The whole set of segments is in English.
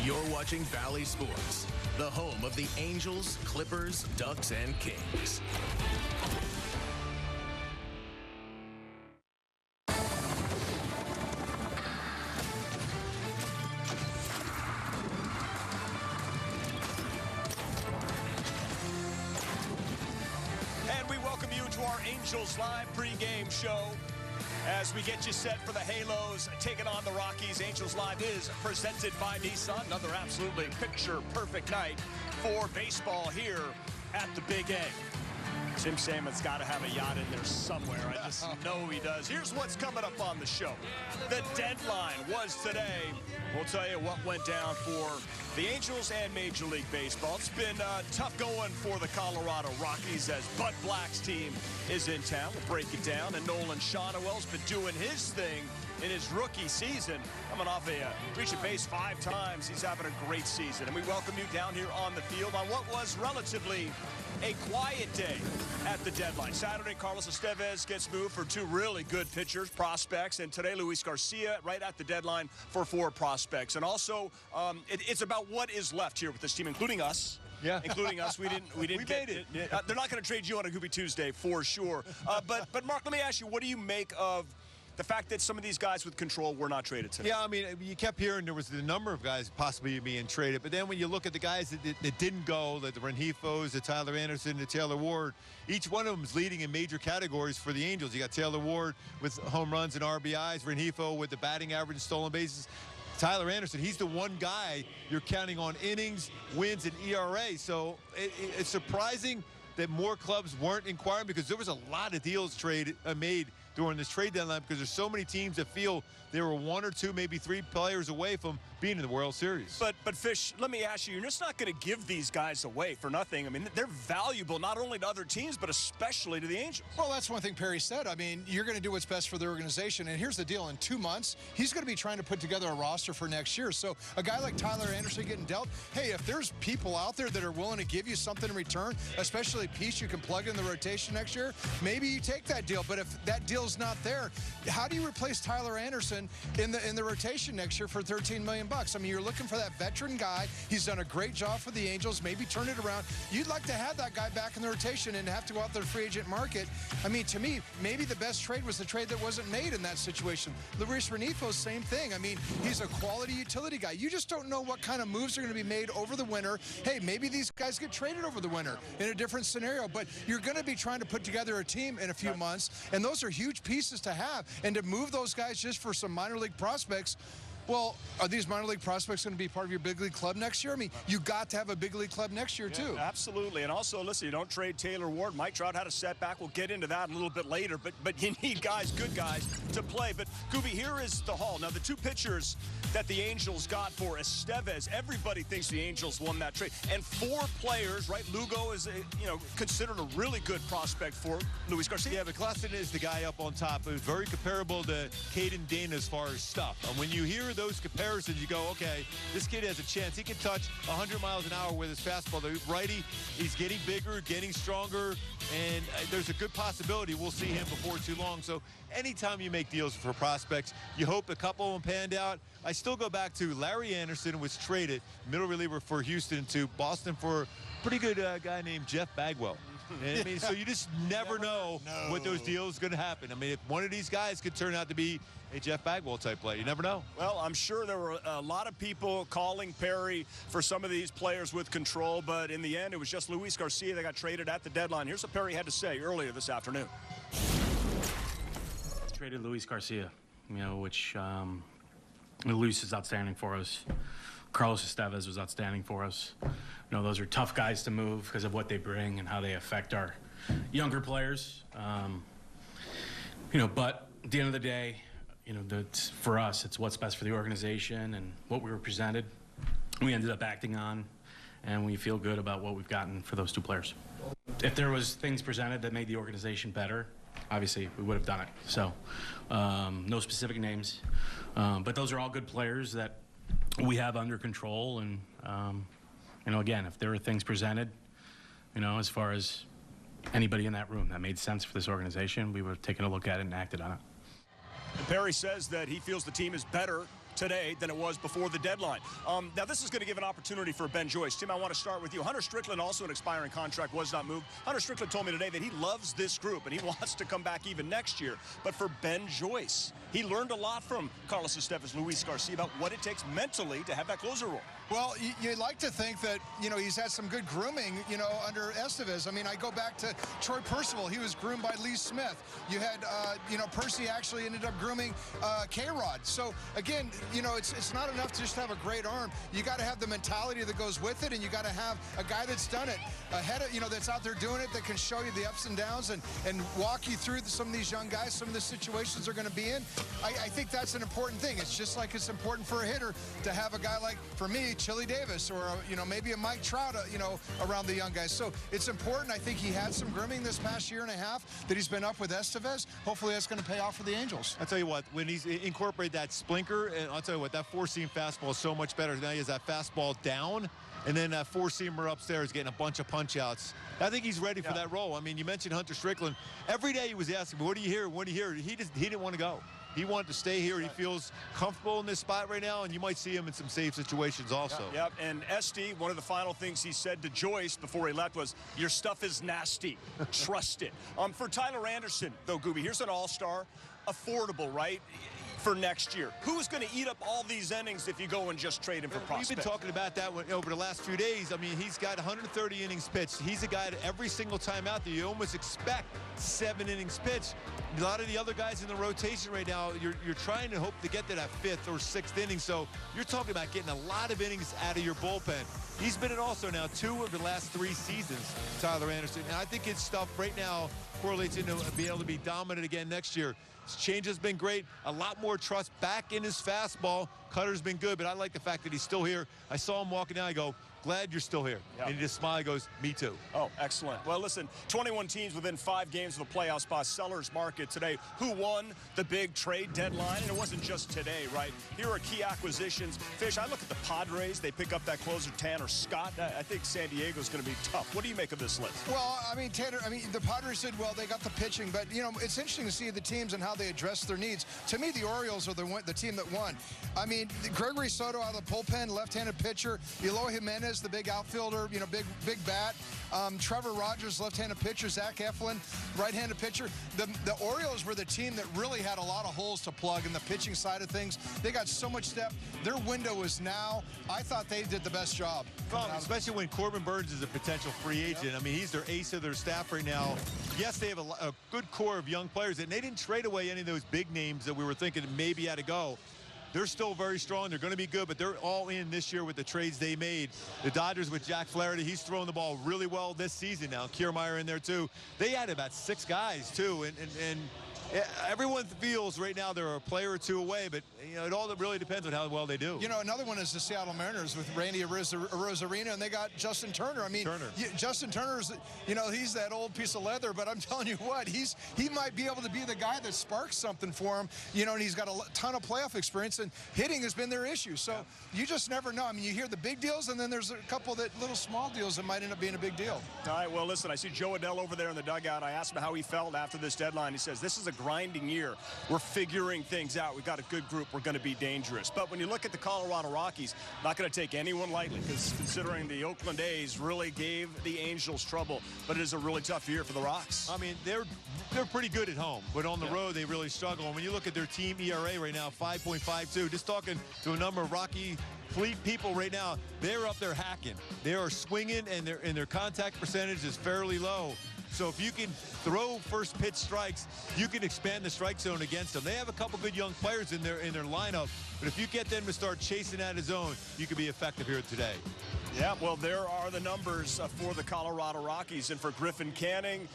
You're watching Valley Sports, the home of the Angels, Clippers, Ducks, and Kings. And we welcome you to our Angels Live pregame show as we get you set for the Halos taking on the Rockies. Angels Live is presented by Nissan. Another absolutely picture-perfect night for baseball here at the Big A. Tim Salmon's got to have a yacht in there somewhere. I just know he does. Here's what's coming up on the show. The deadline was today. We'll tell you what went down for the Angels and Major League Baseball. It's been tough going for the Colorado Rockies as Bud Black's team is in town. We'll break it down. And Nolan Schanuel's been doing his thing in his rookie season. Coming off a reaching base 5 times. He's having a great season. And we welcome you down here on the field on what was relatively a quiet day at the deadline. Saturday, Carlos Estevez gets moved for 2 really good pitchers, prospects, and today Luis Garcia right at the deadline for 4 prospects. And also, it's about what is left here with this team, including us. Yeah, including us. We didn't we made it. They're not going to trade you on a Goofy Tuesday for sure. But Mark, let me ask you, what do you make of the fact that some of these guys with control were not traded today? Yeah, I mean, you kept hearing there was the number of guys possibly being traded, but then when you look at the guys that didn't go, like the Renjifos, the Tyler Anderson, the Taylor Ward, each one of them is leading in major categories for the Angels. You got Taylor Ward with home runs and RBIs, Renjifo with the batting average and stolen bases. Tyler Anderson, he's the one guy you're counting on innings, wins, and ERA. So it's surprising that more clubs weren't inquiring because there was a lot of deals made during this trade deadline because there's so many teams that feel they were 1 or 2, maybe 3 players away from being in the World Series. But Fish, let me ask you, you're just not going to give these guys away for nothing. I mean, they're valuable not only to other teams, but especially to the Angels. Well, that's one thing Perry said. I mean, you're going to do what's best for the organization. And here's the deal. In 2 months, he's going to be trying to put together a roster for next year. So a guy like Tyler Anderson getting dealt, hey, if there's people out there that are willing to give you something in return, especially a piece you can plug in the rotation next year, maybe you take that deal. But if that deal's not there, how do you replace Tyler Anderson in the rotation next year for $13 million? I mean, you're looking for that veteran guy. He's done a great job for the Angels. Maybe turn it around. You'd like to have that guy back in the rotation and have to go out there free agent market. I mean, to me, maybe the best trade was the trade that wasn't made in that situation. Luis Renjifo, same thing. I mean, he's a quality utility guy. You just don't know what kind of moves are going to be made over the winter. Hey, maybe these guys get traded over the winter in a different scenario, but you're going to be trying to put together a team in a few months, and those are huge pieces to have. And to move those guys just for some minor league prospects, well, are these minor league prospects going to be part of your big league club next year? I mean, you got to have a big league club next year, too. Absolutely. And also, listen, you don't trade Taylor Ward. Mike Trout had a setback. We'll get into that a little bit later. But you need guys, good guys, to play. But, Gooby, here is the haul. Now, the 2 pitchers that the Angels got for Estevez, everybody thinks the Angels won that trade. And 4 players, right? Lugo is, considered a really good prospect for Luis Garcia. Yeah, but Klassen is the guy up on top. It was very comparable to Caden Dana as far as stuff. And when you hear those comparisons, you go, okay, this kid has a chance. He can touch 100 miles an hour with his fastball. The righty, he's getting bigger, getting stronger, and there's a good possibility we'll see him before too long. So anytime you make deals for prospects, you hope a couple of them panned out. I still go back to Larry Anderson was traded, middle reliever for Houston, to Boston for a pretty good guy named Jeff Bagwell. And I mean, so you just never know what those deals are going to happen. I mean, if one of these guys could turn out to be a Jeff Bagwell type player, you never know. Well, I'm sure there were a lot of people calling Perry for some of these players with control, but in the end, it was just Luis Garcia that got traded at the deadline. Here's what Perry had to say earlier this afternoon. Traded Luis Garcia, which Luis is outstanding for us. Carlos Estevez was outstanding for us. Those are tough guys to move because of what they bring and how they affect our younger players. But at the end of the day, for us, it's what's best for the organization and what we were presented. We ended up acting on, and we feel good about what we've gotten for those 2 players. If there was things presented that made the organization better, obviously we would have done it. So no specific names, but those are all good players that we have under control. And again, if there were things presented, as far as anybody in that room that made sense for this organization, we would have taken a look at it and acted on it. And Perry says that he feels the team is better today than it was before the deadline. Now, this is going to give an opportunity for Ben Joyce. Tim, I want to start with you. Hunter Strickland, also an expiring contract, was not moved. Hunter Strickland told me today that he loves this group and he wants to come back even next year. But for Ben Joyce, he learned a lot from Carlos Estevez, Luis Garcia about what it takes mentally to have that closer role. Well, you'd like to think that, he's had some good grooming, under Estevez. I mean, I go back to Troy Percival. He was groomed by Lee Smith. You had, Percy actually ended up grooming K-Rod. So, again, it's not enough to just have a great arm. You got to have the mentality that goes with it, and you got to have a guy that's done it ahead of, that's out there doing it, that can show you the ups and downs and walk you through some of these young guys, some of the situations they're going to be in. I think that's an important thing. It's just like it's important for a hitter to have a guy like, for me, Chili Davis, or maybe a Mike Trout, around the young guys. So it's important. I think he had some grooming this past year and a half that he's been up with Estevez. Hopefully that's going to pay off for the Angels. I'll tell you what, when he's incorporated that splinker, and I'll tell you what, that four-seam fastball is so much better. Now he has that fastball down, and then that four-seamer upstairs getting a bunch of punch-outs. I think he's ready for that role. I mean, you mentioned Hunter Strickland. Every day he was asking me, what do you hear? What do you hear? He didn't want to go. He wanted to stay here. He feels comfortable in this spot right now, and you might see him in some safe situations also. Yep. And Esty, one of the final things he said to Joyce before he left was, your stuff is nasty. Trust it. For Tyler Anderson, though, Gooby, here's an all-star. Affordable, right? For next year. Who's going to eat up all these innings if you go and just trade him for prospects? We've been talking about that over the last few days. I mean, he's got 130 innings pitched. He's a guy that every single time out there, you almost expect 7 innings pitched. A lot of the other guys in the rotation right now, you're trying to hope to get to that 5th or 6th inning. So you're talking about getting a lot of innings out of your bullpen. He's been in also now 2 of the last 3 seasons, Tyler Anderson. And I think his stuff right now correlates into being able to be dominant again next year. His change has been great. A lot more trust back in his fastball. Cutter's been good, but I like the fact that he's still here. I saw him walking out. I go, glad you're still here. Yep. And he just smiled. He goes, me too. Oh, excellent. Well, listen, 21 teams within 5 games of the playoff spot. Sellers market today. Who won the big trade deadline? And it wasn't just today, right? Here are key acquisitions. Fish, I look at the Padres. They pick up that closer, Tanner Scott. I think San Diego's going to be tough. What do you make of this list? Well, the Padres did well. They got the pitching, but, it's interesting to see the teams and how they address their needs. To me, the Orioles are the team that won. I mean, Gregory Soto out of the bullpen, left-handed pitcher. Eloy Jimenez, the big outfielder, big bat. Trevor Rogers, left-handed pitcher. Zach Eflin, right-handed pitcher. The Orioles were the team that really had a lot of holes to plug in the pitching side of things. They got so much depth. Their window is now. I thought they did the best job. Well, especially when Corbin Burns is a potential free agent. Yep. I mean, he's their ace of their staff right now. Yes, they have a good core of young players, and they didn't trade away any of those big names that we were thinking maybe had to go. They're still very strong. They're going to be good, but they're all in this year with the trades they made. The Dodgers with Jack Flaherty, he's throwing the ball really well this season now. Kiermaier in there, too. They had about 6 guys, too, and everyone feels right now they're a player or 2 away, but it all really depends on how well they do. Another one is the Seattle Mariners with Randy Arozarena, and they got Justin Turner. I mean, Justin Turner's, he's that old piece of leather, but I'm telling you what, he might be able to be the guy that sparks something for him, and he's got a ton of playoff experience, and hitting has been their issue. So you just never know. I mean, you hear the big deals, and then there's a couple that little small deals that might end up being a big deal. All right, well, listen, I see Joe Adell over there in the dugout. I asked him how he felt after this deadline. He says, this is a grinding year. We're figuring things out. We've got a good group. We're going to be dangerous. But when you look at the Colorado Rockies, not going to take anyone lightly, because considering the Oakland A's really gave the Angels trouble, but it is a really tough year for the Rocks. I mean, they're pretty good at home, but on the road they really struggle. And when you look at their team ERA right now, 5.52, just talking to a number of Rocky fleet people right now, they're up there hacking. They are swinging, and their contact percentage is fairly low. So if you can throw first pitch strikes, you can expand the strike zone against them. They have a couple good young players in their lineup, but if you get them to start chasing out of zone, you can be effective here today. Yeah, well, there are the numbers for the Colorado Rockies. And for Griffin Canning,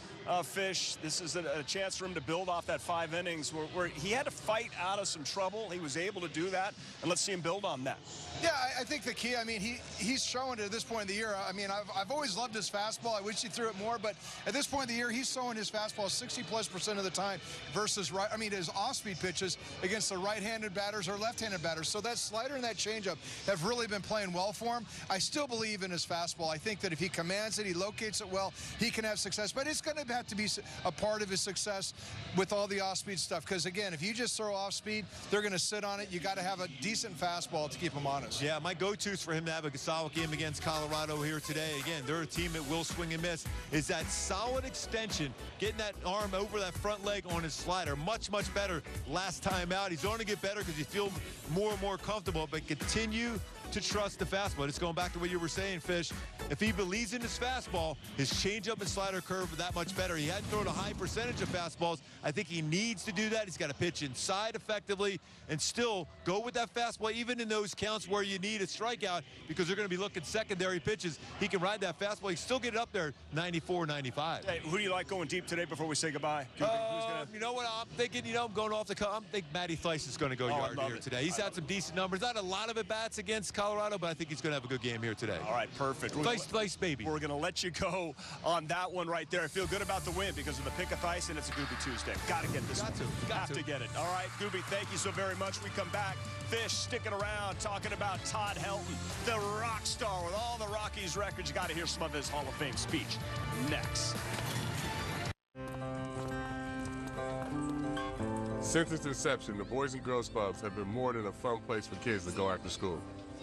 Fish, this is a chance for him to build off that 5 innings where he had to fight out of some trouble. He was able to do that, and let's see him build on that. Yeah, I think the key, I mean, he's showing it at this point in the year. I mean, I've always loved his fastball. I wish he threw it more, but at this point in the year, he's throwing his fastball 60+% of the time versus his off-speed pitches against the right-handed batters or left-handed batters. So that slider and that changeup have really been playing well for him. I still believe in his fastball. I think that if he commands it, he locates it well, he can have success. But it's going to have to be a part of his success with all the off-speed stuff. Because, again, if you just throw off-speed, they're going to sit on it. You got to have a decent fastball to keep them honest. Yeah, my go-to is for him to have a solid game against Colorado here today. Again, they're a team that will swing and miss. Is that solid extension, getting that arm over that front leg on his slider. Much, much better last time out. He's going to get better because he feels more and more comfortable, but continue to trust the fastball. It's going back to what you were saying, Fish. If he believes in his fastball, his changeup and slider curve are that much better. He hadn't thrown a high percentage of fastballs. I think he needs to do that. He's got to pitch inside effectively and still go with that fastball, even in those counts where you need a strikeout, because they're going to be looking secondary pitches. He can ride that fastball. He still get it up there, 94, 95. Hey, who do you like going deep today before we say goodbye? You know what I'm thinking? You know, I'm going off the cuff. I'm thinking Matty Thaiss is going to go yard here today. He's had some decent numbers. Not a lot of at-bats against Colorado, but I think he's going to have a good game here today. All right, perfect. Thaiss, baby. We're going to let you go on that one right there. I feel good about the win because of the pick of Thaiss, and it's a Gooby Tuesday. Got to get this one. Got to get it. All right, Gooby, thank you so very much. We come back. Fish sticking around, talking about Todd Helton, the rock star with all the Rockies records. You got to hear some of his Hall of Fame speech next. Since its inception, the Boys and Girls Clubs have been more than a fun place for kids to go after school.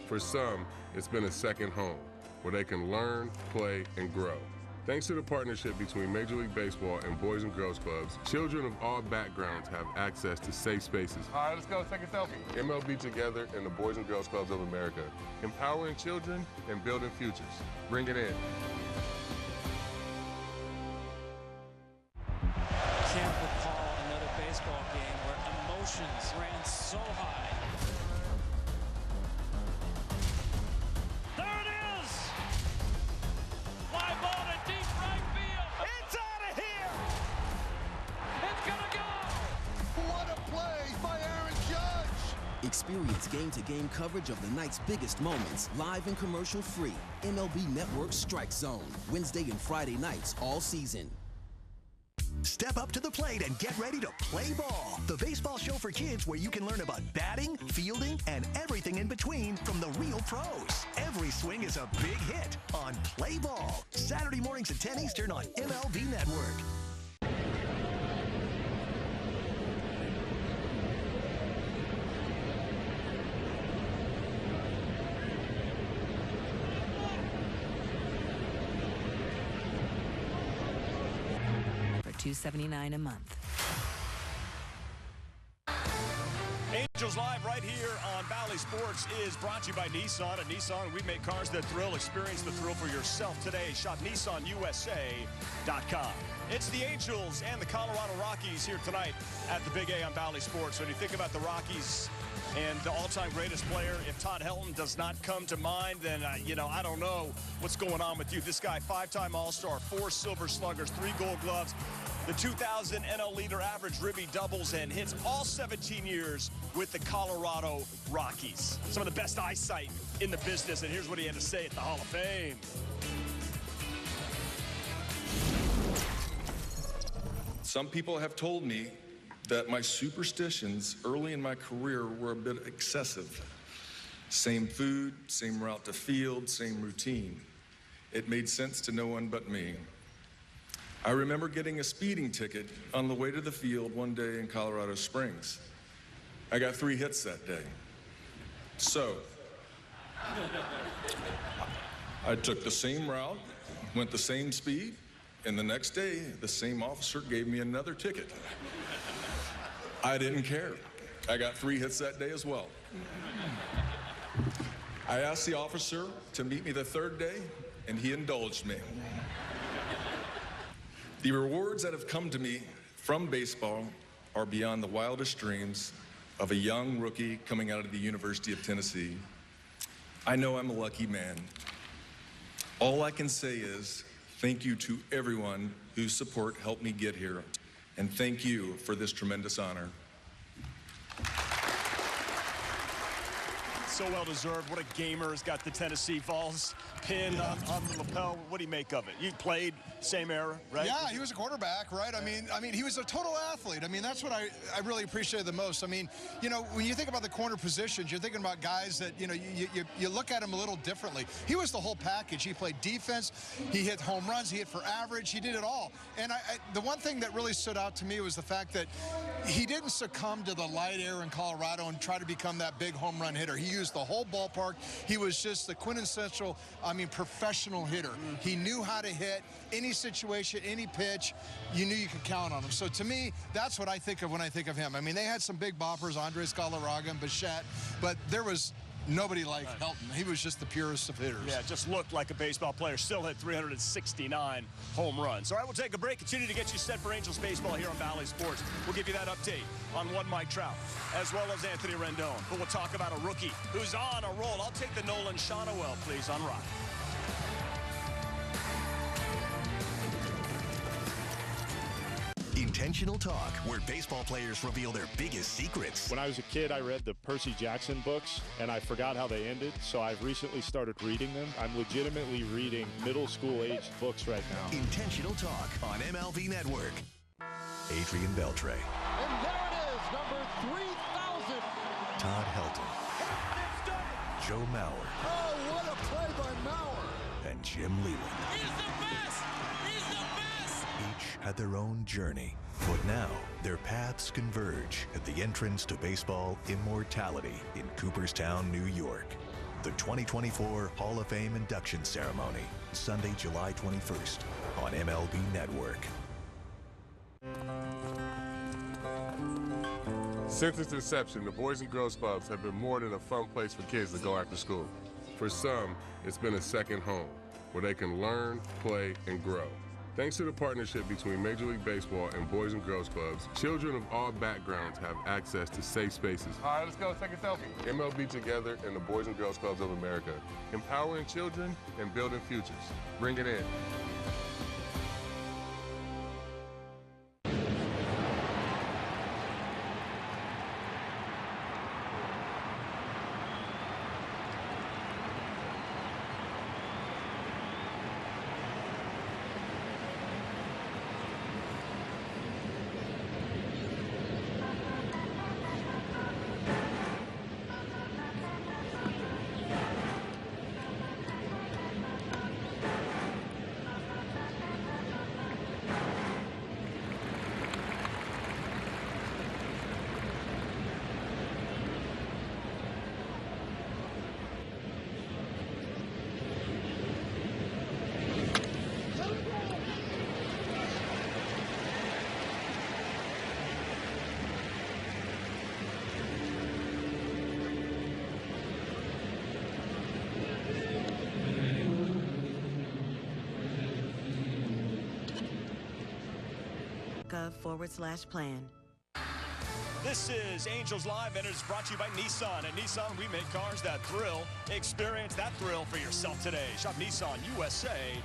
For some, it's been a second home, where they can learn, play, and grow. Thanks to the partnership between Major League Baseball and Boys and Girls Clubs, children of all backgrounds have access to safe spaces. All right, let's go, take a selfie. MLB Together and the Boys and Girls Clubs of America, empowering children and building futures. Bring it in. Can't recall another baseball game where emotions ran so high. There it is! Fly ball to deep right field. It's out of here! It's gonna go! What a play by Aaron Judge! Experience game-to-game coverage of the night's biggest moments, live and commercial-free. MLB Network Strike Zone, Wednesday and Friday nights all season. Step up to the plate and get ready to play ball. The baseball show for kids where you can learn about batting, fielding, and everything in between from the real pros. Every swing is a big hit on Play Ball. Saturday mornings at 10 Eastern on MLB Network. $279 a month. Angels Live right here on Valley Sports is brought to you by Nissan. At Nissan, we make cars that thrill. Experience the thrill for yourself today. Shop NissanUSA.com. It's the Angels and the Colorado Rockies here tonight at the Big A on Valley Sports. When you think about the Rockies and the all-time greatest player, if Todd Helton does not come to mind, then, I don't know what's going on with you. This guy, 5-time All-Star, 4 Silver Sluggers, 3 Gold Gloves, the 2000 NL leader, average ribby doubles and hits all 17 years with the Colorado Rockies. Some of the best eyesight in the business, and here's what he had to say at the Hall of Fame. Some people have told me that my superstitions early in my career were a bit excessive. Same food, same route to field, same routine. It made sense to no one but me. I remember getting a speeding ticket on the way to the field one day in Colorado Springs. I got 3 hits that day. So, I took the same route, went the same speed, and the next day, the same officer gave me another ticket. I didn't care. I got 3 hits that day as well. I asked the officer to meet me the 3rd day, and he indulged me. The rewards that have come to me from baseball are beyond the wildest dreams of a young rookie coming out of the University of Tennessee. I know I'm a lucky man. All I can say is thank you to everyone whose support helped me get here, and thank you for this tremendous honor. so well deserved. What a gamer. Has got the Tennessee Vols pin on the lapel. What do you make of it? You played same era, right? Yeah, he was a quarterback, right? I mean, he was a total athlete. I mean, that's what I really appreciated the most. I mean, you know, when you think about the corner positions, you're thinking about guys that, you know, you look at him a little differently. He was the whole package. He played defense. He hit home runs. He hit for average. He did it all. And the one thing that really stood out to me was the fact that he didn't succumb to the light air in Colorado and try to become that big home run hitter. He used the whole ballpark. He was just the quintessential, I mean, professional hitter. He knew how to hit any situation, any pitch. You knew you could count on him. So to me, that's what I think of when I think of him. I mean, they had some big boppers, Andres Galarraga and Bichette, but there was nobody like Helton. He was just the purest of hitters. Yeah, just looked like a baseball player. Still hit 369 home runs. All right, we'll take a break. Continue to get you set for Angels baseball here on Valley Sports. We'll give you that update on one Mike Trout, as well as Anthony Rendon. But we'll talk about a rookie who's on a roll. I'll take the Nolan Schanuel, please, on Rock. Intentional Talk, where baseball players reveal their biggest secrets. When I was a kid, I read the Percy Jackson books, and I forgot how they ended, so I've recently started reading them. I'm legitimately reading middle school-aged books right now. Intentional Talk on MLB Network. Adrian Beltre. And there it is, number 3,000. Todd Helton. It's done. Joe Mauer. Oh, what a play by Mauer. And Jim Leland. He's the best. He's the best. Each had their own journey, but now their paths converge at the entrance to baseball immortality in Cooperstown, New York. The 2024 Hall of Fame induction ceremony, Sunday, July 21st on MLB Network. Since its inception, the Boys and Girls Clubs have been more than a fun place for kids to go after school. For some, it's been a second home where they can learn, play, and grow. Thanks to the partnership between Major League Baseball and Boys and Girls Clubs, children of all backgrounds have access to safe spaces. All right, let's go. Take a selfie. MLB Together and the Boys and Girls Clubs of America, empowering children and building futures. Bring it in. gov/plan. This is Angels Live, and it is brought to you by Nissan. At Nissan, we make cars that thrill. Experience that thrill for yourself today. Shop NissanUSA.com.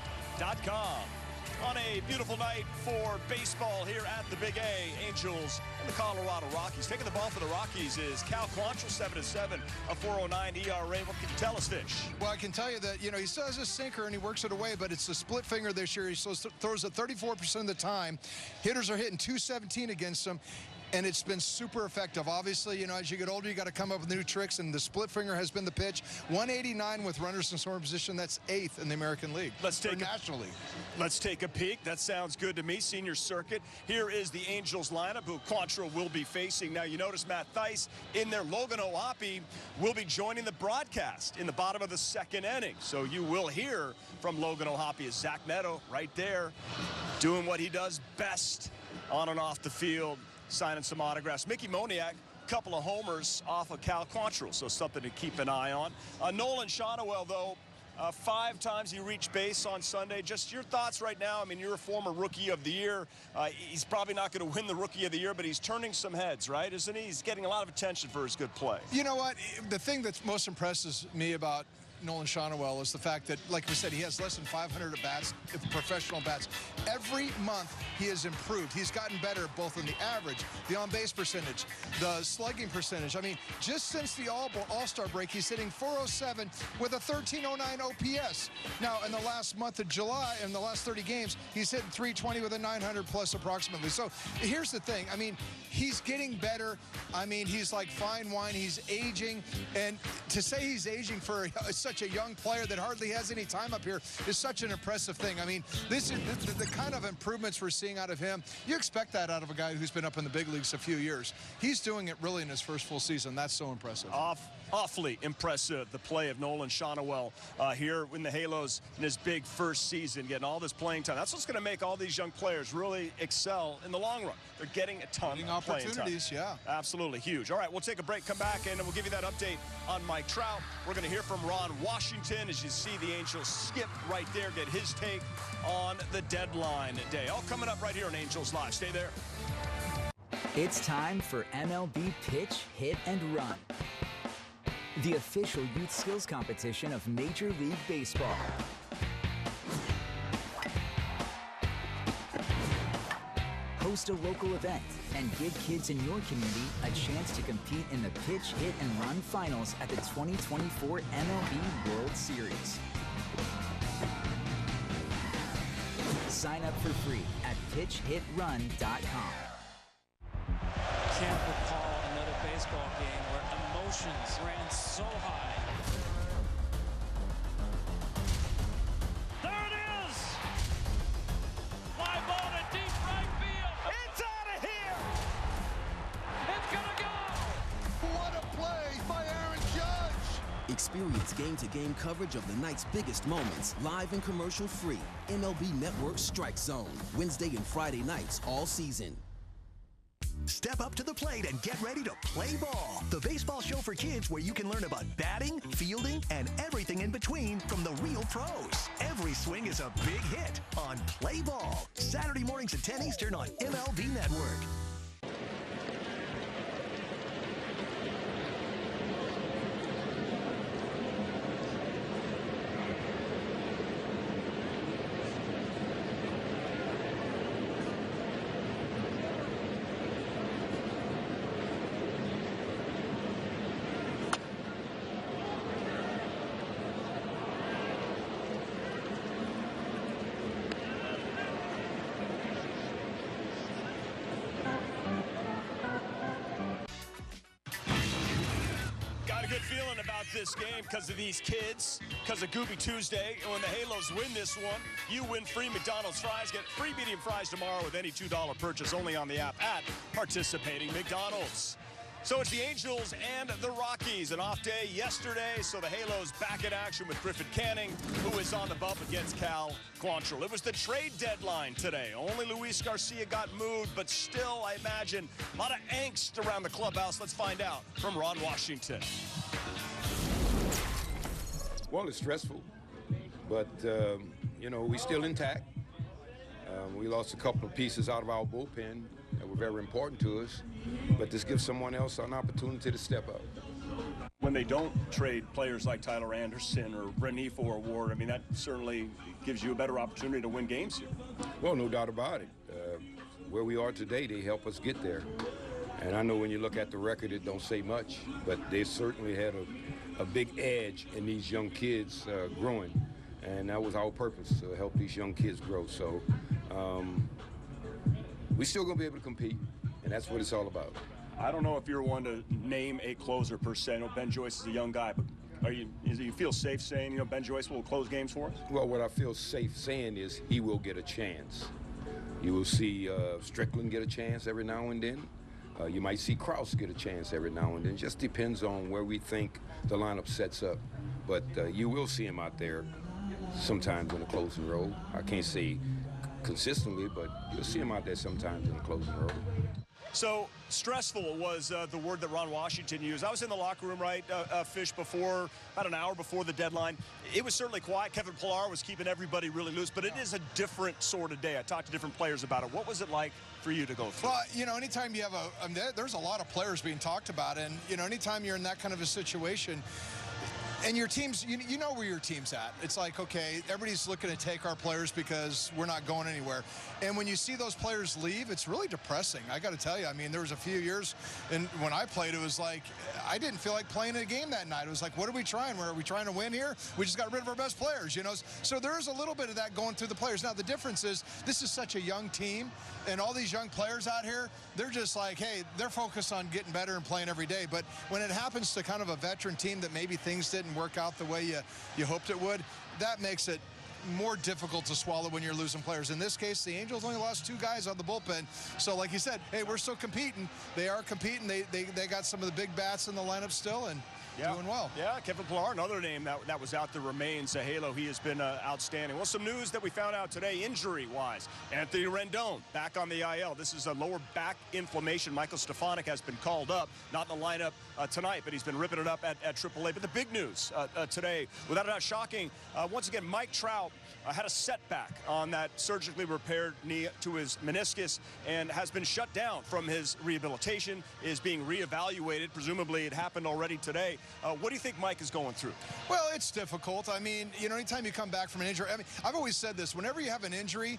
On a beautiful night for baseball here at the Big A, Angels and the Colorado Rockies. Taking the ball for the Rockies is Cal Quantrill, 7-7, a 4.09 ERA. What can you tell us, Fish? Well, I can tell you that, you know, he still has a sinker and he works it away, but it's a split finger this year. He throws it 34% of the time. Hitters are hitting .217 against him. And it's been super effective. Obviously, you know, as you get older, you got to come up with new tricks, and the split finger has been the pitch. 189 with runners in scoring position. That's 8th in the American League. National League. Let's take a peek. That sounds good to me. Senior circuit. Here is the Angels lineup, who Quantrill will be facing. Now, you notice Matt Thaiss in there. Logan O'Hoppe will be joining the broadcast in the bottom of the second inning. So you will hear from Logan O'Hoppe as Zach Neto right there doing what he does best on and off the field, signing some autographs. Mickey Moniak, couple of homers off of Cal Quantrill, so something to keep an eye on. Nolan Schanuel, though, 5 times he reached base on Sunday. Just your thoughts right now. I mean, you're a former Rookie of the Year. He's probably not going to win the Rookie of the Year, but he's turning some heads, right? Isn't he? He's getting a lot of attention for his good play. You know what? The thing that most impresses me about Nolan Schanuel is the fact that, like we said, he has less than 500 at-bats, professional bats. Every month he has improved. He's gotten better both in the average, the on-base percentage, the slugging percentage. I mean, just since the All-Star break, he's hitting .407 with a 1309 OPS. Now, in the last month of July, in the last 30 games, he's hitting .320 with a 900 plus approximately. So here's the thing. I mean, he's getting better. I mean, he's like fine wine. He's aging. And to say he's aging for such a young player that hardly has any time up here is such an impressive thing. I mean, this is the kind of improvements we're seeing out of him. You expect that out of a guy who's been up in the big leagues a few years. He's doing it really in his first full season. That's so impressive. Awfully impressive, the play of Nolan Schanuel here in the Halos in his big first season, getting all this playing time. That's what's going to make all these young players really excel in the long run. They're getting a ton of playing time. Opportunities, yeah. Absolutely huge. All right, we'll take a break, come back, and we'll give you that update on Mike Trout. We're going to hear from Ron Washington as you see the Angels skip right there, get his take on the deadline day. All coming up right here on Angels Live. Stay there. It's time for MLB Pitch, Hit, and Run, the official youth skills competition of Major League Baseball. Host a local event and give kids in your community a chance to compete in the Pitch, Hit, and Run finals at the 2024 MLB World Series. Sign up for free at pitchhitrun.com. Can't recall another baseball game where emotions ran so high. There it is! Fly ball to deep right field. It's out of here! It's gonna go! What a play by Aaron Judge! Experience game-to-game coverage of the night's biggest moments, live and commercial-free. MLB Network Strike Zone, Wednesday and Friday nights all season. Step up to the plate and get ready to play ball. The baseball show for kids where you can learn about batting, fielding, and everything in between from the real pros. Every swing is a big hit on Play Ball. Saturday mornings at 10 Eastern on MLB Network. Feeling about this game because of these kids, because of Gooby Tuesday. And when the Halos win this one, you win free McDonald's fries. Get free medium fries tomorrow with any $2 purchase only on the app at participating McDonald's. So it's the Angels and the Rockies. An off day yesterday, so the Halos back in action with Griffin Canning, who is on the bump against Cal Quantrill. It was the trade deadline today. Only Luis Garcia got moved, but still, I imagine, a lot of angst around the clubhouse. Let's find out from Ron Washington. Well, it's stressful, but, you know, we're still intact. We lost a couple of pieces out of our bullpen that were very important to us, but this gives someone else an opportunity to step up. When they don't trade players like Tyler Anderson or Rennie for a Ward, I mean, that certainly gives you a better opportunity to win games here. Well, no doubt about it. Where we are today, they help us get there. And I know when you look at the record, it don't say much, but they certainly had a big edge in these young kids growing. And that was our purpose, to help these young kids grow. So we're still going to be able to compete, and that's what it's all about. I don't know if you're one to name a closer per se. I know Ben Joyce is a young guy, but do you feel safe saying, you know, Ben Joyce will close games for us? Well, what I feel safe saying is he will get a chance. You will see Strickland get a chance every now and then. You might see Krause get a chance every now and then. It just depends on where we think the lineup sets up. But you will see him out there sometimes in the closing role. I can't say consistently, but you'll see him out there sometimes in the closing role. So stressful was the word that Ron Washington used. I was in the locker room, right, Fish, about an hour before the deadline. It was certainly quiet. Kevin Pillar was keeping everybody really loose, but it is a different sort of day. I talked to different players about it. What was it like for you to go through? Well, you know, anytime you have there's a lot of players being talked about, and, you know, anytime you're in that kind of a situation, And your teams, you know where your team's at. It's like, okay, everybody's looking to take our players because we're not going anywhere. And when you see those players leave, it's really depressing. I got to tell you, I mean, there was a few years, and when I played, it was like, I didn't feel like playing a game that night. It was like, what are we trying? Are we trying to win here? We just got rid of our best players, you know? So there is a little bit of that going through the players. Now, the difference is this is such a young team, and all these young players out here, they're just like, hey, they're focused on getting better and playing every day. But when it happens to kind of a veteran team that maybe things didn't work out the way you hoped it would, that makes it more difficult to swallow when you're losing players. In this case, the Angels only lost 2 guys on the bullpen. So like you said, hey, we're still competing. They are competing. They got some of the big bats in the lineup still, and doing well. Yeah, Kevin Pillar, another name that was out there, remains a halo. He has been outstanding. Well, some news that we found out today, injury-wise. Anthony Rendon back on the IL. This is a lower back inflammation. Michael Stefanik has been called up, not in the lineup tonight, but he's been ripping it up at AAA. But the big news today, without a doubt shocking, once again, Mike Trout had a setback on that surgically repaired knee to his meniscus and has been shut down from his rehabilitation, is being reevaluated. Presumably it happened already today. What do you think Mike is going through? Well, it's difficult. I mean, you know, anytime you come back from an injury, I mean, I've always said this, whenever you have an injury,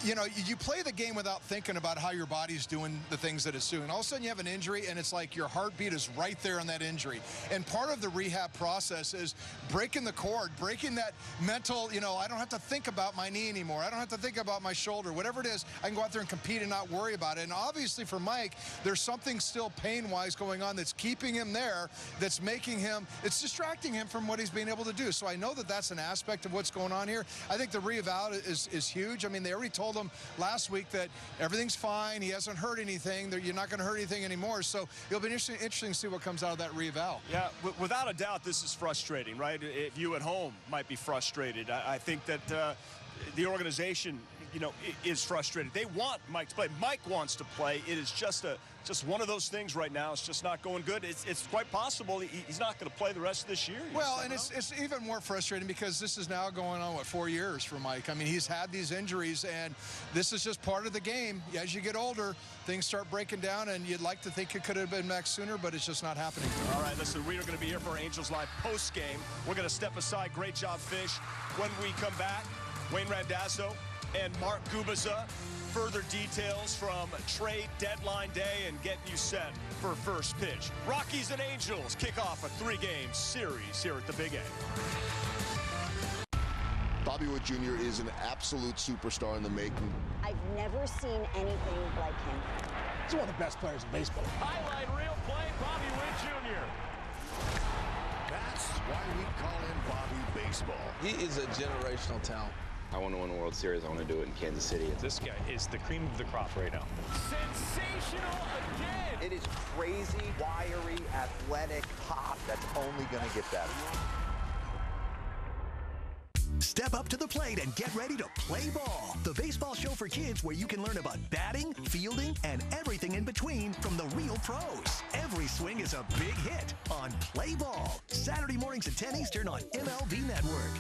you know, you play the game without thinking about how your body's doing the things that it's doing. All of a sudden you have an injury and it's like your heartbeat is right there on that injury. And part of the rehab process is breaking the cord, breaking that mental, you know, I don't have to think about my knee anymore. I don't have to think about my shoulder. Whatever it is, I can go out there and compete and not worry about it. And obviously for Mike, there's something still pain-wise going on that's keeping him there, that's making him, it's distracting him from what he's being able to do. So I know that that's an aspect of what's going on here. I think the re-eval is huge. I mean, they already told him last week that everything's fine. He hasn't hurt anything. You're not going to hurt anything anymore. So it'll be interesting to see what comes out of that re-eval. Yeah, without a doubt, this is frustrating, right? If you at home might be frustrated, I think that the organization, you know, is frustrated. They want Mike to play. Mike wants to play. It is just one of those things right now. It's just not going good. It's quite possible he's not going to play the rest of this year. Well, and it's even more frustrating because this is now going on, what, 4 years for Mike. I mean, he's had these injuries, and this is just part of the game. As you get older, things start breaking down, and you'd like to think it could have been back sooner, but it's just not happening. All right, listen, we are going to be here for Angels Live post-game. We're going to step aside. Great job, Fish. When we come back, Wayne Randazzo and Mark Gubiza, further details from trade deadline day and getting you set for first pitch. Rockies and Angels kick off a 3-game series here at the Big A. Bobby Witt Jr. is an absolute superstar in the making. I've never seen anything like him. He's one of the best players in baseball. Highlight reel play, Bobby Witt Jr. That's why we call him Bobby Baseball. He is a generational talent. I want to win a World Series. I want to do it in Kansas City. This guy is the cream of the crop right now. Sensational again. It is crazy, wiry, athletic pop that's only going to get better. Step up to the plate and get ready to play ball. The baseball show for kids where you can learn about batting, fielding, and everything in between from the real pros. Every swing is a big hit on Play Ball. Saturday mornings at 10 Eastern on MLB Network.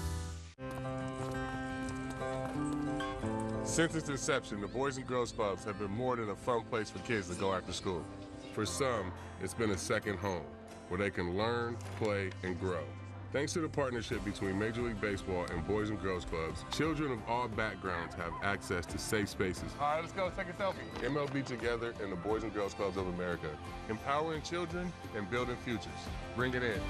Since its inception, the Boys and Girls Clubs have been more than a fun place for kids to go after school. For some, it's been a second home where they can learn, play, and grow. Thanks to the partnership between Major League Baseball and Boys and Girls Clubs, children of all backgrounds have access to safe spaces. All right, let's go take a selfie. MLB Together and the Boys and Girls Clubs of America, empowering children and building futures. Bring it in.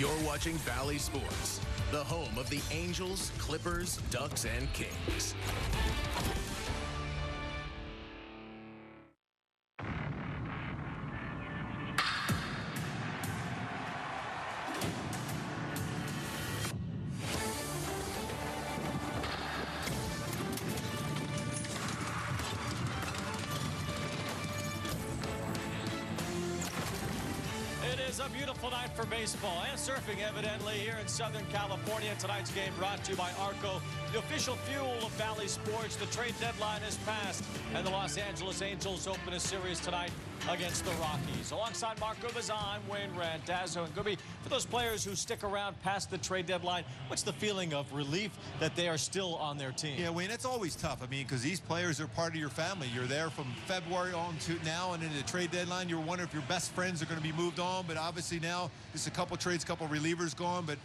You're watching Valley Sports, the home of the Angels, Clippers, Ducks, and Kings. A beautiful night for baseball and surfing, evidently, here in Southern California. Tonight's game brought to you by Arco, the official fuel of Valley Sports. The trade deadline has passed, and the Los Angeles Angels open a series tonight against the Rockies. Alongside Marco Bazan, Wayne Randazzo, and Gooby, for those players who stick around past the trade deadline, what's the feeling of relief that they are still on their team? Yeah, Wayne, it's always tough. I mean, because these players are part of your family. You're there from February on to now, and into the trade deadline, you're wondering if your best friends are going to be moved on, but obviously now there's a couple trades, couple relievers gone, but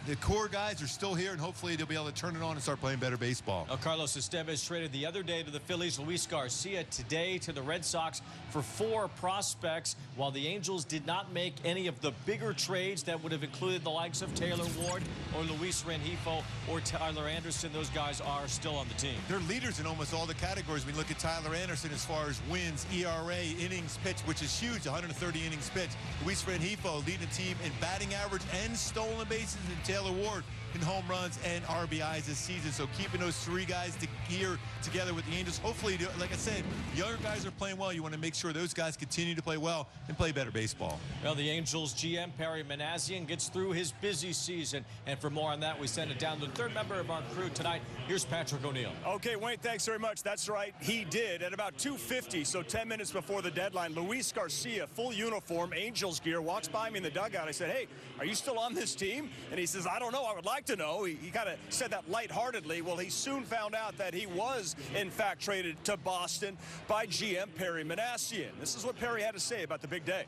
the core guys are still here, and hopefully they'll be able to turn it on and start playing better baseball. Carlos Estevez traded the other day to the Phillies. Luis Garcia today to the Red Sox for 4 prospects, while the Angels did not make any of the bigger trades that would have included the likes of Taylor Ward or Luis Rengifo or Tyler Anderson. Those guys are still on the team. They're leaders in almost all the categories. We look at Tyler Anderson as far as wins, ERA, innings pitched, which is huge, 130 innings pitched. Luis Rengifo leading the team in batting average and stolen bases, and Taylor Ward in home runs and RBIs this season. So keeping those 3 guys here together with the Angels, hopefully, like I said, younger guys are playing well. You want to make sure those guys continue to play well and play better baseball. Well, the Angels GM Perry Minasian gets through his busy season, and for more on that, we send it down to the 3rd member of our crew tonight. Here's Patrick O'Neill. Okay, Wayne, thanks very much. That's right, he did at about 2:50, so 10 minutes before the deadline. Luis Garcia, full uniform, Angels gear, walks by me in the dugout. I said, hey, are you still on this team? And he says, I don't know. I would like to know. He kind of said that lightheartedly. Well, he soon found out that he was, in fact, traded to Boston by GM Perry Minasian. This is what Perry had to say about the big day.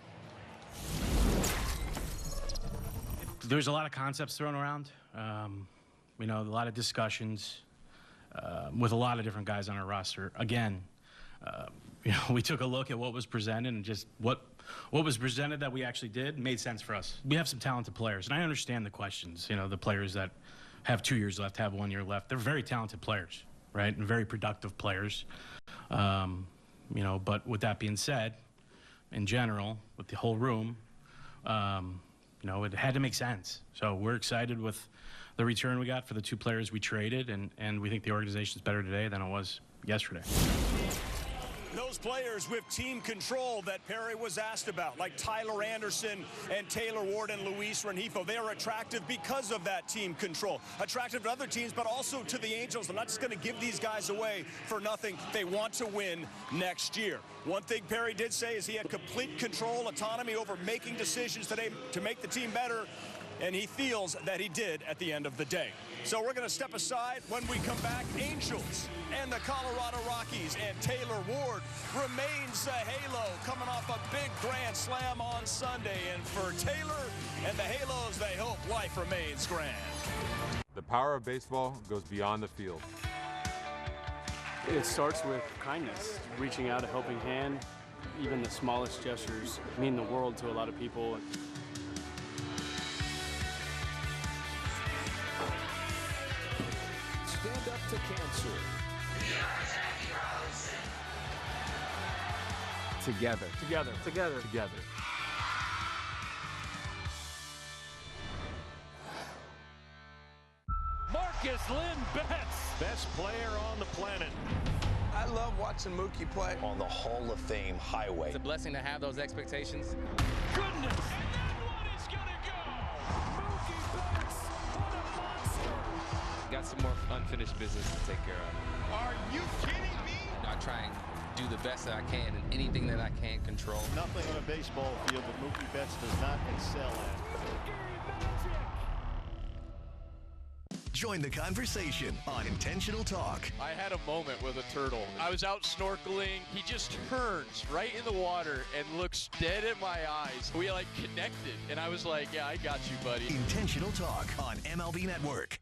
There's a lot of concepts thrown around. You know, a lot of discussions with a lot of different guys on our roster. Again, you know, we took a look at what was presented, and just what was presented that we actually did made sense for us. We have some talented players, and I understand the questions. You know, the players that have 2 years left, have 1 year left. They're very talented players, right, and very productive players. You know, but with that being said, in general, with the whole room, you know, it had to make sense. So we're excited with the return we got for the 2 players we traded, and we think the organization's better today than it was yesterday. Those players with team control that Perry was asked about, like Tyler Anderson and Taylor Ward and Luis Rengifo, they are attractive because of that team control. Attractive to other teams, but also to the Angels. They're not just going to give these guys away for nothing. They want to win next year. One thing Perry did say is he had complete control, autonomy over making decisions today to make the team better, and he feels that he did at the end of the day. So we're going to step aside. When we come back, Angels and the Colorado Rockies, and Taylor Ward remains a halo coming off a big grand slam on Sunday. And for Taylor and the Halos, they hope life remains grand. The power of baseball goes beyond the field. It starts with kindness, reaching out a helping hand. Even the smallest gestures mean the world to a lot of people. Stand up to cancer. Together. Together. Together. Together. Marcus Lynn Betts, best player on the planet. I love watching Mookie play on the Hall of Fame highway. It's a blessing to have those expectations. Goodness! And that one is gonna go! Mookie Betts, what a monster! Got some more unfinished business to take care of. Are you kidding me? I try and do the best that I can in anything that I can control. Nothing on a baseball field that Mookie Betts does not excel at. Join the conversation on Intentional Talk. I had a moment with a turtle. I was out snorkeling. He just turns right in the water and looks dead in my eyes. We like connected, and I was like, yeah, I got you, buddy. Intentional Talk on MLB Network.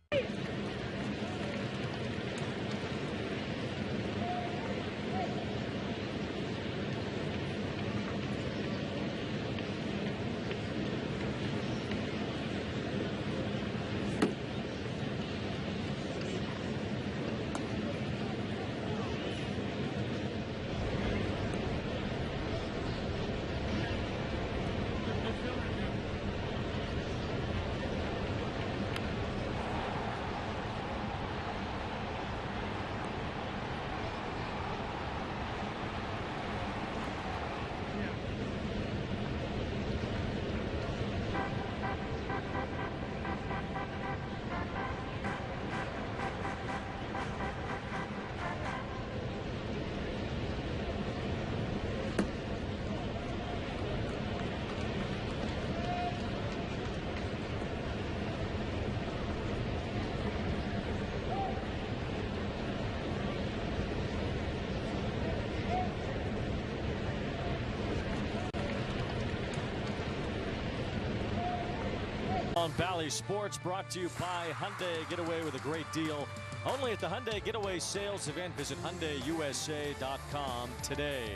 On Bally Sports, brought to you by Hyundai. Get away with a great deal only at the Hyundai Getaway Sales Event. Visit HyundaiUSA.com today.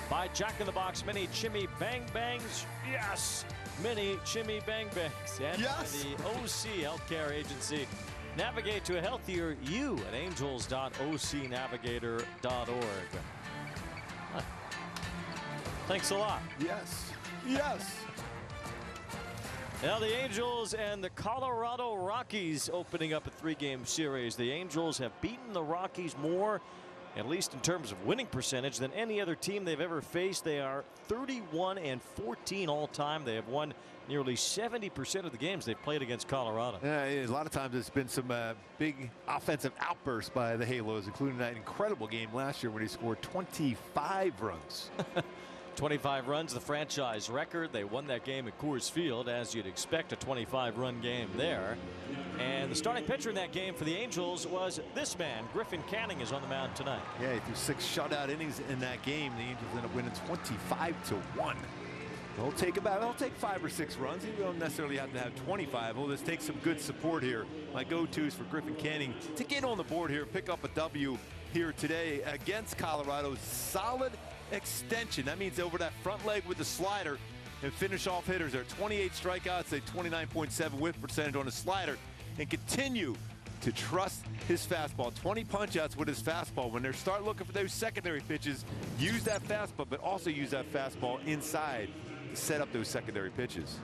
By Jack in the Box Mini Chimmy Bang Bangs. Yes! Mini Chimmy Bang Bangs. And yes! By the OC Healthcare Agency. Navigate to a healthier you at angels.ocnavigator.org. Thanks a lot. Yes. Yes. Now the Angels and the Colorado Rockies opening up a 3-game series. The Angels have beaten the Rockies more, at least in terms of winning percentage, than any other team they've ever faced. They are 31-14 all time. They have won nearly 70% of the games they've played against Colorado. Yeah, a lot of times there's been some big offensive outbursts by the Halos, including that incredible game last year when he scored 25 runs. 25 runs, the franchise record. They won that game at Coors Field, as you'd expect, a 25-run game there. And the starting pitcher in that game for the Angels was this man. Griffin Canning is on the mound tonight. Yeah, he threw 6 shutout innings in that game. The Angels end up winning 25-1. They'll take 5 or 6 runs. You don't necessarily have to have 25. We'll just take some good support here. My go-tos for Griffin Canning to get on the board here, pick up a W here today against Colorado. Solid extension. That means over that front leg with the slider and finish off hitters. There are 28 strikeouts, a 29.7 whiff percentage on the slider, and continue to trust his fastball. 20 punch outs with his fastball. When they start looking for those secondary pitches, use that fastball, but also use that fastball inside to set up those secondary pitches.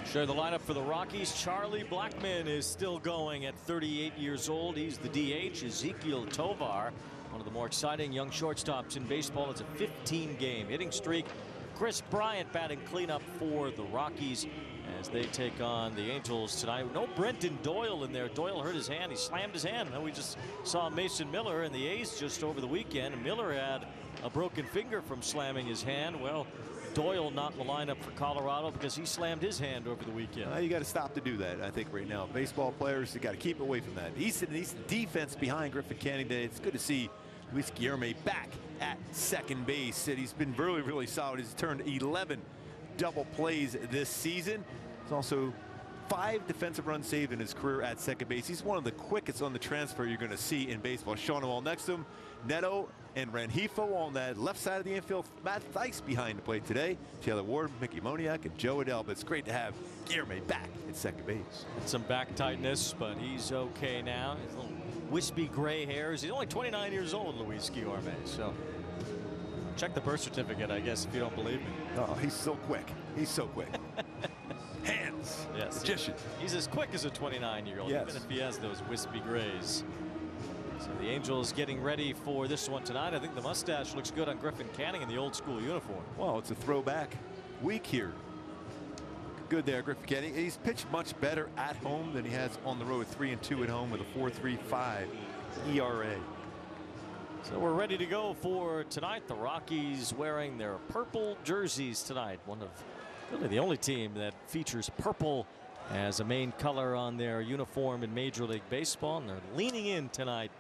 Sure, the lineup for the Rockies. Charlie Blackmon is still going at 38 years old. He's the DH. Ezekiel Tovar, one of the more exciting young shortstops in baseball. It's a 15-game hitting streak. Chris Bryant batting cleanup for the Rockies as they take on the Angels tonight. No Brenton Doyle in there. Doyle hurt his hand. He slammed his hand. And we just saw Mason Miller and the A's just over the weekend. And Miller had a broken finger from slamming his hand. Well, Doyle not in the lineup for Colorado because he slammed his hand over the weekend. You got to stop to do that, I think, right now. Baseball players, you got to keep away from that. He's defense behind Griffin Canning today. It's good to see Luis Guillerme back at second base. And he's been really, really solid. He's turned 11 double plays this season. He's also 5 defensive runs saved in his career at second base. He's one of the quickest on the transfer you're going to see in baseball. Schanuel next to him. Neto and Rengifo on that left side of the infield. Matt Thaiss behind the plate today. Taylor Ward, Mickey Moniak, and Joe Adell. But it's great to have Guillerme back at second base. Some back tightness, but he's okay now. His little wispy gray hairs. He's only 29 years old, Luis Guillerme. So check the birth certificate, I guess, if you don't believe me. Oh, he's so quick. He's so quick. Hands. Yes. Magician. He's as quick as a 29-year-old, yes, even if he has those wispy grays. So the Angels getting ready for this one tonight. I think the mustache looks good on Griffin Canning in the old school uniform. Well, it's a throwback week here. Good there, Griffin Canning. He's pitched much better at home than he has on the road. 3-2 at home with a 4.35 ERA. So we're ready to go for tonight. The Rockies wearing their purple jerseys tonight. One of really the only team that features purple as a main color on their uniform in Major League Baseball. And they're leaning in tonight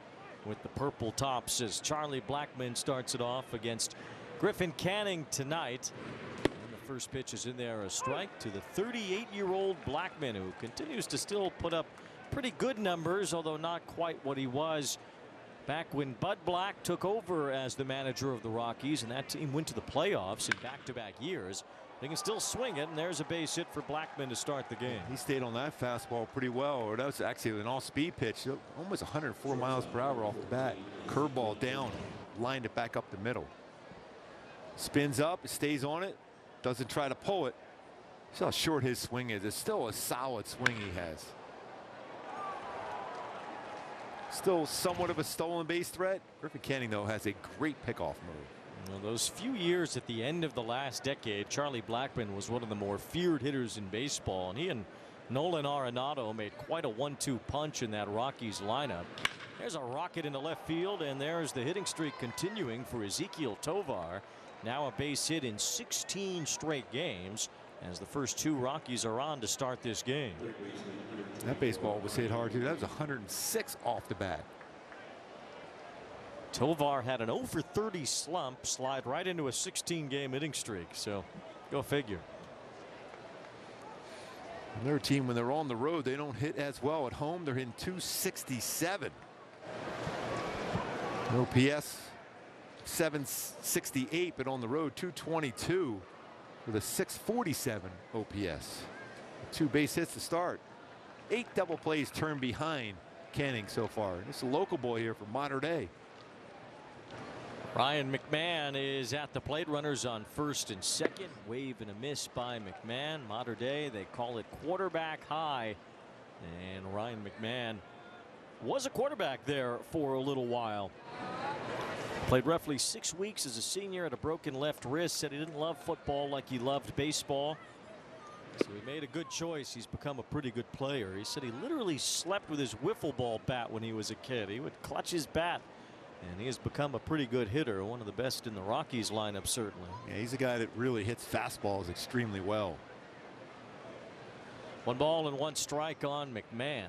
with the purple tops as Charlie Blackmon starts it off against Griffin Canning tonight. And the first pitch is in there, a strike to the 38-year-old Blackmon, who continues to still put up pretty good numbers, although not quite what he was back when Bud Black took over as the manager of the Rockies, and that team went to the playoffs in back-to-back years. They can still swing it, and there's a base hit for Blackmon to start the game. He stayed on that fastball pretty well, or that was actually an all-speed pitch, almost 104 miles per hour off the bat. Curveball down, lined it back up the middle. Spins up, stays on it, doesn't try to pull it. See how short his swing is. It's still a solid swing he has. Still somewhat of a stolen base threat. Griffin Canning, though, has a great pickoff move. Well, those few years at the end of the last decade, Charlie Blackmon was one of the more feared hitters in baseball, and he and Nolan Arenado made quite a 1-2 punch in that Rockies lineup. There's a rocket into left field, and there's the hitting streak continuing for Ezekiel Tovar. Now a base hit in 16 straight games as the first 2 Rockies are on to start this game. That baseball was hit hard too. That was 106 off the bat. Tovar had an 0-for-30 slump, slide right into a 16-game hitting streak. So go figure. Their team, when they're on the road, they don't hit as well. At home, they're hitting .267. OPS 768, but on the road .222 with a .647 OPS. 2 base hits to start. 8 double plays turned behind Canning so far. This is a local boy here from Mater Dei. Ryan McMahon is at the plate. Runners on first and second. Wave and a miss by McMahon. Mater Dei, they call it quarterback high. And Ryan McMahon was a quarterback there for a little while. Played roughly 6 weeks as a senior at a broken left wrist. Said he didn't love football like he loved baseball. So he made a good choice. He's become a pretty good player. He said he literally slept with his wiffle ball bat when he was a kid. He would clutch his bat. And he has become a pretty good hitter, one of the best in the Rockies lineup, certainly. Yeah, he's a guy that really hits fastballs extremely well. 1 ball and 1 strike on McMahon.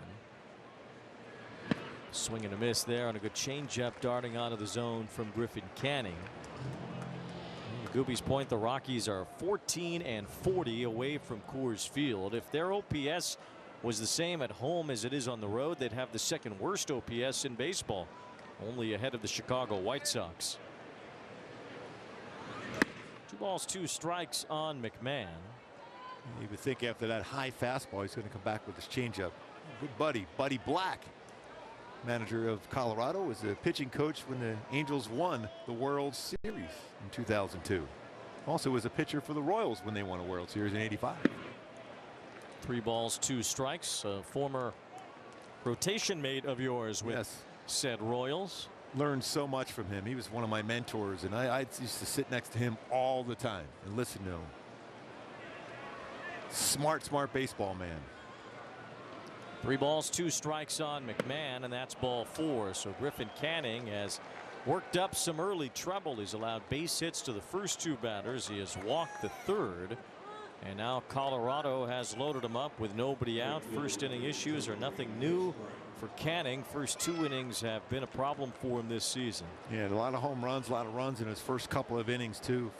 Swing and a miss there on a good changeup darting out of the zone from Griffin Canning. Gooby's point, the Rockies are 14 and 40 away from Coors Field. If their OPS was the same at home as it is on the road, they'd have the 2nd worst OPS in baseball, only ahead of the Chicago White Sox. 2 balls, 2 strikes on McMahon. You would think after that high fastball, he's going to come back with his changeup. Good buddy, Buddy Black, manager of Colorado, was a pitching coach when the Angels won the World Series in 2002. Also was a pitcher for the Royals when they won a World Series in '85. 3 balls, 2 strikes. A former rotation mate of yours with said Royals. Learned so much from him. He was one of my mentors, and I used to sit next to him all the time and listen to him. Smart baseball man. 3 balls, 2 strikes on McMahon, and that's ball 4. So Griffin Canning has worked up some early trouble. He's allowed base hits to the first 2 batters. He has walked the 3rd. And now Colorado has loaded him up with nobody out. First inning issues are nothing new for Canning. First 2 innings have been a problem for him this season. Yeah, a lot of home runs, a lot of runs in his first couple of innings too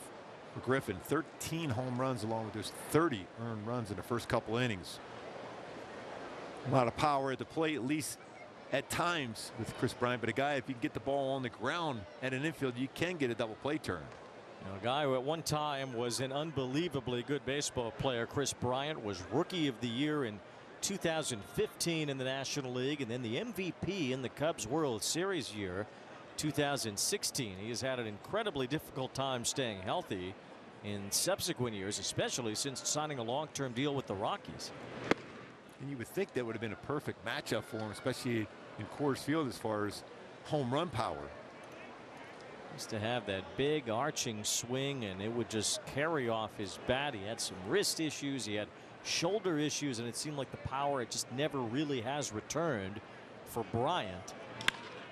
for Griffin. 13 home runs along with his 30 earned runs in the first couple innings. A lot of power at the plate, at least at times with Chris Bryant, but a guy, if you can get the ball on the ground at an infield, you can get a double play turn. You know, a guy who at one time was an unbelievably good baseball player. Chris Bryant was Rookie of the Year in 2015 in the National League, and then the MVP in the Cubs World Series year 2016. He has had an incredibly difficult time staying healthy in subsequent years, especially since signing a long-term deal with the Rockies. And you would think that would have been a perfect matchup for him, especially in Coors Field as far as home run power. Used to have that big arching swing, and it would just carry off his bat. He had some wrist issues, he had shoulder issues, and it seemed like the power, it just never really has returned for Bryant.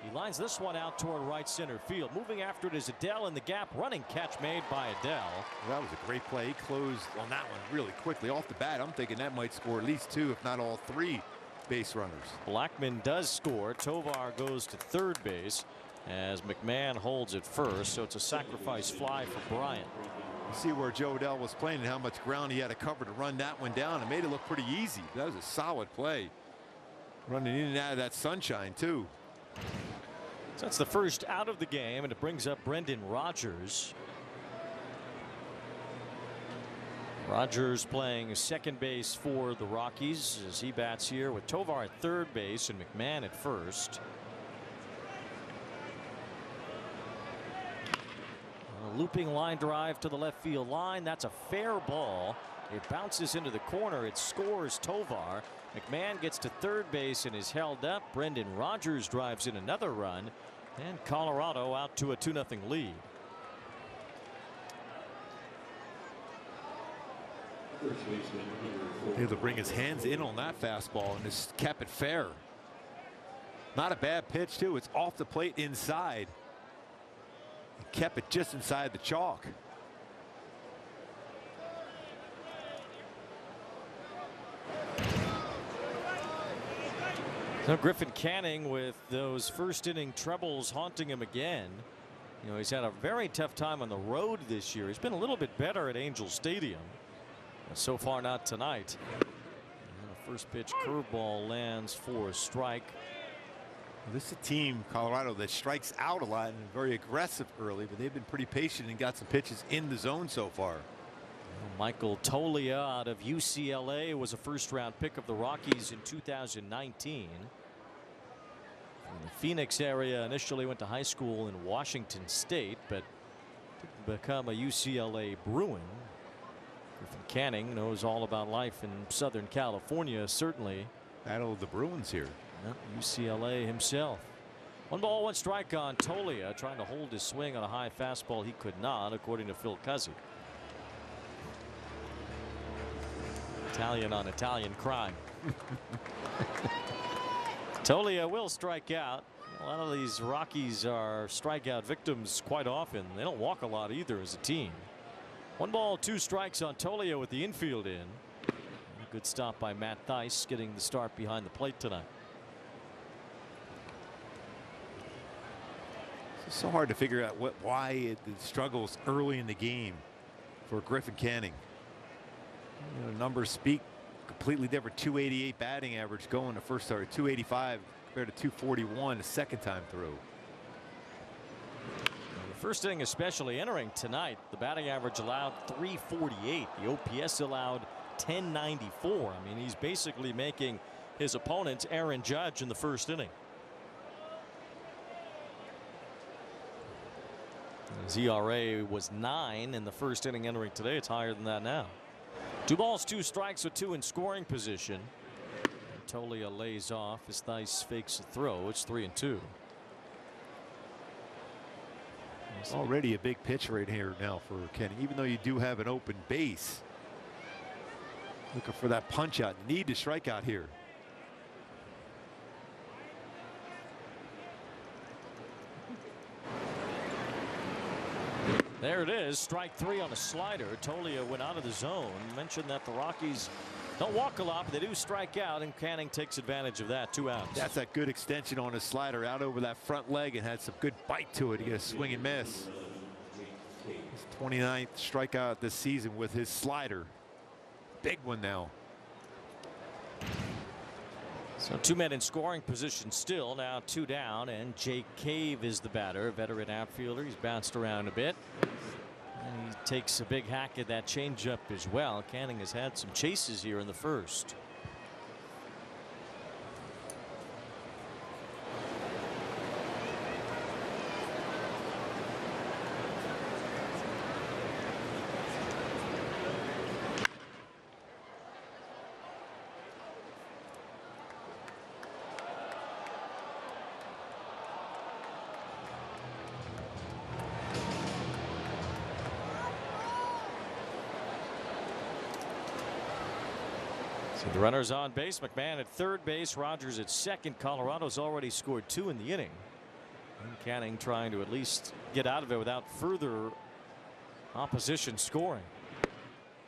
He lines this one out toward right center field. Moving after it is Adele in the gap. Running catch made by Adele. Well, that was a great play. He closed on that one really quickly off the bat. I'm thinking that might score at least 2, if not all 3 base runners. Blackman does score. Tovar goes to third base as McMahon holds at first. So it's a sacrifice fly for Bryant. You see where Joe Adele was playing and how much ground he had to cover to run that one down. It made it look pretty easy. That was a solid play. Running in and out of that sunshine too. So that's the first out of the game, and it brings up Brendan Rodgers. Rodgers playing second base for the Rockies as he bats here with Tovar at third base and McMahon at first. A looping line drive to the left field line. That's a fair ball. It bounces into the corner. It scores Tovar. McMahon gets to third base and is held up. Brendan Rodgers drives in another run, and Colorado out to a 2-0 lead. Able to bring his hands in on that fastball and just kept it fair. Not a bad pitch too. It's off the plate inside. He kept it just inside the chalk. So Griffin Canning with those first inning troubles haunting him again. You know, he's had a very tough time on the road this year. He's been a little bit better at Angel Stadium. So far not tonight. First pitch curveball lands for a strike. This is a team, Colorado, that strikes out a lot and very aggressive early, but they've been pretty patient and got some pitches in the zone so far. Michael Tolia out of UCLA was a first-round pick of the Rockies in 2019. From the Phoenix area, initially went to high school in Washington State, but didn't become a UCLA Bruin. Griffin Canning knows all about life in Southern California, certainly. Battle of the Bruins here. UCLA himself. 1 ball, 1 strike on Tolia, trying to hold his swing on a high fastball. He could not, according to Phil Cuzzy. Italian on Italian crime. Tolia will strike out. A lot of these Rockies are strikeout victims quite often. They don't walk a lot either as a team. 1 ball, 2 strikes on Tolia with the infield in. A good stop by Matt Thaiss, getting the start behind the plate tonight. It's so hard to figure out why it struggles early in the game for Griffin Canning. You know, numbers speak. Completely different. 288 batting average going to first start. 285 compared to 241 the second time through. The first inning especially entering tonight, the batting average allowed 348. The OPS allowed 1094. I mean, he's basically making his opponents Aaron Judge in the first inning. His ERA was 9 in the first inning entering today. It's higher than that now. 2 balls, 2 strikes with 2 in scoring position. And Tolia lays off as Thaiss fakes a throw. It's 3-2. Already a big pitch right here now for Kenny, even though you do have an open base. Looking for that punch out. Need to strike out here. There it is, strike 3 on a slider. Tolia went out of the zone. Mentioned that the Rockies don't walk a lot, but they do strike out, and Canning takes advantage of that. 2 outs. That's a good extension on his slider out over that front leg and had some good bite to it. He got a swing and miss. His 29th strikeout this season with his slider. Big one now. So 2 men in scoring position still, now 2 down, and Jake Cave is the batter, veteran outfielder. He's bounced around a bit. And he takes a big hack at that changeup as well. Canning has had some chases here in the first. The runners on base. McMahon at third base. Rogers at second. Colorado's already scored 2 in the inning. And Canning trying to at least get out of it without further opposition scoring.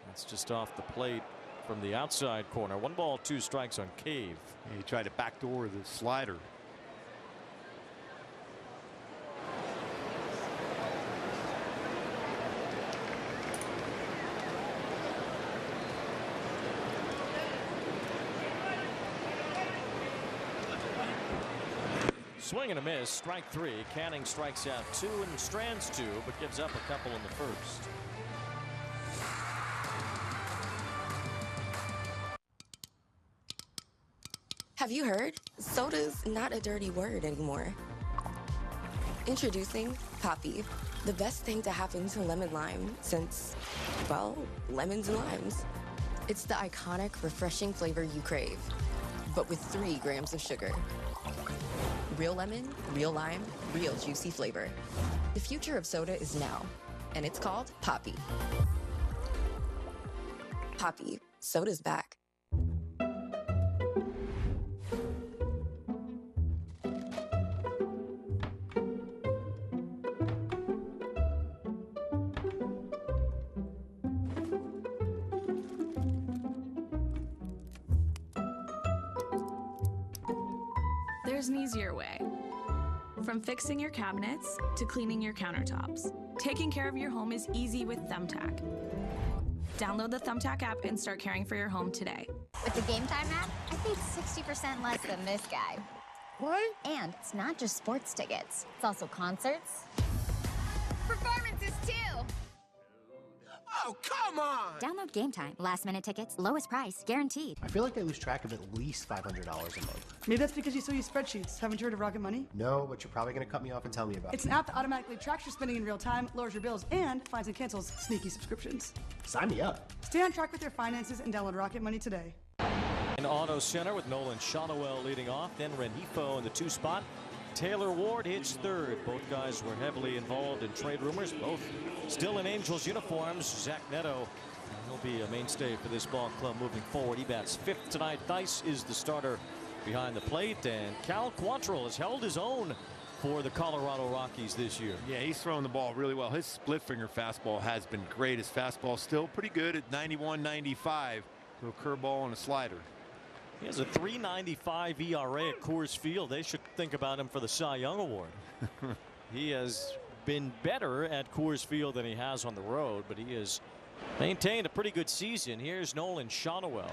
That's just off the plate from the outside corner. 1 ball, 2 strikes on Cave. He tried to backdoor the slider. Swing and a miss, strike 3. Canning strikes out 2 and strands 2, but gives up a couple in the first. Have you heard? Soda's not a dirty word anymore. Introducing Poppy, the best thing to happen to lemon lime since, well, lemons and limes. It's the iconic, refreshing flavor you crave, but with 3 grams of sugar. Real lemon, real lime, real juicy flavor. The future of soda is now, and it's called Poppy. Poppy, soda's back. There's an easier way. From fixing your cabinets to cleaning your countertops, taking care of your home is easy with Thumbtack. Download the Thumbtack app and start caring for your home today. With the Game Time app, I paid 60% less than this guy. What? And it's not just sports tickets. It's also concerts. Performances, too. Oh, come on! Download Game Time. Last-minute tickets, lowest price, guaranteed. I feel like I lose track of at least $500 a month. Maybe that's because you still use spreadsheets. Haven't you heard of Rocket Money? No, but you're probably going to cut me off and tell me about it. It's an app that automatically tracks your spending in real time, lowers your bills, and finds and cancels sneaky subscriptions. Sign me up. Stay on track with your finances and download Rocket Money today. In Auto Center with Nolan Schanuel leading off, then Rengifo in the 2 spot. Taylor Ward hits third. Both guys were heavily involved in trade rumors, both still in Angels uniforms. Zach Neto, he'll be a mainstay for this ball club moving forward. He bats 5th tonight. Theis is the starter behind the plate, and Cal Quantrill has held his own for the Colorado Rockies this year. Yeah, he's throwing the ball really well. His split finger fastball has been great. His fastball still pretty good at 91, 95. To a curveball and a slider. He has a 3.95 ERA at Coors Field. They should think about him for the Cy Young Award. He has been better at Coors Field than he has on the road, but he has maintained a pretty good season. Here's Nolan Schanuel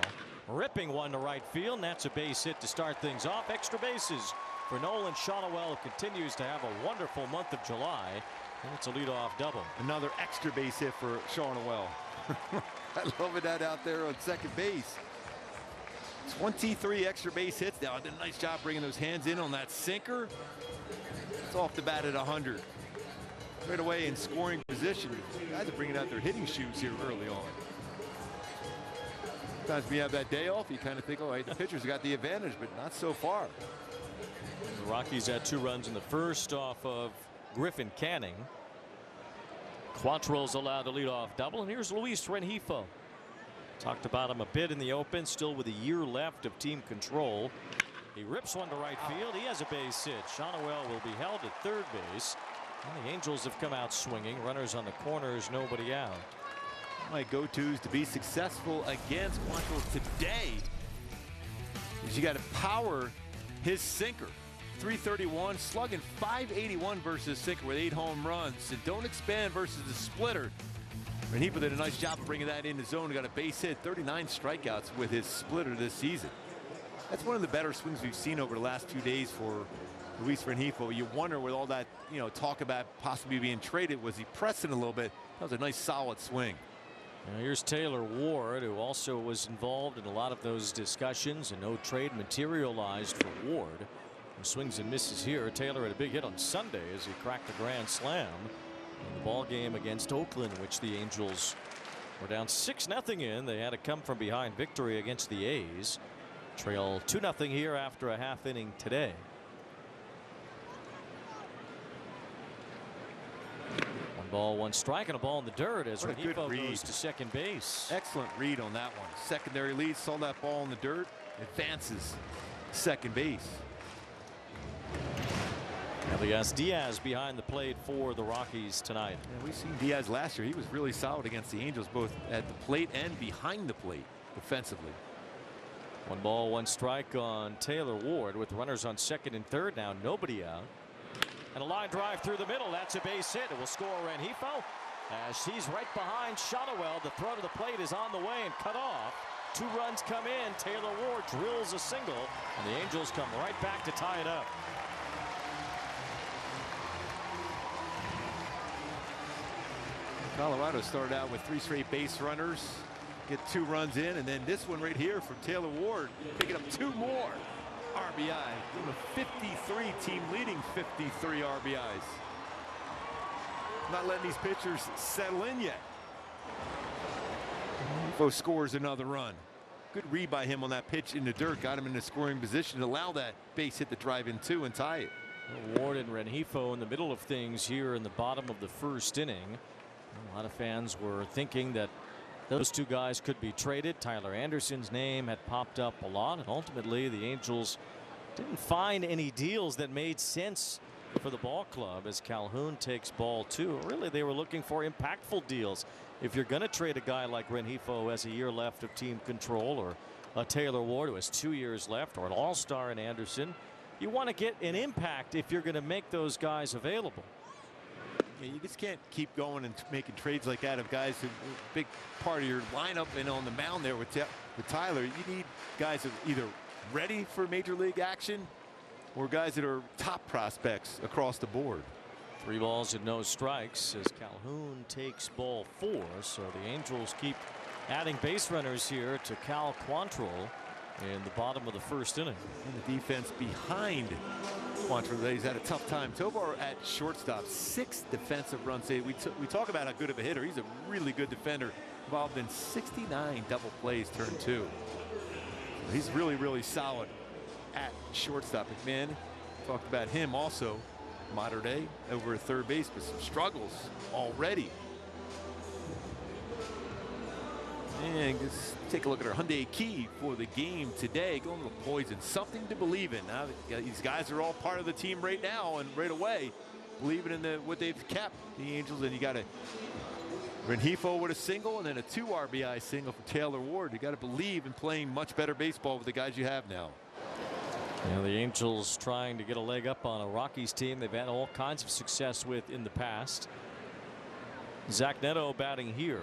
ripping one to right field, and that's a base hit to start things off. Extra bases for Nolan Schanuel, who continues to have a wonderful month of July, and it's a leadoff double. Another extra base hit for Schanuel. I love it out there on second base. 23 extra base hits now. Did a nice job bringing those hands in on that sinker. It's off the bat at 100. Right away in scoring position. Guys are bringing out their hitting shoes here early on. Sometimes when you have that day off, you kind of think, oh, the pitcher's got the advantage, but not so far. The Rockies had 2 runs in the first off of Griffin canning. Quantrill's allowed to lead off double, and here's Luis Rengifo. Talked about him a bit in the open, still with a year left of team control. He rips one to right field. He has a base hit. Schanuel will be held at third base. And the Angels have come out swinging. Runners on the corners, nobody out. My go-tos to be successful against Quantrill today is you got to power his sinker. 331, slugging 581 versus sinker with 8 home runs. And don't expand versus the splitter. And he did a nice job of bringing that in the zone. He got a base hit, 39 strikeouts with his splitter this season. That's one of the better swings we've seen over the last 2 days for Luis Rengifo. You wonder with all that, talk about possibly being traded, was he pressing a little bit? That was a nice solid swing. Now here's Taylor Ward, who also was involved in a lot of those discussions, and no trade materialized for Ward. Who swings and misses here. Taylor had a big hit on Sunday as he cracked the grand slam in the ball game against Oakland, which the Angels were down 6-0 in. They had a come from behind victory against the A's. Trail 2-0 here after a half inning today. One ball, one strike, and a ball in the dirt as Rengifo goes to second base. Excellent read on that one. Secondary lead, saw that ball in the dirt, advances second base. Elias Diaz behind the plate for the Rockies tonight. Yeah, we've seen Diaz last year. He was really solid against the Angels, both at the plate and behind the plate defensively. One ball, one strike on Taylor Ward with runners on second and third. Now nobody out. And a line drive through the middle. That's a base hit. It will score Rengifo as he's right behind Schanuel. The throw to the plate is on the way and cut off. 2 runs come in. Taylor Ward drills a single, and the Angels come right back to tie it up. Colorado started out with 3 straight base runners, get 2 runs in, and then this one right here from Taylor Ward, picking up 2 more RBI. Doing a 53, team leading 53 RBIs. Not letting these pitchers settle in yet. Rengifo scores another run. Good read by him on that pitch in the dirt, got him in the scoring position to allow that base hit to drive in 2 and tie it. Ward and Rengifo in the middle of things here in the bottom of the first inning. A lot of fans were thinking that those 2 guys could be traded. Tyler Anderson's name had popped up a lot, and ultimately the Angels didn't find any deals that made sense for the ball club as Calhoun takes ball 2. Really, they were looking for impactful deals. If you're going to trade a guy like Rengifo who has a year left of team control, or a Taylor Ward who has 2 years left, or an all-star in Anderson, you want to get an impact if you're going to make those guys available. you just can't keep going and making trades like that of guys who big part of your lineup and on the mound there with Tyler. You need guys that are either ready for major league action or guys that are top prospects across the board. 3 balls and no strikes as Calhoun takes ball 4. So the Angels keep adding base runners here to Cal Quantrill in the bottom of the first inning. And the defense behind Quantrill, he's had a tough time. Tovar at shortstop, 6 defensive runs saved. We talk about how good of a hitter. He's a really good defender, involved in 69 double plays, turn 2. He's really solid at shortstop. McMahon talked about him also. Modern day over at third base, but some struggles already. And just take a look at our Hyundai key for the game today. Going to the Poison, something to believe in. Now these guys are all part of the team right now and right away, believing in what they've kept, the Angels. And you got a Rengifo with a single and then a 2 RBI single for Taylor Ward. You got to believe in playing much better baseball with the guys you have now. You know, the Angels trying to get a leg up on a Rockies team they've had all kinds of success with in the past. Zach Neto batting here.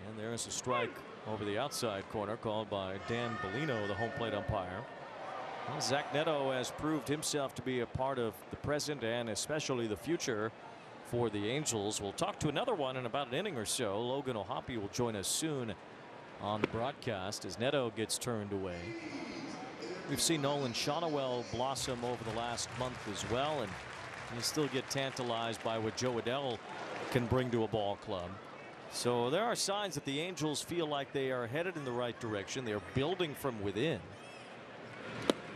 And there's a strike over the outside corner called by Dan Bellino, the home plate umpire. Well, Zach Neto has proved himself to be a part of the present and especially the future for the Angels. We'll talk to another one in about an inning or so. Logan O'Hoppe will join us soon on the broadcast as Neto gets turned away. We've seen Nolan Schanuel blossom over the last month as well, and you still get tantalized by what Joe Adell can bring to a ball club. So there are signs that the Angels feel like they are headed in the right direction. They are building from within.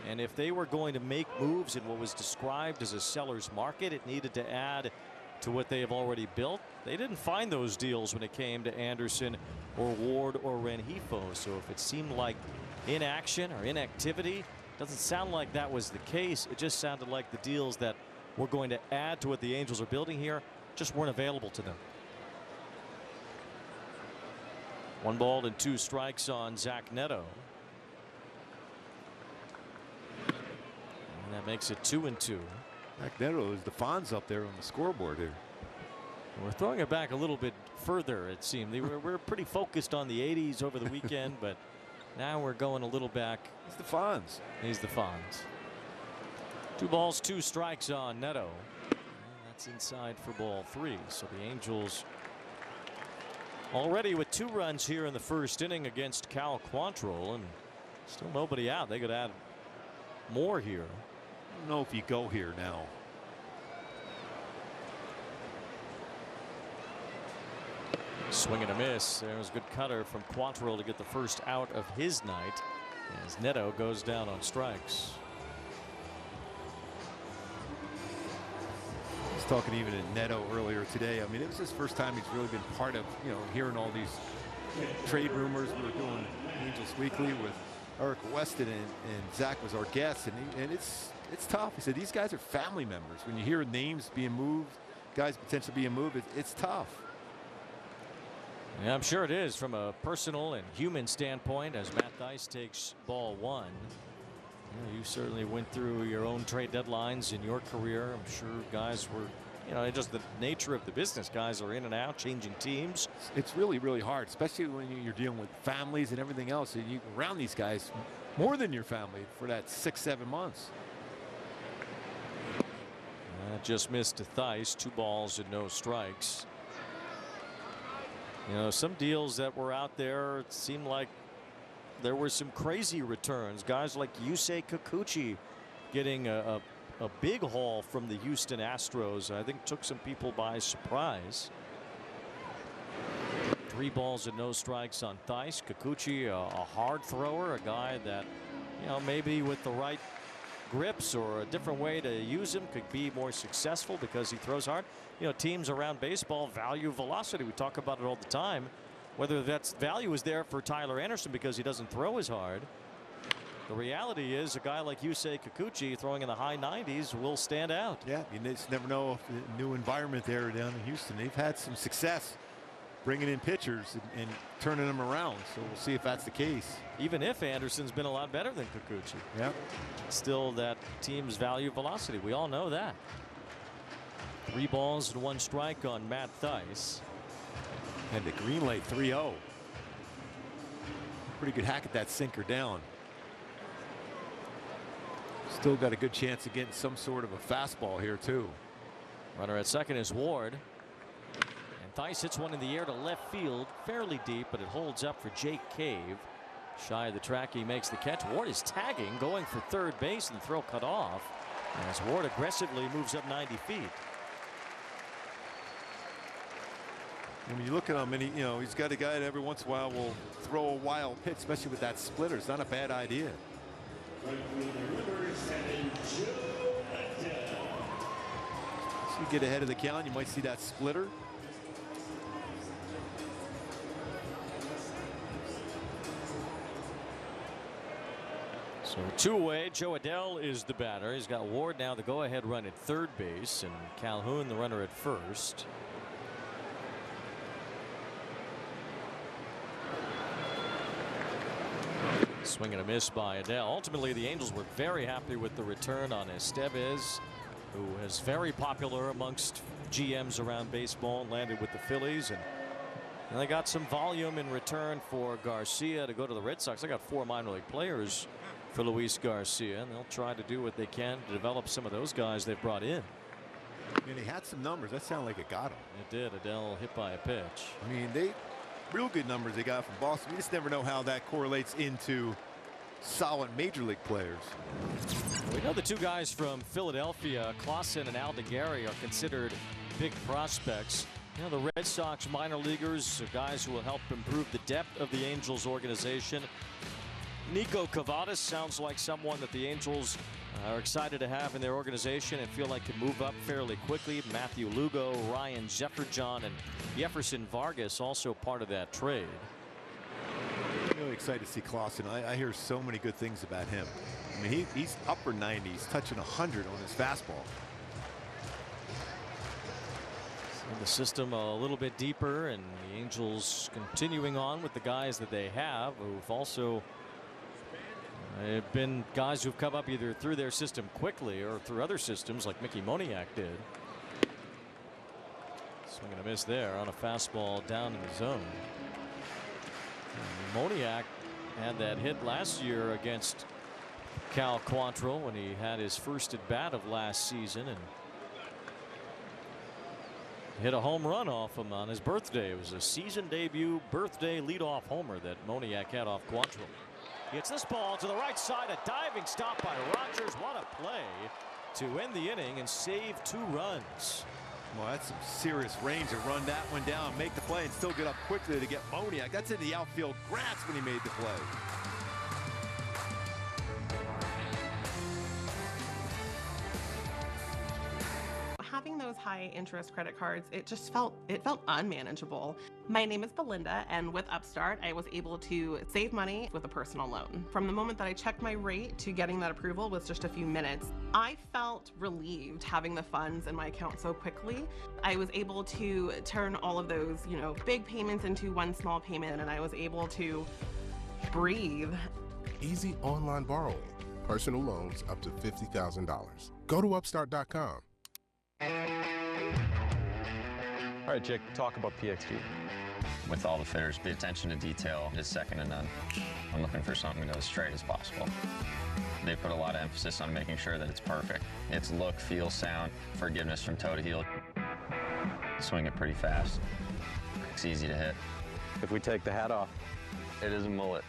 And if they were going to make moves in what was described as a seller's market, it needed to add to what they have already built. They didn't find those deals when it came to Anderson or Ward or Rengifo. So if it seemed like inaction or inactivity, doesn't sound like that was the case. It just sounded like the deals that were going to add to what the Angels are building here just weren't available to them. 1 ball and 2 strikes on Zach Neto. And that makes it 2-2. Zach Neto is the Fonz up there on the scoreboard here. We're throwing it back a little bit further, it seemed. We're pretty focused on the 80s over the weekend, but now we're going a little back. He's the Fonz. He's the Fonz. 2 balls, 2 strikes on Neto. And that's inside for ball 3. So the Angels already with 2 runs here in the first inning against Cal Quantrill, and still nobody out. They could add more here. I don't know if you go here now. Swing and a miss. There's a good cutter from Quantrill to get the first out of his night as Neto goes down on strikes. I was talking even to Neto earlier today. I mean, it was his first time he's really been part of, hearing all these trade rumors. We were doing Angels Weekly with Eric Weston and Zach was our guest, and it's tough. He said these guys are family members. When you hear names being moved, guys potentially being moved, it's tough. Yeah, I'm sure it is from a personal and human standpoint as Matt Thaiss takes ball 1. You certainly went through your own trade deadlines in your career. I'm sure guys were, just the nature of the business. Guys are in and out, changing teams. It's really hard, especially when you're dealing with families and everything else. And you're around these guys more than your family for that 6-7 months. Just missed to Thaiss. 2 balls and no strikes. Some deals that were out there, it seemed like there were some crazy returns. Guys like Yusei Kikuchi getting a big haul from the Houston Astros, I think took some people by surprise. 3 balls and no strikes on Thaiss. Kikuchi, a hard thrower, a guy that, maybe with the right grips or a different way to use him could be more successful because he throws hard. Teams around baseball value velocity. We talk about it all the time. Whether that value is there for Tyler Anderson because he doesn't throw as hard. The reality is a guy like Yusei Kikuchi throwing in the high 90s will stand out. Yeah, you just never know if the new environment there down in Houston. They've had some success bringing in pitchers and turning them around. So we'll see if that's the case. Even if Anderson's been a lot better than Kikuchi. Yeah. Still that teams value velocity. We all know that. 3 balls and 1 strike on Matt Thaiss. And the green light 3-0. Pretty good hack at that sinker down. Still got a good chance of getting some sort of a fastball here too. Runner at second is Ward. And Thaiss hits one in the air to left field, fairly deep, but it holds up for Jake Cave. Shy of the track, he makes the catch. Ward is tagging, going for third base, and the throw cut off as Ward aggressively moves up 90 feet. When you look at him, and he's got a guy that every once in a while will throw a wild pitch, especially with that splitter. It's not a bad idea. So you get ahead of the count, you might see that splitter. So 2 away. Joe Adele is the batter. He's got Ward now the go-ahead run at third base, and Calhoun the runner at first. Swing and a miss by Adele. Ultimately, the Angels were very happy with the return on Estevez, who is very popular amongst GMs around baseball, and landed with the Phillies. And they got some volume in return for Garcia to go to the Red Sox. They got 4 minor league players for Luis Garcia, and they'll try to do what they can to develop some of those guys they've brought in. I mean, he had some numbers. That sounded like it got him. It did. Adele hit by a pitch. I mean, real good numbers they got from Boston. We just never know how that correlates into solid major league players. We know the 2 guys from Philadelphia, Clausen and Aldegari, are considered big prospects. You know, the Red Sox minor leaguers are guys who will help improve the depth of the Angels organization. Nico Cavadas sounds like someone that the Angels are excited to have in their organization and feel like can move up fairly quickly. Matthew Lugo, Ryan Jefferson, and Jefferson Vargas also part of that trade. I'm really excited to see Clausen. I hear so many good things about him. I mean, he's upper 90s, touching 100 on his fastball. In the system a little bit deeper, and the Angels continuing on with the guys that they have, who've also been guys who've come up either through their system quickly or through other systems like Mickey Moniak did. Swing and a miss there on a fastball down in the zone. And Moniak had that hit last year against Cal Quantrill when he had his first at bat of last season, and hit a home run off him on his birthday. It was a season debut birthday leadoff homer that Moniak had off Quantrill. Gets this ball to the right side. A diving stop by Rogers. What a play to end the inning and save 2 runs. Well, that's some serious range to run that one down, make the play, and still get up quickly to get Moniak. That's in the outfield grass when he made the play. Having those high interest credit cards, it felt unmanageable. My name is Belinda, and with Upstart, I was able to save money with a personal loan. From the moment that I checked my rate to getting that approval was just a few minutes. I felt relieved having the funds in my account so quickly. I was able to turn all of those, big payments into one small payment, and I was able to breathe. Easy online borrowing. Personal loans up to $50,000. Go to upstart.com. All right, Jake, talk about PXG. With all the fitters, the attention to detail is second to none. I'm looking for something to go as straight as possible. They put a lot of emphasis on making sure that it's perfect. It's look, feel, sound, forgiveness from toe to heel. Swing it pretty fast. It's easy to hit. If we take the hat off, it is a mullet.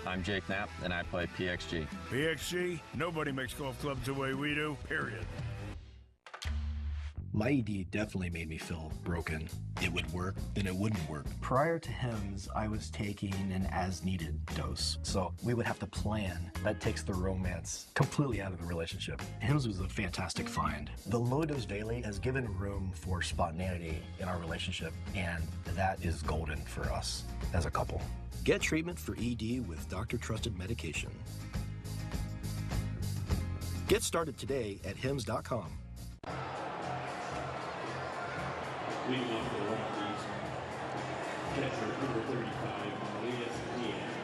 I'm Jake Knapp, and I play PXG. PXG? Nobody makes golf clubs the way we do, period. My ED definitely made me feel broken. It would work, then it wouldn't work. Prior to HIMS, I was taking an as-needed dose, so we would have to plan. That takes the romance completely out of the relationship. HIMS was a fantastic find. The low-dose daily has given room for spontaneity in our relationship, and that is golden for us as a couple. Get treatment for ED with doctor-trusted medication. Get started today at hims.com. Leading off the Rockies, catcher number 35, Elias Diaz.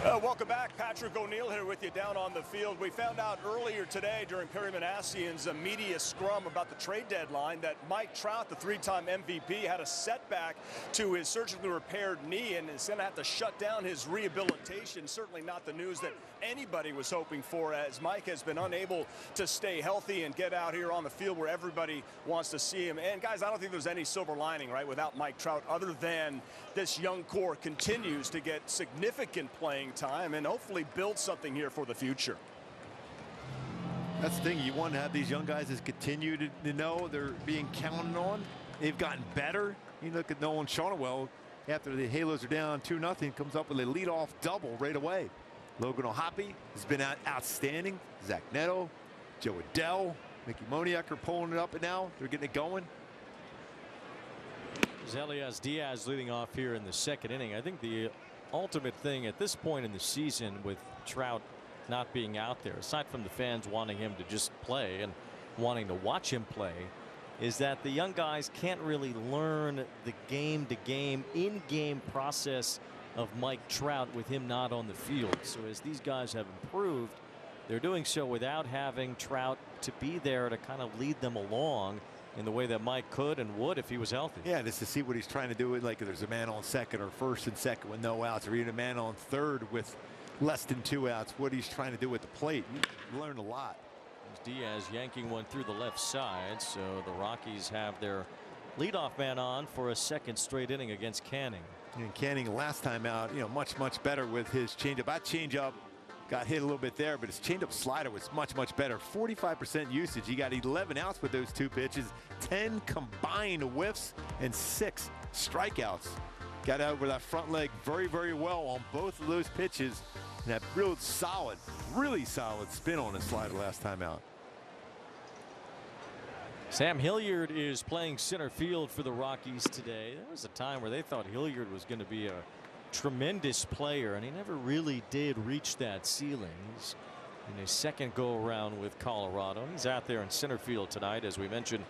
Welcome back. Patrick O'Neill here with you down on the field. We found out earlier today during Perry Minasian's media scrum about the trade deadline that Mike Trout, the 3-time MVP, had a setback to his surgically repaired knee and is going to have to shut down his rehabilitation. Certainly not the news that anybody was hoping for, as Mike has been unable to stay healthy and get out here on the field where everybody wants to see him. And guys, I don't think there's any silver lining, right, without Mike Trout, other than this young core continues to get significant playing time and hopefully build something here for the future. That's the thing. You want to have these young guys that continue to know they're being counted on. They've gotten better. You look at Nolan Schanuel, after the Halos are down 2-0, comes up with a leadoff double right away. Logan O'Hoppe has been outstanding. Zach Neto, Joe Adell, Mickey Moniak are pulling it up, and now they're getting it going. Elias Diaz leading off here in the second inning. I think the ultimate thing at this point in the season, with Trout not being out there, aside from the fans wanting him to just play and wanting to watch him play, is that the young guys can't really learn the game-to-game, in-game process of Mike Trout with him not on the field. So as these guys have improved, they're doing so without having Trout to be there to kind of lead them along in the way that Mike could and would if he was healthy. Yeah, just to see what he's trying to do. Like if there's a man on second or first and second with no outs, or even a man on third with less than 2 outs, what he's trying to do at the plate. You learn a lot. There's Diaz yanking one through the left side, so the Rockies have their leadoff man on for a second straight inning against Canning. And Canning last time out, much better with his changeup. That changeup got hit a little bit there, but his changeup slider was much better. 45% usage. He got 11 outs with those 2 pitches, 10 combined whiffs, and 6 strikeouts. Got out with that front leg very well on both of those pitches, and that real solid, really solid spin on his slider last time out. Sam Hilliard is playing center field for the Rockies today. There was a time where they thought Hilliard was going to be a tremendous player, and he never really did reach that ceiling. He's in his second go around with Colorado. He's out there in center field tonight. As we mentioned,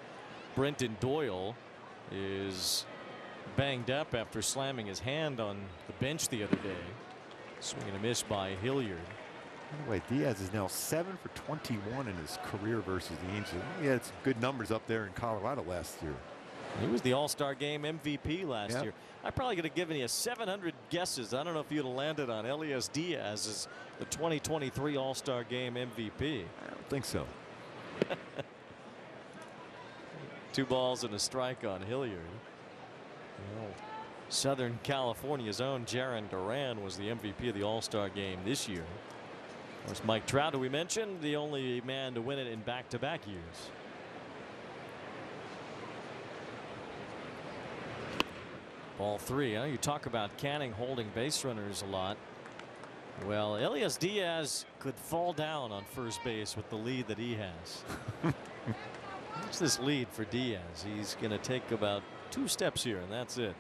Brenton Doyle is banged up after slamming his hand on the bench the other day. Swing and a miss by Hilliard. Anyway, Diaz is now 7 for 21 in his career versus the Angels. He had some good numbers up there in Colorado last year. He was the All-Star Game MVP last year. I probably could have given you 700 guesses. I don't know if you'd have landed on Elias Diaz as the 2023 All-Star Game MVP. I don't think so. 2 balls and a strike on Hilliard. Well, Southern California's own Jarren Duran was the MVP of the All-Star Game this year. Of course, Mike Trout, who we mentioned, the only man to win it in back-to-back years. Ball 3. You talk about Canning holding base runners a lot. Well, Elias Diaz could fall down on first base with the lead that he has. What's this lead for Diaz? He's going to take about 2 steps here, and that's it.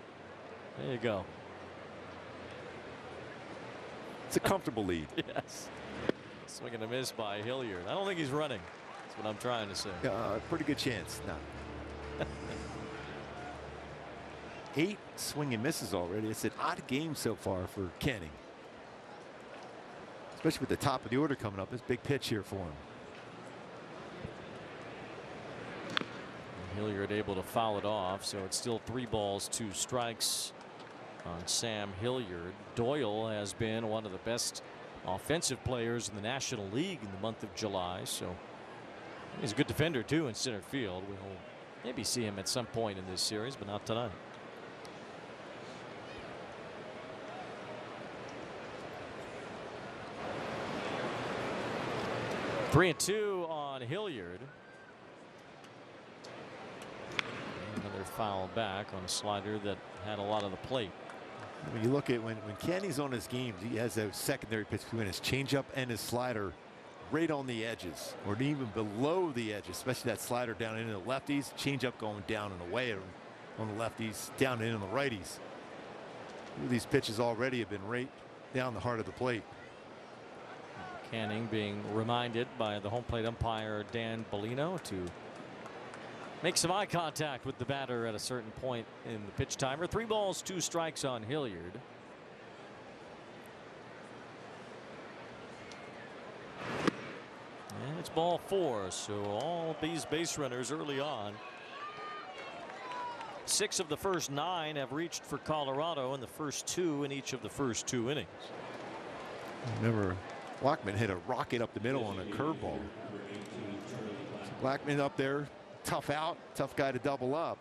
There you go. It's a comfortable lead. Yes. Swing and a miss by Hilliard. I don't think he's running. That's what I'm trying to say. Pretty good chance. No. 8 swing and misses already. It's an odd game so far for Canning, especially with the top of the order coming up. This big pitch here for him. Hilliard able to foul it off, so it's still 3 balls 2 strikes on Sam Hilliard. Doyle has been one of the best offensive players in the National League in the month of July, so he's a good defender too in center field. We'll maybe see him at some point in this series, but not tonight. Three and 2 on Hilliard. Another foul back on a slider that had a lot of the plate. When you look at when Canning's on his games, he has those secondary pitches between his changeup and his slider right on the edges, or even below the edges, especially that slider down into the lefties, changeup going down and away on the lefties, down into the righties. These pitches already have been right down the heart of the plate. Canning being reminded by the home plate umpire Dan Bellino to make some eye contact with the batter at a certain point in the pitch timer. 3 balls 2 strikes on Hilliard. It's ball 4, so all these base runners early on. 6 of the first 9 have reached for Colorado in the first 2 in each of the first 2 innings. Remember, Blackman hit a rocket up the middle on a curveball. So Blackman up there, tough out, tough guy to double up.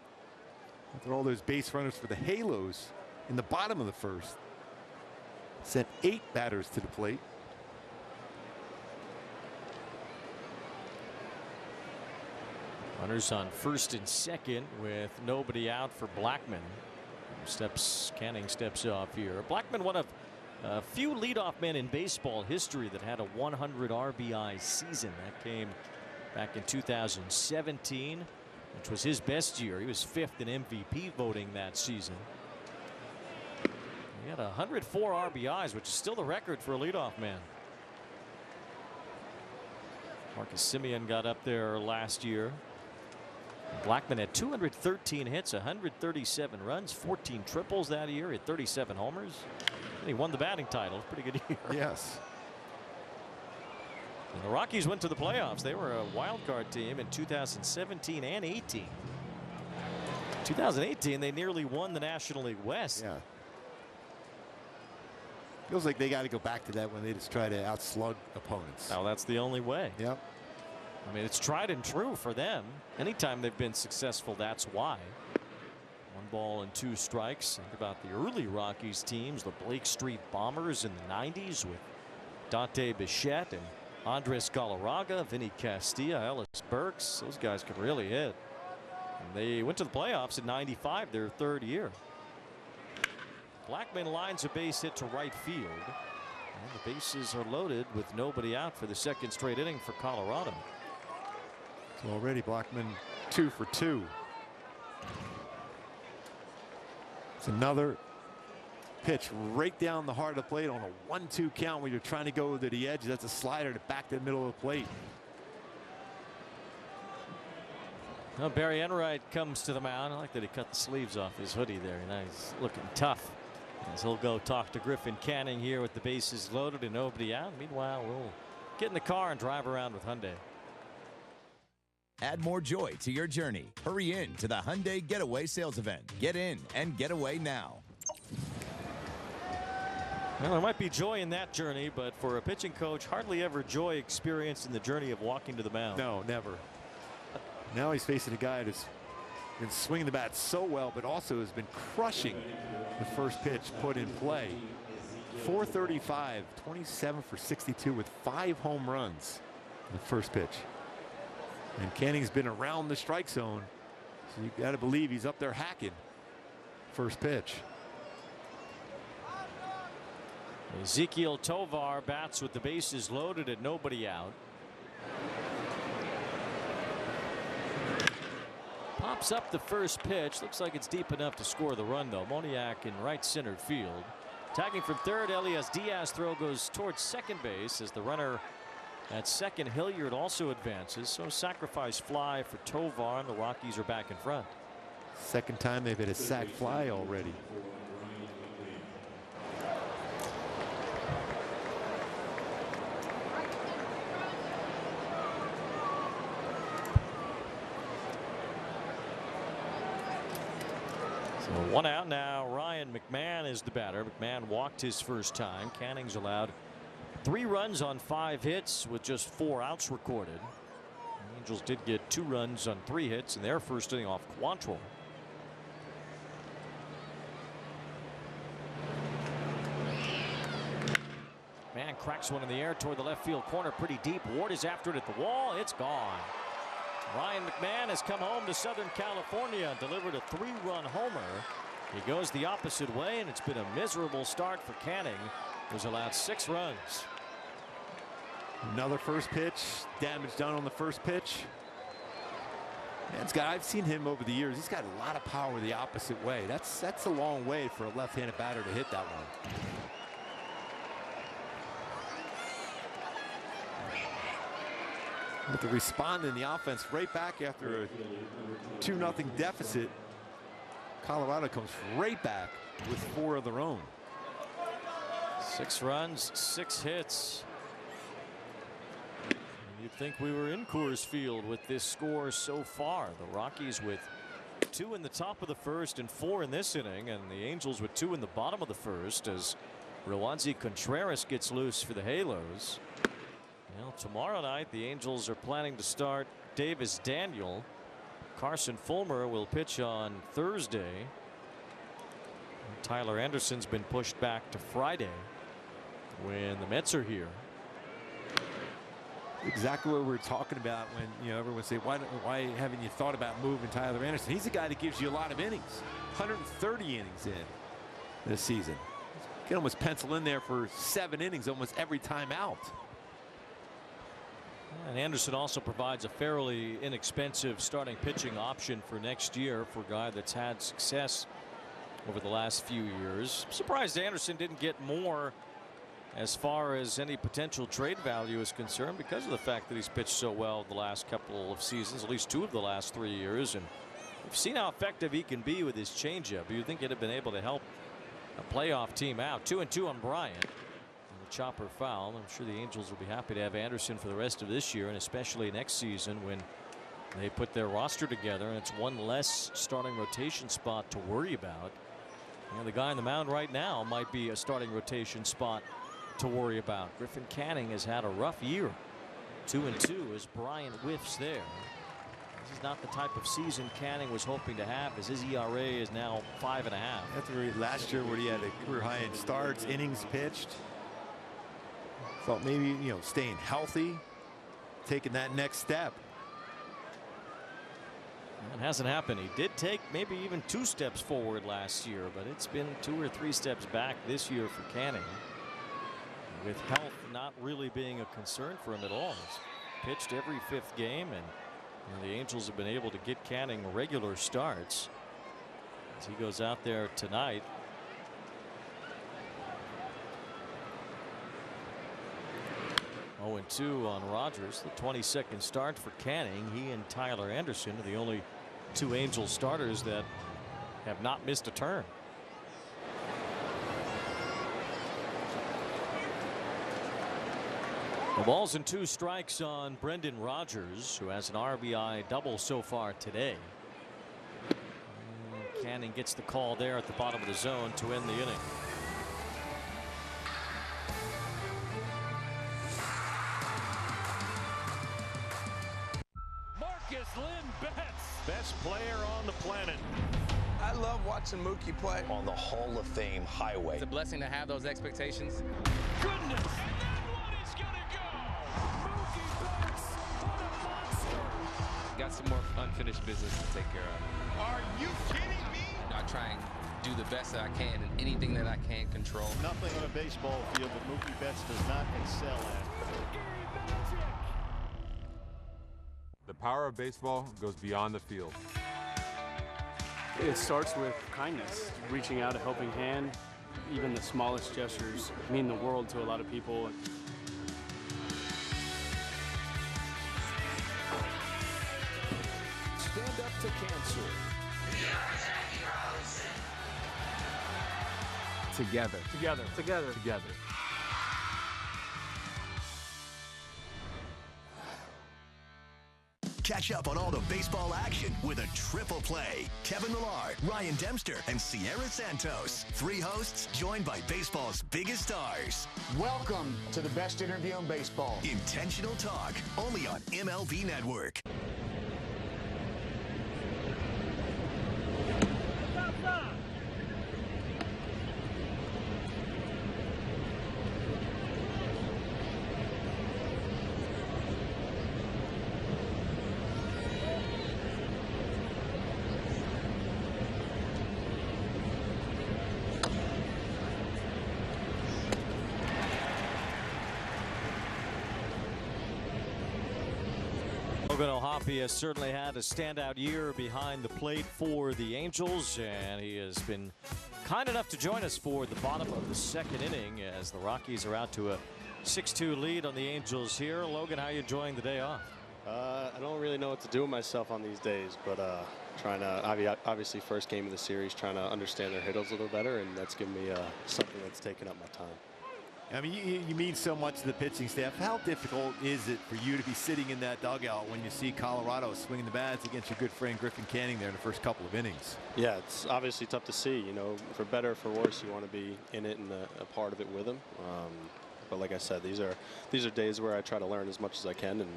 After all those base runners for the Halos in the bottom of the first. Sent 8 batters to the plate. Runners on first and second with nobody out for Blackman. Canning steps off here. Blackman, one of a few leadoff men in baseball history that had a 100 RBI season. That came back in 2017, which was his best year. He was 5th in MVP voting that season. He had 104 RBIs, which is still the record for a leadoff man. Marcus Semien got up there last year. Blackman had 213 hits, 137 runs, 14 triples that year. He had 37 homers. And he won the batting title. Pretty good year. Yes. And the Rockies went to the playoffs. They were a wild card team in 2017 and 18. 2018, they nearly won the National League West. Yeah. Feels like they got to go back to that when they just try to outslug opponents. Now that's the only way. Yep. I mean, it's tried and true for them. Anytime they've been successful, that's why. 1-2 strikes. Think about the early Rockies teams, the Blake Street Bombers in the 90s with Dante Bichette and Andres Galarraga, Vinny Castilla, Ellis Burks. Those guys could really hit. And they went to the playoffs in '95, their 3rd year. Blackman lines a base hit to right field. And the bases are loaded with nobody out for the 2nd straight inning for Colorado. So already Blackman 2 for 2. It's another pitch right down the heart of the plate on a 1-2 count when you're trying to go to the edge. That's a slider to back to the middle of the plate. Well, Barry Enright comes to the mound. I like that he cut the sleeves off his hoodie there. He's looking tough as he'll go talk to Griffin Canning here with the bases loaded and nobody out. Meanwhile, we'll get in the car and drive around with Hyundai. Add more joy to your journey. Hurry in to the Hyundai Getaway Sales Event. Get in and get away now. Well, there might be joy in that journey, but for a pitching coach, hardly ever joy experienced in the journey of walking to the mound. No, never. Now he's facing a guy that's been swinging the bat so well, but also has been crushing the first pitch put in play. 435, 27 for 62 with 5 home runs in the first pitch. And Canning's been around the strike zone, so you got to believe he's up there hacking. First pitch. Ezekiel Tovar bats with the bases loaded and nobody out. Pops up the first pitch. Looks like it's deep enough to score the run, though. Moniak in right center field. Tagging from third, Elias Diaz throw goes towards second base as the runner at second, Hilliard, also advances. So sacrifice fly for Tovar, and the Rockies are back in front. Second time they've hit a sac fly already. So 1 out now. Ryan McMahon is the batter. McMahon walked his first time. Canning's allowed 3 runs on 5 hits with just 4 outs recorded. The Angels did get 2 runs on 3 hits in their first inning off Quantrill. Man cracks one in the air toward the left field corner pretty deep. Ward is after it at the wall. It's gone. Ryan McMahon has come home to Southern California and delivered a 3-run homer. He goes the opposite way, and it's been a miserable start for Canning, who's allowed 6 runs. Another first pitch. Damage done on the first pitch. Man, I've seen him over the years. He's got a lot of power the opposite way. That's a long way for a left-handed batter to hit that one. With the respond in the offense right back after a 2-0 deficit. Colorado comes right back with 4 of their own. 6 runs, 6 hits. You'd think we were in Coors Field with this score so far. The Rockies with 2 in the top of the first and 4 in this inning, and the Angels with 2 in the bottom of the first as Roansy Contreras gets loose for the Halos. Well, tomorrow night the Angels are planning to start Davis Daniel. Carson Fulmer will pitch on Thursday. Tyler Anderson's been pushed back to Friday when the Mets are here. Exactly what we were talking about when everyone say why haven't you thought about moving Tyler Anderson? He's a guy that gives you a lot of innings. 130 innings in this season. You can almost pencil in there for 7 innings almost every time out. And Anderson also provides a fairly inexpensive starting pitching option for next year for a guy that's had success over the last few years. I'm surprised Anderson didn't get more as far as any potential trade value is concerned because of the fact that he's pitched so well the last couple of seasons, at least 2 of the last 3 years, and we've seen how effective he can be with his changeup. You'd think he'd have been able to help a playoff team out. 2-2 on Bryant. And the chopper foul. I'm sure the Angels will be happy to have Anderson for the rest of this year and especially next season when they put their roster together and it's one less starting rotation spot to worry about. The guy on the mound right now might be a starting rotation spot to worry about. Griffin Canning has had a rough year. 2-2 as Bryant whiffs there. This is not the type of season Canning was hoping to have, as his ERA is now 5.5. After last year where he had a career high in starts, innings pitched. Thought maybe staying healthy, taking that next step. It hasn't happened. He did take maybe even 2 steps forward last year, but it's been 2 or 3 steps back this year for Canning. With health not really being a concern for him at all. He's pitched every 5th game, and the Angels have been able to get Canning regular starts as he goes out there tonight. Oh, 2 on Rogers. The 22nd start for Canning. He and Tyler Anderson are the only 2 Angels starters that have not missed a turn. The ball's and 2 strikes on Brendan Rodgers, who has an RBI double so far today. And Canning gets the call there at the bottom of the zone to end the inning. Marcus Lynn Betts, best player on the planet. I love watching Mookie play on the Hall of Fame highway. It's a blessing to have those expectations. Goodness. Got some more unfinished business to take care of. Are you kidding me? I try and do the best that I can in anything that I can control. Nothing on a baseball field that Mookie Betts does not excel at. The power of baseball goes beyond the field. It starts with kindness, reaching out a helping hand. Even the smallest gestures mean the world to a lot of people. Stand up to cancer. Together. Together. Together. Together. Catch up on all the baseball action with a triple play. Kevin Millard, Ryan Dempster, and Sierra Santos. 3 hosts joined by baseball's biggest stars. Welcome to the best interview in baseball. Intentional Talk, only on MLB Network. Logan O'Hoppe has certainly had a standout year behind the plate for the Angels, and he has been kind enough to join us for the bottom of the 2nd inning as the Rockies are out to a 6-2 lead on the Angels here. Logan, how are you enjoying the day off? I don't really know what to do with myself on these days, but trying to, obviously first game of the series, trying to understand their hitters a little better, and that's given me something that's taken up my time. I mean, you mean so much to the pitching staff. How difficult is it for you to be sitting in that dugout when you see Colorado swinging the bats against your good friend Griffin there in the first couple of innings? Yeah, it's obviously tough to see. You know, for better or for worse, you want to be in it and a part of it with them. But like I said, these are days where I try to learn as much as I can and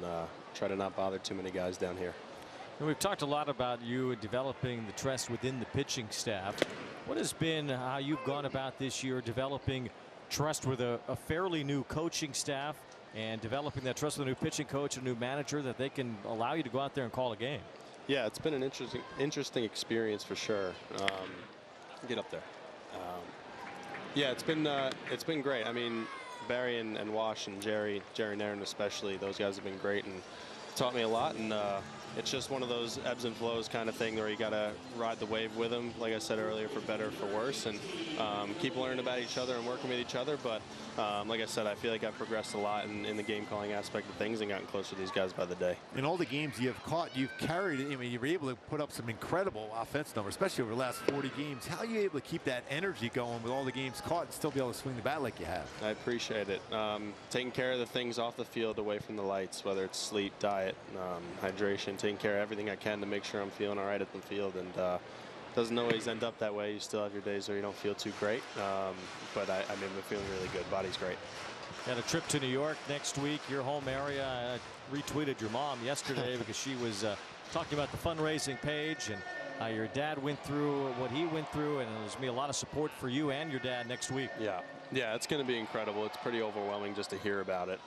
try to not bother too many guys down here. And we've talked a lot about you developing the trust within the pitching staff. What has been how you've gone about this year developing trust with a fairly new coaching staff and developing that trust with a new pitching coach, a new manager, that they can allow you to go out there and call a game? Yeah, it's been an interesting experience for sure. Get up there. Yeah, it's been great. I mean, Barry and Wash and Jerry Nairn especially, those guys have been great and taught me a lot. And it's just one of those ebbs and flows kind of thing where you got to ride the wave with them, like I said earlier, for better or for worse, and keep learning about each other and working with each other. But like I said, I feel like I've progressed a lot in the game calling aspect of things and gotten closer to these guys by the day. In all the games you've caught, you've carried it. I mean, you were able to put up some incredible offense numbers, especially over the last 40 games. How are you able to keep that energy going with all the games caught and still be able to swing the bat like you have? I appreciate it. Taking care of the things off the field, away from the lights, whether it's sleep, diet, hydration, taking care of everything I can to make sure I'm feeling all right at the field. And doesn't always end up that way. You still have your days where you don't feel too great. But I mean, I'm feeling really good. Body's great. Got a trip to New York next week, your home area. I retweeted your mom yesterday because she was talking about the fundraising page and how your dad went through what he went through, and there's going to be a lot of support for you and your dad next week. Yeah, it's going to be incredible. It's pretty overwhelming just to hear about it.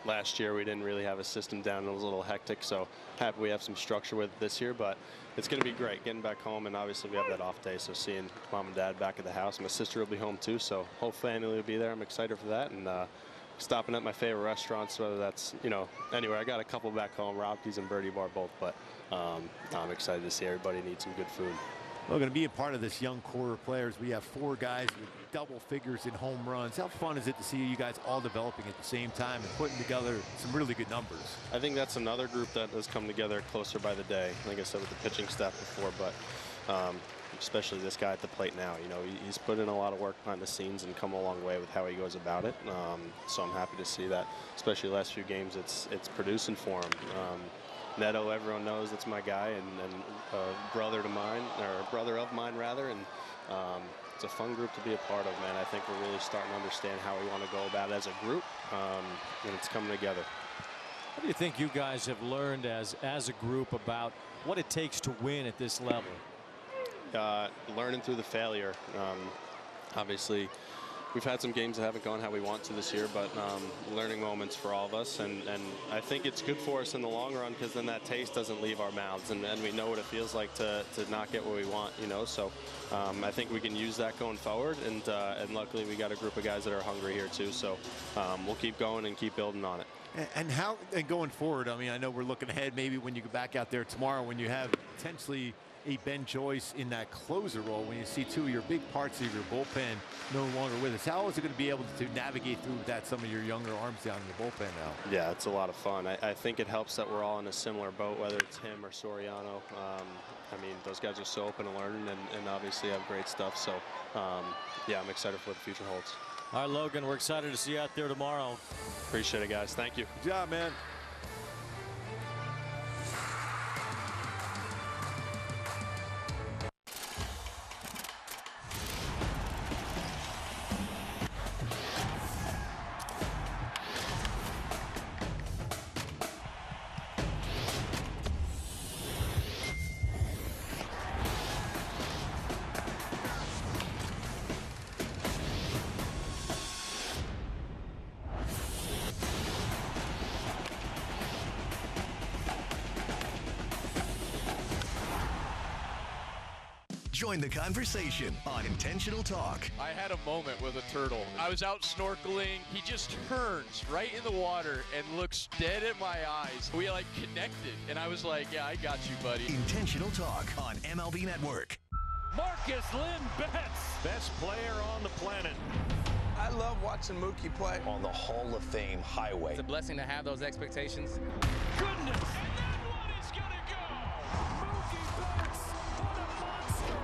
Last year we didn't really have a system down. It was a little hectic, so happy we have some structure with it this year. But it's going to be great getting back home, and obviously we have that off day, so seeing mom and dad back at the house. My sister will be home too, so whole family will be there. I'm excited for that, and stopping at my favorite restaurants, whether that's, you know, anywhere. I got a couple back home, Rockies and Birdie Bar both, but I'm excited to see everybody and eat some good food. Well, going to be a part of this young core of players. We have 4 guys with double figures in home runs. How fun is it to see you guys all developing at the same time and putting together some really good numbers? I think that's another group that has come together closer by the day, like I said, with the pitching staff before, but especially this guy at the plate now. You know, he's put in a lot of work behind the scenes and come a long way with how he goes about it. So I'm happy to see that, especially the last few games, it's producing for him. Neto, everyone knows that's my guy, and a brother of mine rather, and it's a fun group to be a part of, man. I think we're really starting to understand how we want to go about it as a group, and it's coming together. What do you think you guys have learned as a group about what it takes to win at this level? Learning through the failure. Obviously, we've had some games that haven't gone how we want to this year, but learning moments for all of us, and I think it's good for us in the long run, because then that taste doesn't leave our mouths, and we know what it feels like to not get what we want, you know. So I think we can use that going forward, and luckily we got a group of guys that are hungry here too, so we'll keep going and keep building on it. And going forward, I mean, I know we're looking ahead maybe when you go back out there tomorrow, when you have potentially a Ben Joyce in that closer role, when you see 2 of your big parts of your bullpen no longer with us. How is it going to be able to navigate through that, some of your younger arms down in the bullpen now? Yeah, it's a lot of fun. I think it helps that we're all in a similar boat, whether it's him or Soriano. I mean, those guys are so open to learning and obviously have great stuff. So, yeah, I'm excited for what the future holds. All right, Logan, we're excited to see you out there tomorrow. Appreciate it, guys. Thank you. Good job, man. Join the conversation on Intentional Talk. I had a moment with a turtle. I was out snorkeling. He just turns right in the water and looks dead at my eyes. We like connected, and I was like, yeah, I got you, buddy. Intentional Talk on MLB Network. Marcus Lynn Betts, best player on the planet. I love watching Mookie play on the Hall of Fame highway. It's a blessing to have those expectations. Goodness. And that one is going to go. Mookie Betts, what a monster.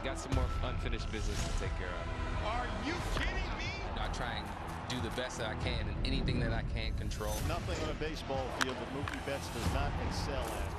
Got some more unfinished business to take care of. Are you kidding me? I try and do the best that I can in anything that I can't control. Nothing on a baseball field that Mookie Betts does not excel at.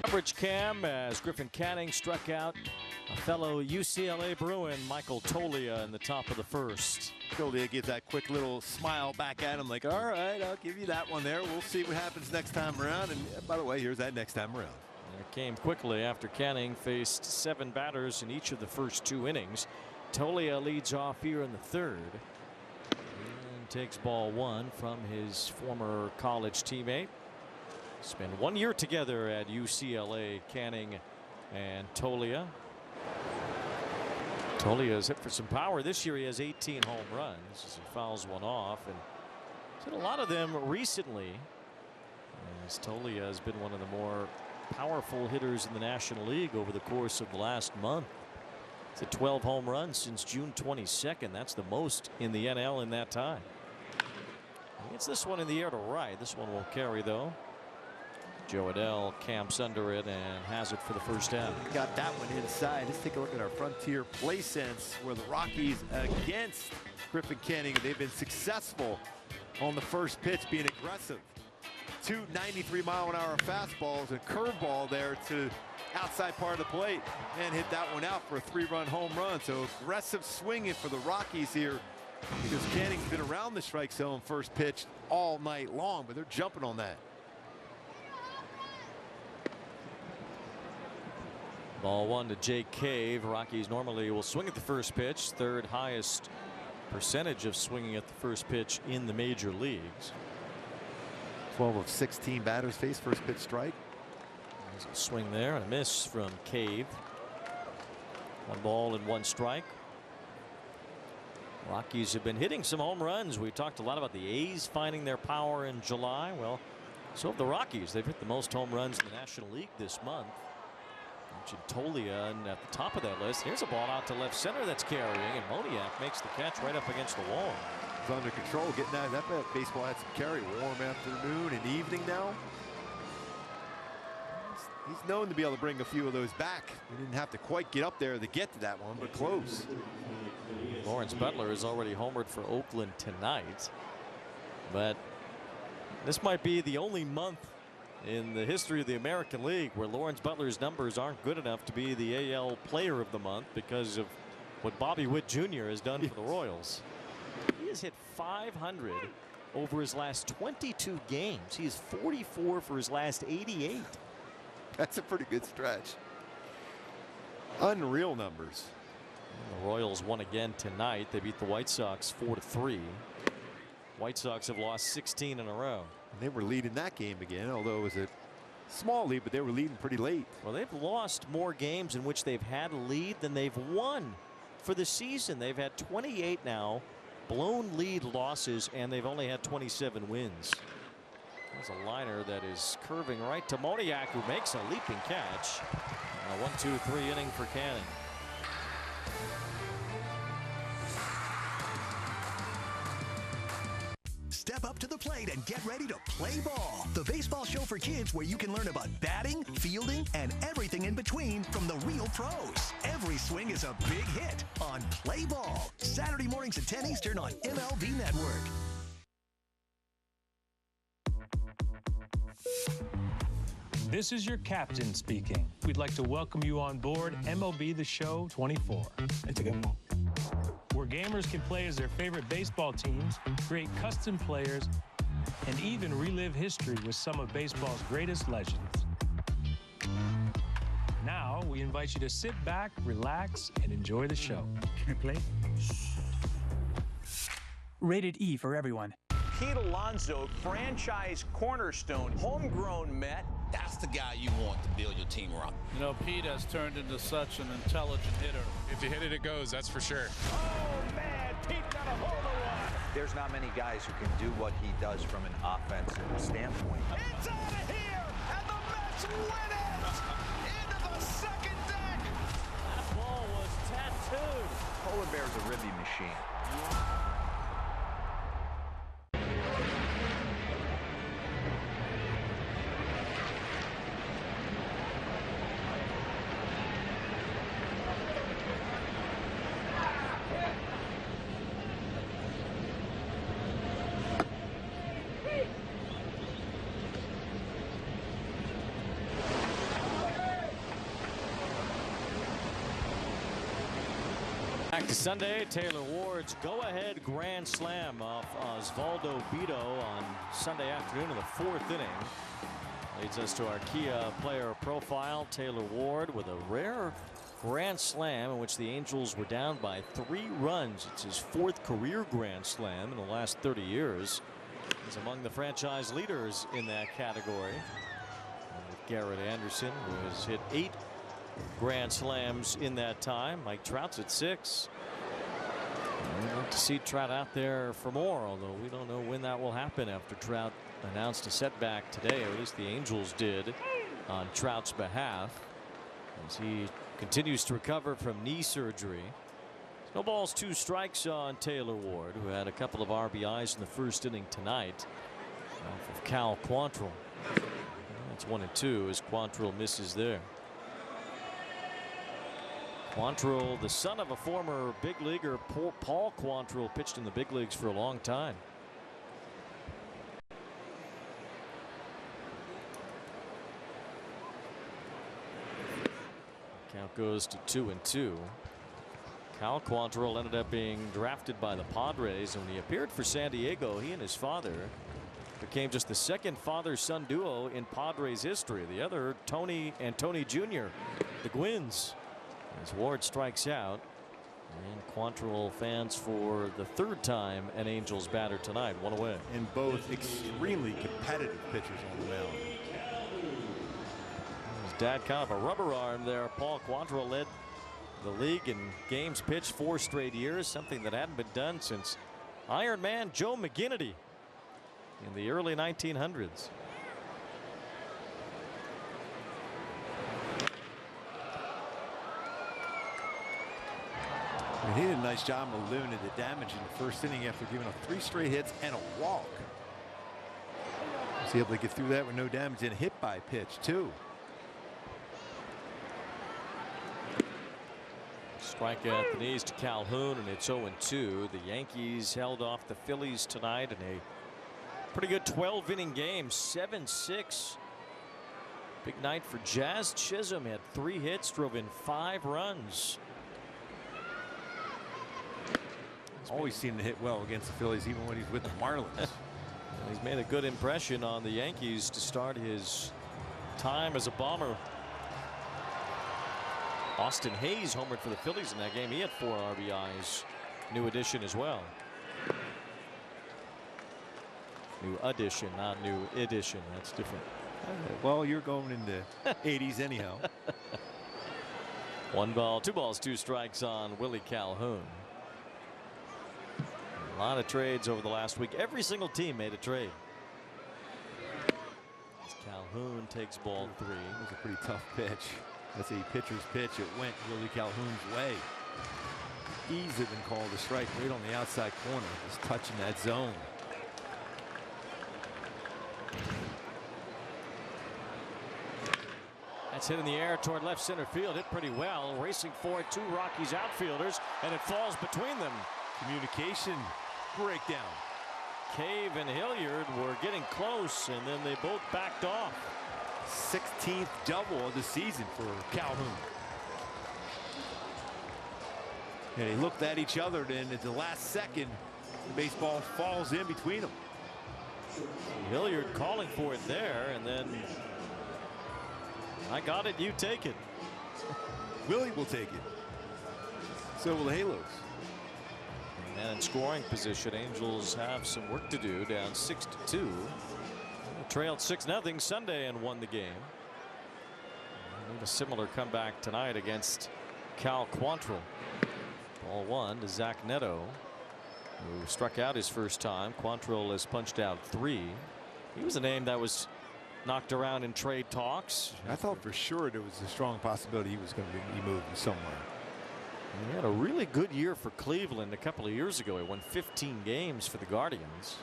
Coverage cam as Griffin Canning struck out a fellow UCLA Bruin, Michael Tolia, in the top of the first. Tolia gives that quick little smile back at him like, all right, I'll give you that one there. We'll see what happens next time around. And by the way, here's that next time around. And it came quickly after Canning faced 7 batters in each of the first 2 innings. Tolia leads off here in the third and takes ball 1 from his former college teammate. Spent 1 year together at UCLA, Canning and Tolia. Tolia's hit for some power this year. He has 18 home runs as he fouls one off, and he's hit a lot of them recently, as Tolia has been one of the more powerful hitters in the National League over the course of the last month. He's hit 12 home runs since June 22nd. That's the most in the NL in that time. He gets this one in the air to right. This one won't carry though. Joe Adell camps under it and has it for the first out. Got that one inside. Let's take a look at our Frontier play sense, where the Rockies against Griffin Canning, they've been successful on the first pitch, being aggressive. 2 93-mile-an-hour fastballs and curveball there to outside part of the plate, and hit that one out for a 3-run home run. So aggressive swinging for the Rockies here, because Canning's been around the strike zone first pitch all night long, but they're jumping on that. Ball 1 to Jake Cave. Rockies normally will swing at the first pitch, 3rd highest percentage of swinging at the first pitch in the major leagues. 12 of 16 batters face first pitch strike. There's a swing there and a miss from Cave. 1 ball and 1 strike. Rockies have been hitting some home runs. We talked a lot about the A's finding their power in July. Well, so have the Rockies. They've hit the most home runs in the National League this month. Tolia and at the top of that list. Here's a ball out to left center that's carrying, and Moniak makes the catch right up against the wall. He's under control, getting that. That baseball had some carry. Warm afternoon and evening now. He's known to be able to bring a few of those back. He didn't have to quite get up there to get to that one, but close. Lawrence Butler has already homered for Oakland tonight, but this might be the only month in the history of the American League where Lawrence Butler's numbers aren't good enough to be the AL Player of the Month because of what Bobby Witt Jr. has done for the Royals. He has hit .500 over his last 22 games. He is 44 for his last 88. That's a pretty good stretch. Unreal numbers. And the Royals won again tonight. They beat the White Sox 4-3. White Sox have lost 16 in a row. And they were leading that game again, although it was a small lead, but they were leading pretty late. Well, they've lost more games in which they've had a lead than they've won for the season. They've had 28 now blown lead losses, and they've only had 27 wins. There's a liner that is curving right to Moniak, who makes a leaping catch. A 1-2-3 inning for Canning. Step up to the plate and get ready to play ball. The baseball show for kids, where you can learn about batting, fielding, and everything in between from the real pros. Every swing is a big hit on Play Ball. Saturday mornings at 10 Eastern on MLB Network. This is your captain speaking. We'd like to welcome you on board MLB The Show 24. It's a good one. Where gamers can play as their favorite baseball teams, create custom players, and even relive history with some of baseball's greatest legends. Now, we invite you to sit back, relax, and enjoy the show. Can I play? Rated E for everyone. Pete Alonso, franchise cornerstone, homegrown Met, That's the guy you want to build your team around. You know, Pete has turned into such an intelligent hitter. If you hit it, it goes, that's for sure. Oh, man, Pete got a hold of one. There's not many guys who can do what he does from an offensive standpoint. It's out of here, and the Mets win it! Into the second deck! That ball was tattooed. Polar Bear's a ribby machine. Back to Sunday, Taylor Ward's go-ahead grand slam off Osvaldo Bido on Sunday afternoon in the 4th inning. Leads us to our Kia player profile. Taylor Ward with a rare grand slam in which the Angels were down by 3 runs. It's his 4th career grand slam in the last 30 years. He's among the franchise leaders in that category. And with Garrett Anderson, who has hit 8 grand slams in that time. Mike Trout's at 6. We'd like to see Trout out there for more, although we don't know when that will happen after Trout announced a setback today, or at least the Angels did on Trout's behalf, as he continues to recover from knee surgery. No balls, 2 strikes on Taylor Ward, who had a couple of RBIs in the 1st inning tonight off of Cal Quantrill. That's 1 and 2 as Quantrill misses there. Quantrill, the son of a former big leaguer, Paul Quantrill, pitched in the big leagues for a long time. Count goes to 2 and 2. Cal Quantrill ended up being drafted by the Padres, and when he appeared for San Diego, he and his father became just the 2nd father-son duo in Padres history. The other, Tony and Tony Jr., the Gwynns. As Ward strikes out, and Quantrill fans for the 3rd time an Angels batter tonight, 1 away. And both extremely competitive pitchers on the mound. His dad kind of a rubber arm there. Paul Quantrill led the league in games pitched 4 straight years, something that hadn't been done since Iron Man Joe McGinnity in the early 1900s. He did a nice job of limiting the damage in the 1st inning after giving up 3 straight hits and a walk. Was able to get through that with no damage and hit by pitch too. Strike at the knees to Calhoun, and it's 0 and 2. The Yankees held off the Phillies tonight in a pretty good 12-inning game, 7-6. Big night for Jazz Chisholm. Had 3 hits, drove in 5 runs. Always seemed to hit well against the Phillies, even when he's with the Marlins. He's made a good impression on the Yankees to start his time as a Bomber. Austin Hayes homered for the Phillies in that game. He had 4 RBIs. New addition as well. New addition, not new edition. That's different. Well, you're going into 80s anyhow. 1 ball, 2 balls, 2 strikes on Willie Calhoun. A lot of trades over the last week. Every single team made a trade. As Calhoun takes ball 3. It was a pretty tough pitch. That's a pitcher's pitch. It went Willie Calhoun's way. Easily been called a strike right on the outside corner, just touching that zone. That's hit in the air toward left center field. Hit pretty well. Racing for it, 2 Rockies outfielders, and it falls between them. Communication breakdown. Cave and Hilliard were getting close, and then they both backed off. 16th double of the season for Calhoun. And they looked at each other, and at the last second, the baseball falls in between them. Hilliard calling for it there, and then I got it, you take it. Willie will take it. So will the Halos. And in scoring position, Angels have some work to do, down 6-2. Trailed 6-0 Sunday and won the game. Need a similar comeback tonight against Cal Quantrill. Ball 1 to Zach Neto, who struck out his first time. Quantrill has punched out 3. He was a name that was knocked around in trade talks. I thought for sure there was a strong possibility he was going to be moved somewhere. He had a really good year for Cleveland a couple of years ago. He won 15 games for the Guardians.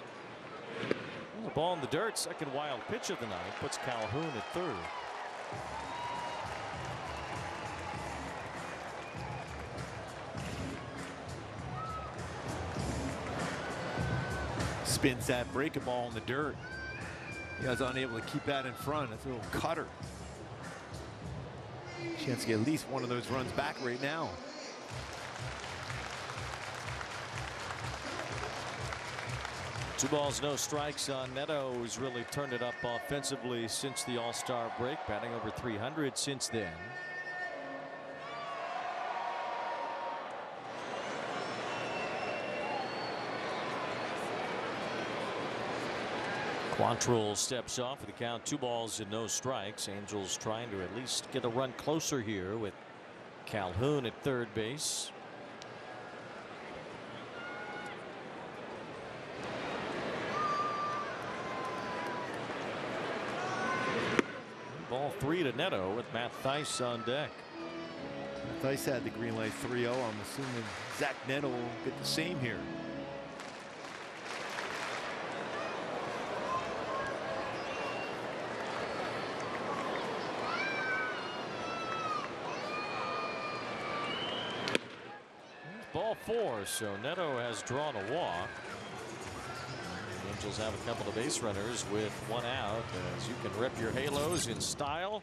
The ball in the dirt, second wild pitch of the night, puts Calhoun at third. Spins that breaking ball in the dirt. He was unable to keep that in front. That's a little cutter. Chance to get at least one of those runs back right now. Two balls, no strikes on Neto, who's really turned it up offensively since the All-Star break, batting over 300 since then. Quantrill steps off with the count, 2 balls and no strikes. Angels trying to at least get a run closer here with Calhoun at third base. Ball 3 to Neto with Matt Thaiss on deck. Thaiss had the green light 3-0. I'm assuming Zach Neto will get the same here. Ball 4, so Neto has drawn a walk. The Angels have a couple of base runners with 1 out, as you can rep your halos in style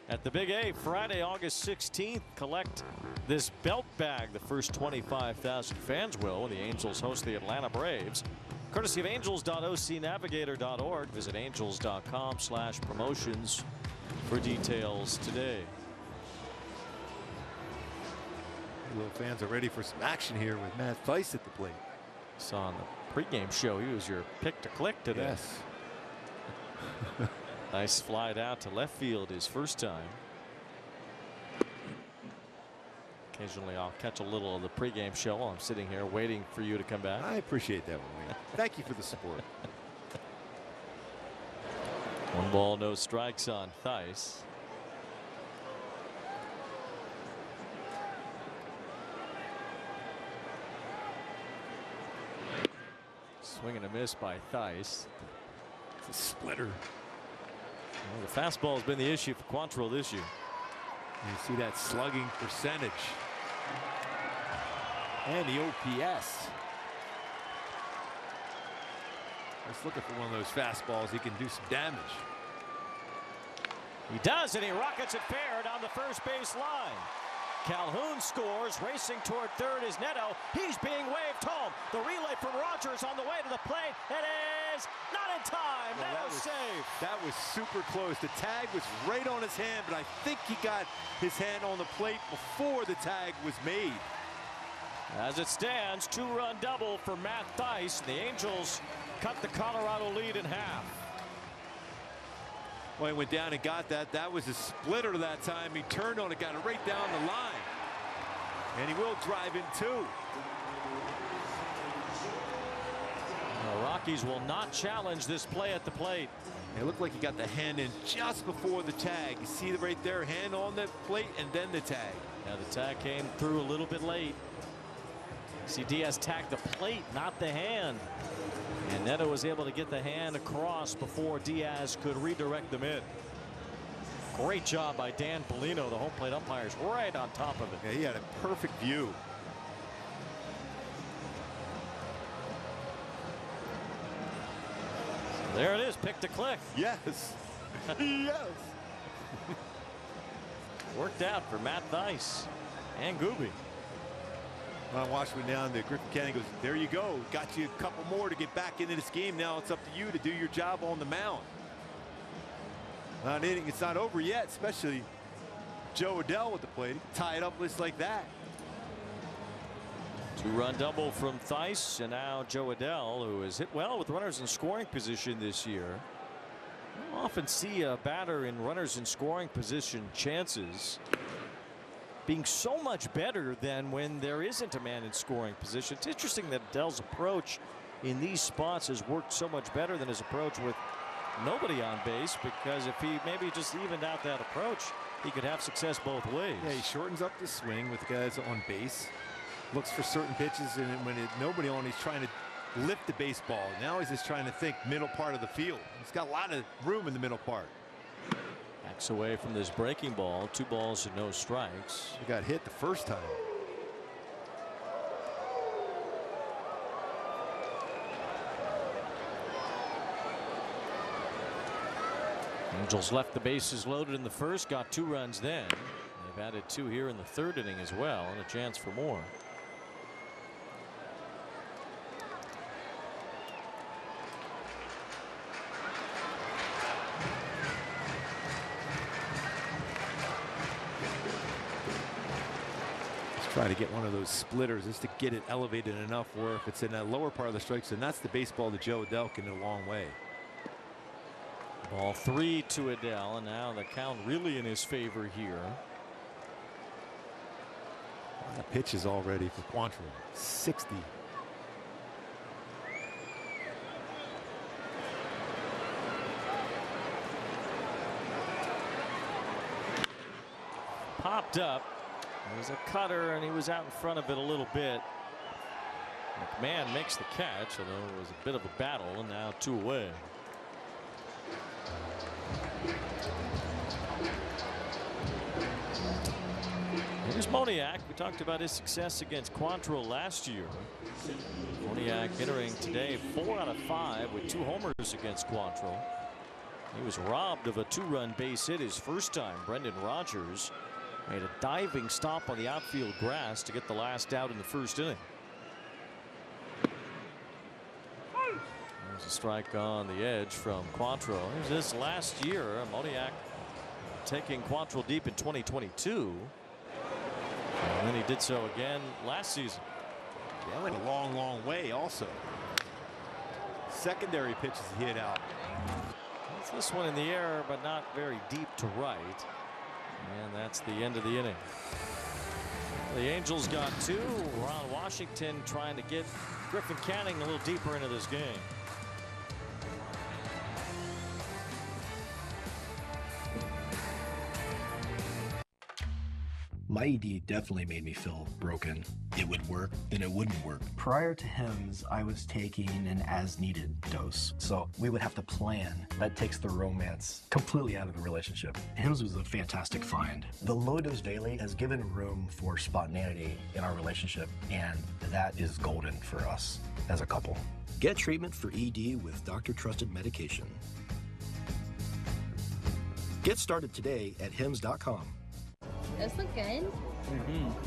at the Big A Friday, August 16th. Collect this belt bag. The first 25,000 fans will when the Angels host the Atlanta Braves. Courtesy of angels.ocnavigator.org. Visit angels.com/promotions for details today. Little fans are ready for some action here with Matt Thaiss at the plate. Saw on the pregame show he was your pick to click today. Yes. Nice flight out to left field his first time. Occasionally I'll catch a little of the pregame show while I'm sitting here waiting for you to come back. I appreciate that one, Wayne. Thank you for the support. 1 ball, no strikes on Thaiss. Swing and a miss by Thaiss. It's a splitter. Well, the fastball has been the issue for Quantrill this year. You see that slugging percentage and the OPS. Just looking for one of those fastballs. He can do some damage. He does, and he rockets it fair down the first base line. Calhoun scores. Racing toward third is Neto. He's being waved home. The relay from Rogers on the way to the plate. It is not in time. Well, Neto saved. That was super close. The tag was right on his hand, but I think he got his hand on the plate before the tag was made. As it stands, 2-run double for Matt Thaiss. The Angels cut the Colorado lead in half. Well, he went down and got that. That was a splitter that time. He turned on it, got it right down the line. And he will drive in 2. The Rockies will not challenge this play at the plate. It looked like he got the hand in just before the tag. You see right there, hand on the plate and then the tag. Yeah, the tag came through a little bit late. See, Diaz tagged the plate, not the hand. And Neto was able to get the hand across before Diaz could redirect them in. Great job by Dan Bellino. The home plate umpire's right on top of it. Yeah, he had a perfect view. So there it is, pick to click. Yes. Yes. Worked out for Matt Thaiss and Gooby. Ron Washburn down to Griffin County goes, there you go. Got you a couple more to get back into this game. Now it's up to you to do your job on the mound. Not inning, it's not over yet, especially Joe Adell with the plate. Tie it up just like that. 2-run double from Thaiss, and now Joe Adell, who has hit well with runners in scoring position this year. I often see a batter in runners in scoring position chances being so much better than when there isn't a man in scoring position. It's interesting that Dell's approach in these spots has worked so much better than his approach with nobody on base, because if he maybe just evened out that approach, he could have success both ways. Yeah, he shortens up the swing with guys on base, looks for certain pitches, and when nobody on, he's trying to lift the baseball. Now he's just trying to think middle part of the field. He's got a lot of room in the middle part. Backs away from this breaking ball. 2 balls and no strikes. He got hit the first time. Angels left the bases loaded in the first, got 2 runs then. They've added 2 here in the 3rd inning as well, and a chance for more. Try to get one of those splitters just to get it elevated enough where if it's in that lower part of the strike zone, that's the baseball to Joe Adell can a long way. Ball 3 to Adell, and now the count really in his favor here. The pitch is already for Quantrill. 60. Popped up. It was a cutter, and he was out in front of it a little bit. McMahon makes the catch, although it was a bit of a battle, and now 2 away. Here's Moniak. We talked about his success against Quantrill last year. Moniak entering today 4 out of 5 with 2 homers against Quantrill. He was robbed of a 2-run base hit his first time. Brendan Rodgers made a diving stop on the outfield grass to get the last out in the 1st inning. There's a strike on the edge from Quantrill. Here's this last year. Moniak taking Quantrill deep in 2022. And then he did so again last season. Yeah, went a long, long way also. Secondary pitches he hit out. That's this one in the air, but not very deep to right. And that's the end of the inning. The Angels got 2. Ron Washington trying to get Griffin Canning a little deeper into this game. My ED definitely made me feel broken. It would work, then it wouldn't work. Prior to HIMS, I was taking an as-needed dose. So we would have to plan. That takes the romance completely out of the relationship. HIMS was a fantastic find. The low-dose daily has given room for spontaneity in our relationship, and that is golden for us as a couple. Get treatment for ED with doctor-trusted medication. Get started today at hims.com. Those look good.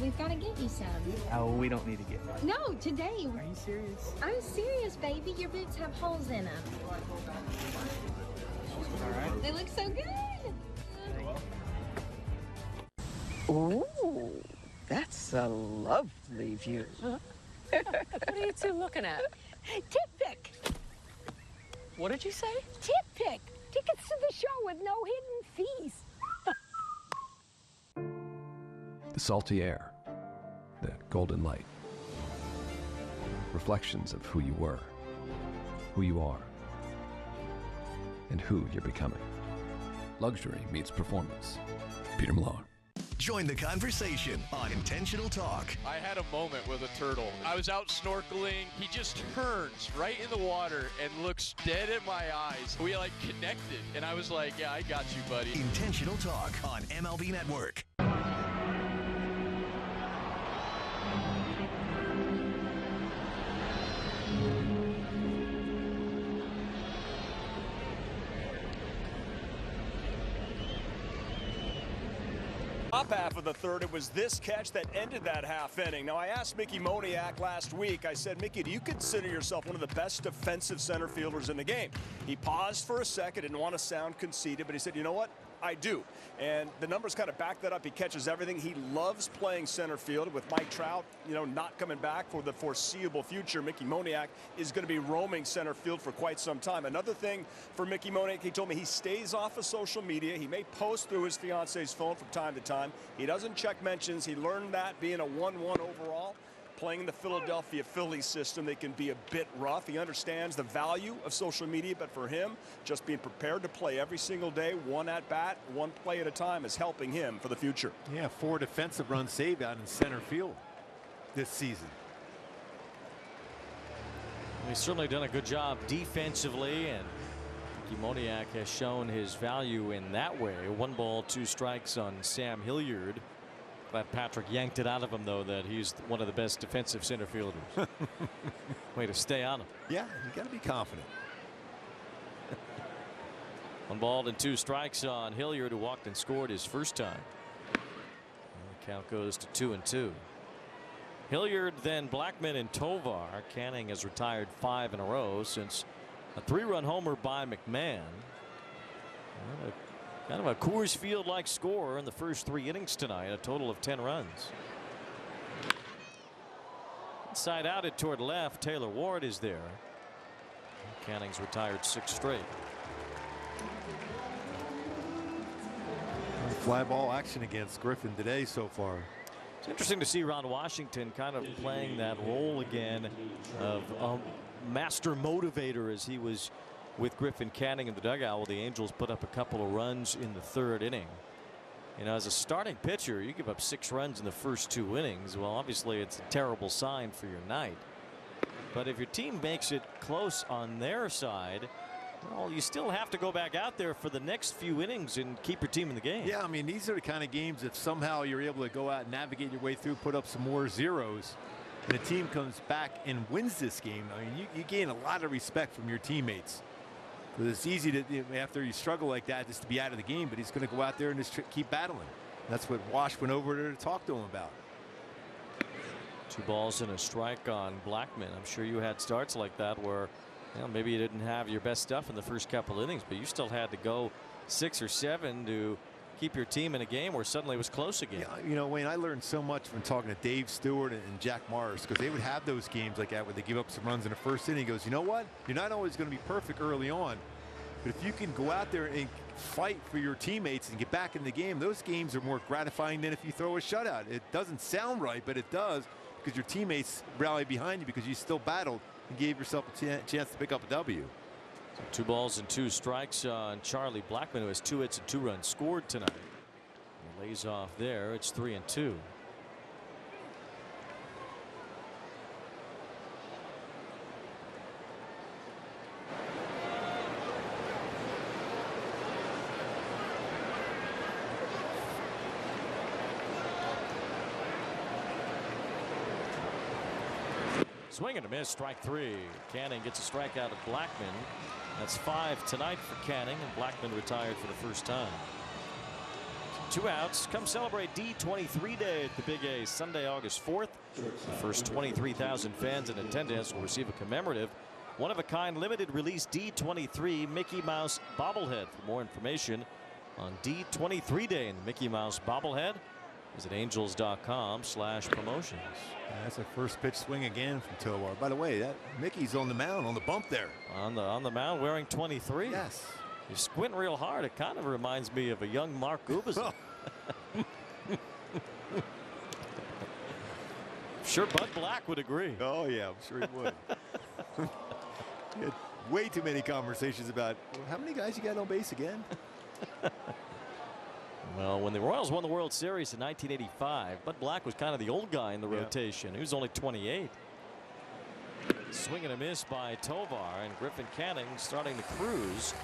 We've got to get you some. Oh, we don't need to get one. No, today. Are you serious? I'm serious, baby. Your boots have holes in them. All right. They look so good. Ooh, that's a lovely view. What are you 2 looking at? Tip pick. What did you say? Tip pick. Tickets to the show with no hidden fees. The salty air, the golden light, reflections of who you were, who you are, and who you're becoming. Luxury meets performance. Peter Millar. Join the conversation on Intentional Talk. I had a moment with a turtle. I was out snorkeling. He just turns right in the water and looks dead at my eyes. We connected, and I was like, yeah, I got you, buddy. Intentional Talk on MLB Network. Top half of the 3rd, it was this catch that ended that half inning. Now, I asked Mickey Moniak last week, I said, Mickey, do you consider yourself one of the best defensive center fielders in the game? He paused for a second, didn't want to sound conceited, but he said, you know what? I do. And the numbers kind of back that up. He catches everything. He loves playing center field. With Mike Trout, not coming back for the foreseeable future, Mickey Moniak is going to be roaming center field for quite some time. Another thing for Mickey Moniak, he told me he stays off of social media. He may post through his fiance's phone from time to time. He doesn't check mentions. He learned that being a 1-1 overall. Playing in the Philadelphia Phillies system, they can be a bit rough. He understands the value of social media, but for him, just being prepared to play every single day, one at bat, one play at a time, is helping him for the future. Yeah, 4 defensive runs saved out in center field this season. He's certainly done a good job defensively, and Mickey Moniak has shown his value in that way. 1 ball, 2 strikes on Sam Hilliard. Glad Patrick yanked it out of him, though, that he's one of the best defensive center fielders. Way to stay on him. Yeah, you got to be confident. 1 ball and 2 strikes on Hilliard, who walked and scored his first time. And the count goes to 2-2. Hilliard, then Blackman and Tovar. Canning has retired 5 in a row since a 3-run homer by McMahon. Kind of a Coors Field-like score in the first 3 innings tonight, a total of 10 runs. Inside outed toward left, Taylor Ward is there. Canning's retired 6 straight. Fly ball action against Griffin today so far. It's interesting to see Ron Washington kind of playing that role again of master motivator, as he was with Griffin Canning in the dugout. Well, the Angels put up a couple of runs in the 3rd inning. As a starting pitcher, you give up 6 runs in the first 2 innings. Well, obviously it's a terrible sign for your night. But if your team makes it close on their side, well, you still have to go back out there for the next few innings and keep your team in the game. Yeah, I mean, these are the kind of games if somehow you're able to go out and navigate your way through, put up some more zeros, and the team comes back and wins this game, I mean, you gain a lot of respect from your teammates. It's easy to, after you struggle like that, just to be out of the game, but he's going to go out there and just keep battling. That's what Wash went over there to talk to him about. 2 balls and a strike on Blackman. I'm sure you had starts like that where maybe you didn't have your best stuff in the first couple innings, but you still had to go 6 or 7 to keep your team in a game where suddenly it was close again. Yeah, Wayne, I learned so much from talking to Dave Stewart and Jack Morris, because they would have those games like that where they give up some runs in the first inning. He goes, you know what? You're not always going to be perfect early on, but if you can go out there and fight for your teammates and get back in the game, those games are more gratifying than if you throw a shutout. It doesn't sound right, but it does, because your teammates rally behind you because you still battled and gave yourself a chance to pick up a W. 2 balls and 2 strikes on Charlie Blackman, who has 2 hits and 2 runs scored tonight. He lays off there. It's 3-2. Swing and a miss, strike 3. Canning gets a strikeout of Blackman. That's 5 tonight for Canning, and Blackman retired for the first time. 2 outs. Come celebrate D23 Day at the Big A Sunday, August 4th. The first 23,000 fans in attendance will receive a commemorative, one-of-a-kind, limited release D23 Mickey Mouse bobblehead. For more information on D23 Day and the Mickey Mouse bobblehead, visit angels.com/promotions. That's a first pitch swing again from Tovar. By the way, that Mickey's on the mound on the bump there. On the mound wearing 23. Yes. You squint real hard. It kind of reminds me of a young Mark Gubicza. Sure, Bud Black would agree. Oh yeah, I'm sure he would. He had way too many conversations about how many guys you got on base again. Well, when the Royals won the World Series in 1985, Bud Black was kind of the old guy in the rotation. He was only 28. Swing and a miss by Tovar, and Griffin Canning starting to cruise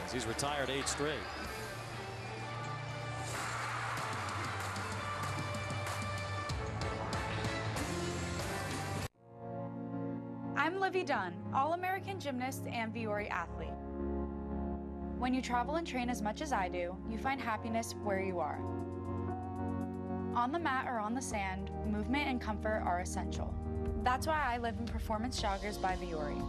as he's retired 8 straight. I'm Livy Dunn, All-American gymnast and Viore athlete. When you travel and train as much as I do, you find happiness where you are. On the mat or on the sand, movement and comfort are essential. That's why I live in Performance Joggers by Viore.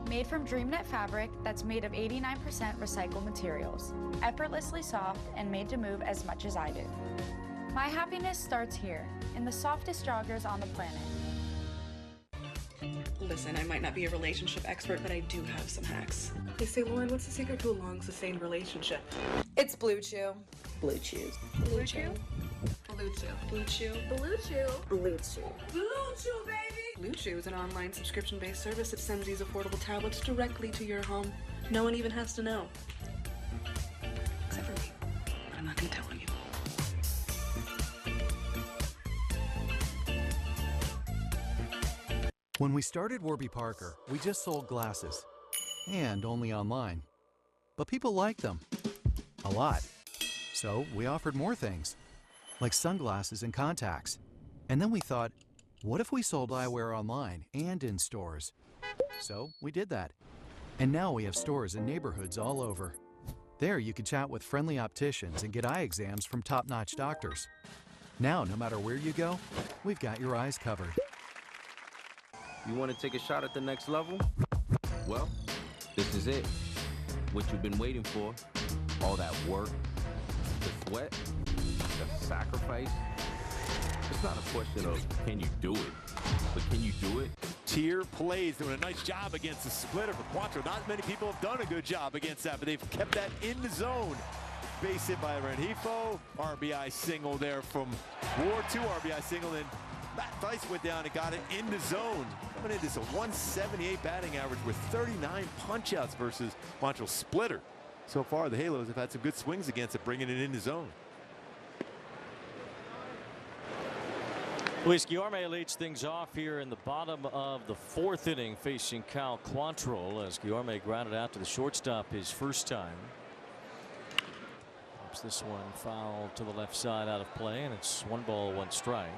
Made from DreamKnit fabric that's made of 89% recycled materials, effortlessly soft and made to move as much as I do. My happiness starts here, in the softest joggers on the planet. Listen, I might not be a relationship expert, but I do have some hacks. They say, Lauren, what's the secret to a long, sustained relationship? It's Blue Chew. Blue Chew. Blue Chew? Blue Chew. Blue Chew. Blue Chew. Blue Chew. Blue Chew, baby! Blue Chew is an online subscription-based service that sends these affordable tablets directly to your home. No one even has to know. Except for me. But I'm not going to tell anyone. When we started Warby Parker, we just sold glasses. And only online. But people liked them. A lot. So we offered more things. Like sunglasses and contacts. And then we thought, what if we sold eyewear online and in stores? So we did that. And now we have stores in neighborhoods all over. There you can chat with friendly opticians and get eye exams from top-notch doctors. Now, no matter where you go, we've got your eyes covered. You want to take a shot at the next level? Well, this is it. What you've been waiting for. All that work, the sweat, the sacrifice. It's not a question of can you do it, but can you do it? Tier plays, doing a nice job against the splitter for Quantrill. Not many people have done a good job against that, but they've kept that in the zone. Base hit by Rengifo. RBI single there from Ward. 2 RBI single, and Matt Theis went down and got it in the zone. Coming in, this a 178 batting average with 39 punch-outs versus Quantrill splitter. So far, the Halos have had some good swings against it, bringing it in the zone. Luis Guillorme leads things off here in the bottom of the 4th inning, facing Cal Quantrill as Guillorme grounded out to the shortstop his first time. Pops this one foul to the left side out of play, and it's 1 ball, 1 strike.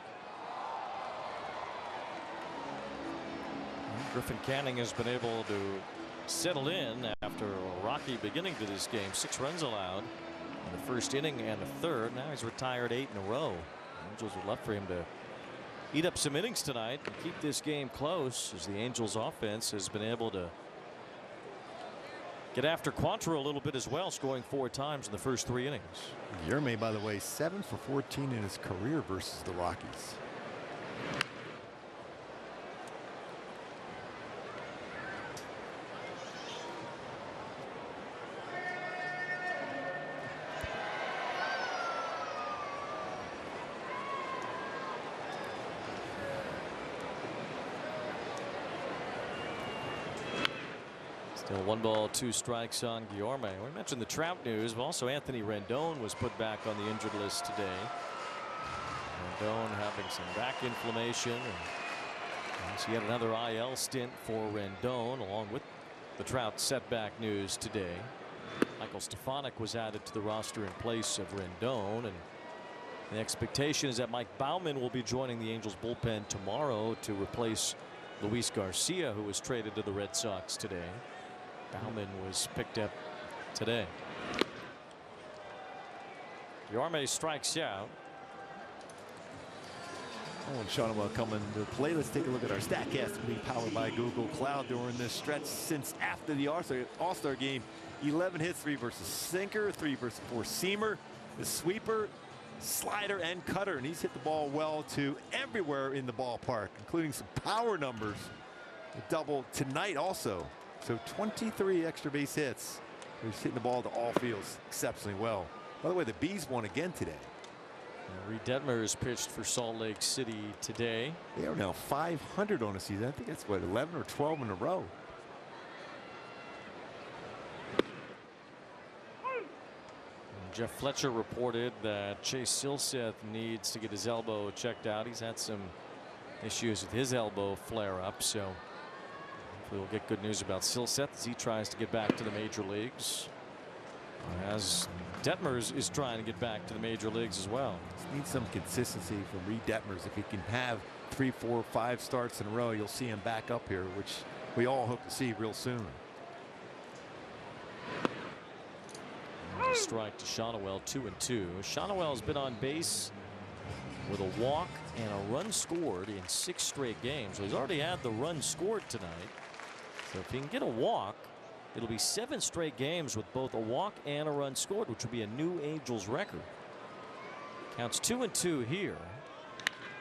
Griffin Canning has been able to settle in after a rocky beginning to this game. 6 runs allowed in the first inning and a third. Now he's retired 8 in a row. Angels would love for him to eat up some innings tonight and keep this game close, as the Angels offense has been able to get after Quantrill a little bit as well, scoring 4 times in the first 3 innings. Guillorme, by the way, 7 for 14 in his career versus the Rockies. Still 1 ball, 2 strikes on Guillorme. We mentioned the Trout news, but also Anthony Rendon was put back on the injured list today. Rendon having some back inflammation, and so yet another IL stint for Rendon, along with the Trout setback news today. Michael Stefanik was added to the roster in place of Rendon, and the expectation is that Mike Baumann will be joining the Angels bullpen tomorrow to replace Luis Garcia, who was traded to the Red Sox today. Baumann was picked up today. Guillorme strikes out. Nolan Schanuel coming to play. Let's take a look at our StatCast being powered by Google Cloud during this stretch since after the All-Star game. 11 hits, 3 versus sinker, 3 versus 4 seamer, the sweeper, slider, and cutter. And he's hit the ball well to everywhere in the ballpark, including some power numbers. A double tonight also. So 23 extra base hits. He's hitting the ball to all fields exceptionally well. By the way, the Bees won again today. Reed Detmer has pitched for Salt Lake City today. They are now 500 on the season. I think that's what, 11 or 12 in a row. Jeff Fletcher reported that Chase Silseth needs to get his elbow checked out. He's had some issues with his elbow flare up, so hopefully we'll get good news about Silseth as he tries to get back to the major leagues, as Detmer is trying to get back to the major leagues as well. Just need some consistency from Reed Detmers. If he can have 3, 4, 5 starts in a row, you'll see him back up here, which we all hope to see real soon. A strike to Schanuel, 2-2. Schanuel has been on base with a walk and a run scored in 6 straight games. So he's already had the run scored tonight. So if he can get a walk, it'll be 7 straight games with both a walk and a run scored, which would be a new Angels record. Counts 2-2 here.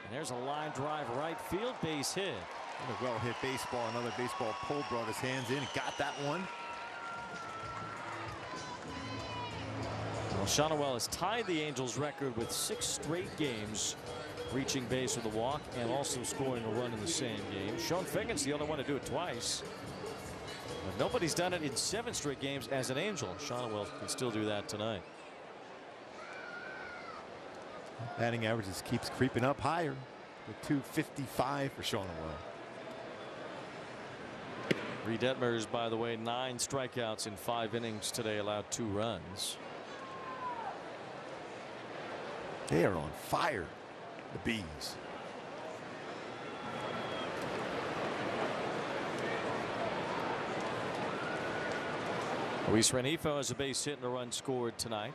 And there's a line drive right field, base hit. What a well hit baseball. Another baseball pull, brought his hands in and got that one. Well, Schanuel has tied the Angels record with 6 straight games reaching base with a walk and also scoring a run in the same game. Sean Figgin's the only one to do it twice. But nobody's done it in 7 straight games as an Angel. Schanuel can still do that tonight. Batting average just keeps creeping up higher with 255 for Schanuel. Reed Detmers, by the way, 9 strikeouts in 5 innings today, allowed 2 runs. They are on fire, the Bees. Luis Rengifo has a base hit and a run scored tonight.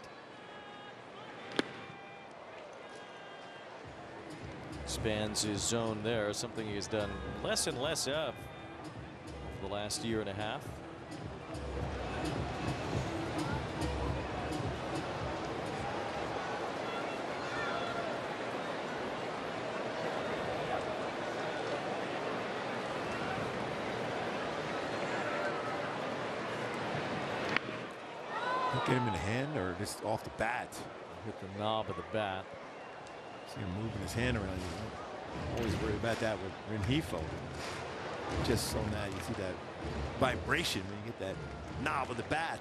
Spans his zone there, something he has done less and less of the last year and a half. Get him in the hand or just off the bat? Hit the knob of the bat. See him moving his hand around. You always worry about that with Rengifo. Just on that, you see that vibration when you get that knob of the bat.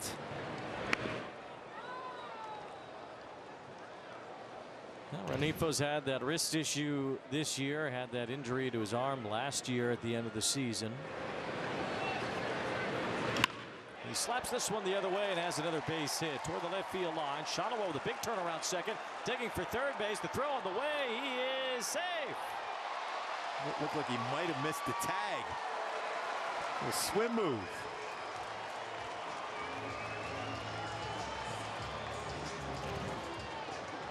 Well, Renifo's had that wrist issue this year, had that injury to his arm last year at the end of the season. He slaps this one the other way and has another base hit toward the left field line. Schanuel with a big turnaround second, digging for third base. The throw on the way. He is safe. It looked like he might have missed the tag. A swim move.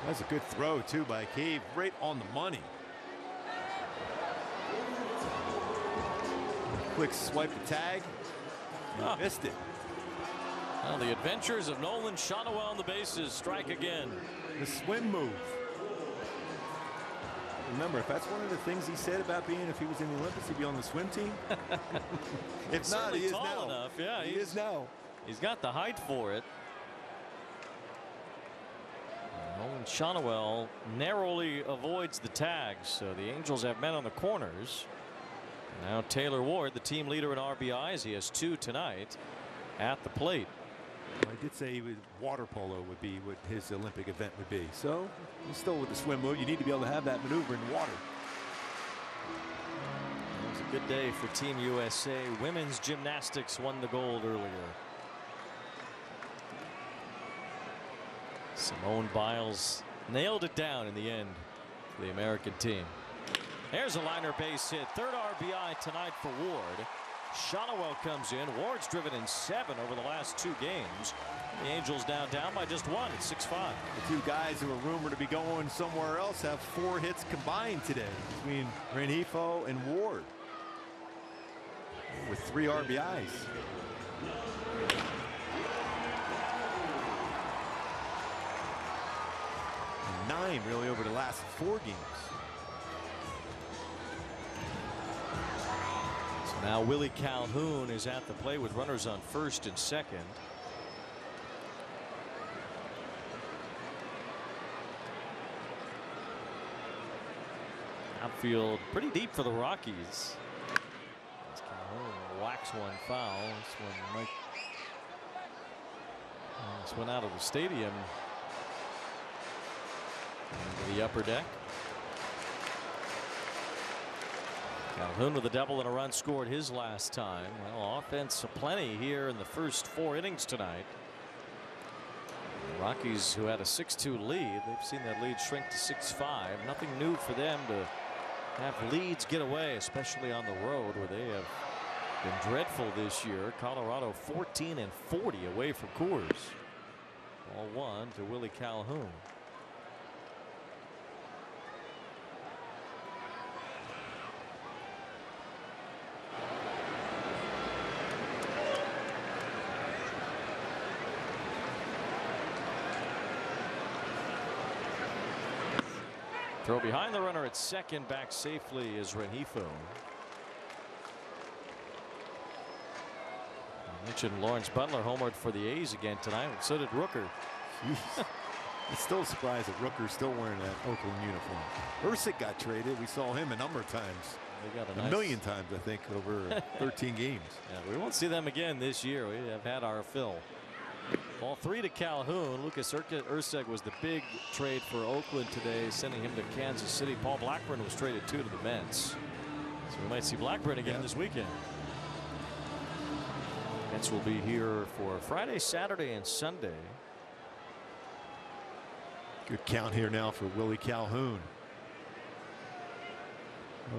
That's a good throw too by Cave, right on the money. Quick swipe the tag. He missed it. Well, the adventures of Nolan Schanuel on the bases. Strike again. The swim move. Remember, if that's one of the things he said about being, if he was in the Olympics, he'd be on the swim team. If not, he is tall now. Enough. Yeah, he is now. He's got the height for it. Nolan Schanuel narrowly avoids the tags, so the Angels have men on the corners. Now Taylor Ward, the team leader in RBIs. He has 2 tonight at the plate. Well, I did say water polo would be what his Olympic event would be. So he's still with the swim move. You need to be able to have that maneuver in water. It was a good day for Team USA. Women's gymnastics won the gold earlier. Simone Biles nailed it down in the end for the American team. There's a liner base hit. 3rd RBI tonight for Ward. Schanuel comes in. Ward's driven in 7 over the last 2 games. The Angels now down by just 1 at 6-5. The 2 guys who are rumored to be going somewhere else have 4 hits combined today between Rengifo and Ward, with 3 RBIs. And 9 really over the last 4 games. Now Willie Calhoun is at the plate with runners on 1st and 2nd. Outfield pretty deep for the Rockies. As Calhoun whacks one foul. This one out of the stadium into the upper deck. Calhoun with a double and a run scored his last time. Well, offense aplenty here in the first 4 innings tonight. The Rockies, who had a 6-2 lead, they've seen that lead shrink to 6-5. Nothing new for them to have leads get away, especially on the road where they have been dreadful this year. Colorado 14-40 away from Coors. Ball 1 to Willie Calhoun. Throw behind the runner at second. Back safely is Rengifo. I mentioned Lawrence Butler homered for the A's again tonight. So did Rooker. It's still a surprise that Rooker's still wearing that Oakland uniform. Ursic got traded. We saw him a number of times. They got a million times, I think, over 13 games. Yeah, we won't see them again this year. We have had our fill. Ball 3 to Calhoun. Lucas Ursic was the big trade for Oakland today, sending him to Kansas City. Paul Blackburn was traded to the Mets. So we might see Blackburn again this weekend. Mets will be here for Friday, Saturday, and Sunday. Good count here now for Willie Calhoun.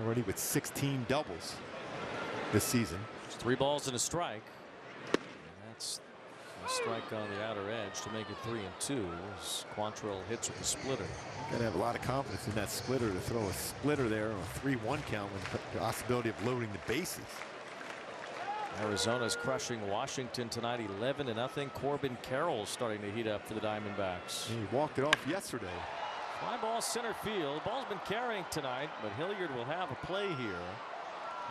Already with 16 doubles this season. It's 3 balls and a strike. And that's a strike on the outer edge to make it 3-2 as Quantrill hits with a splitter. Got to have a lot of confidence in that splitter to throw a splitter there on a 3-1 count with the possibility of loading the bases. Arizona's crushing Washington tonight 11-0. Corbin Carroll starting to heat up for the Diamondbacks. He walked it off yesterday. Fly ball center field. Ball's been carrying tonight, but Hilliard will have a play here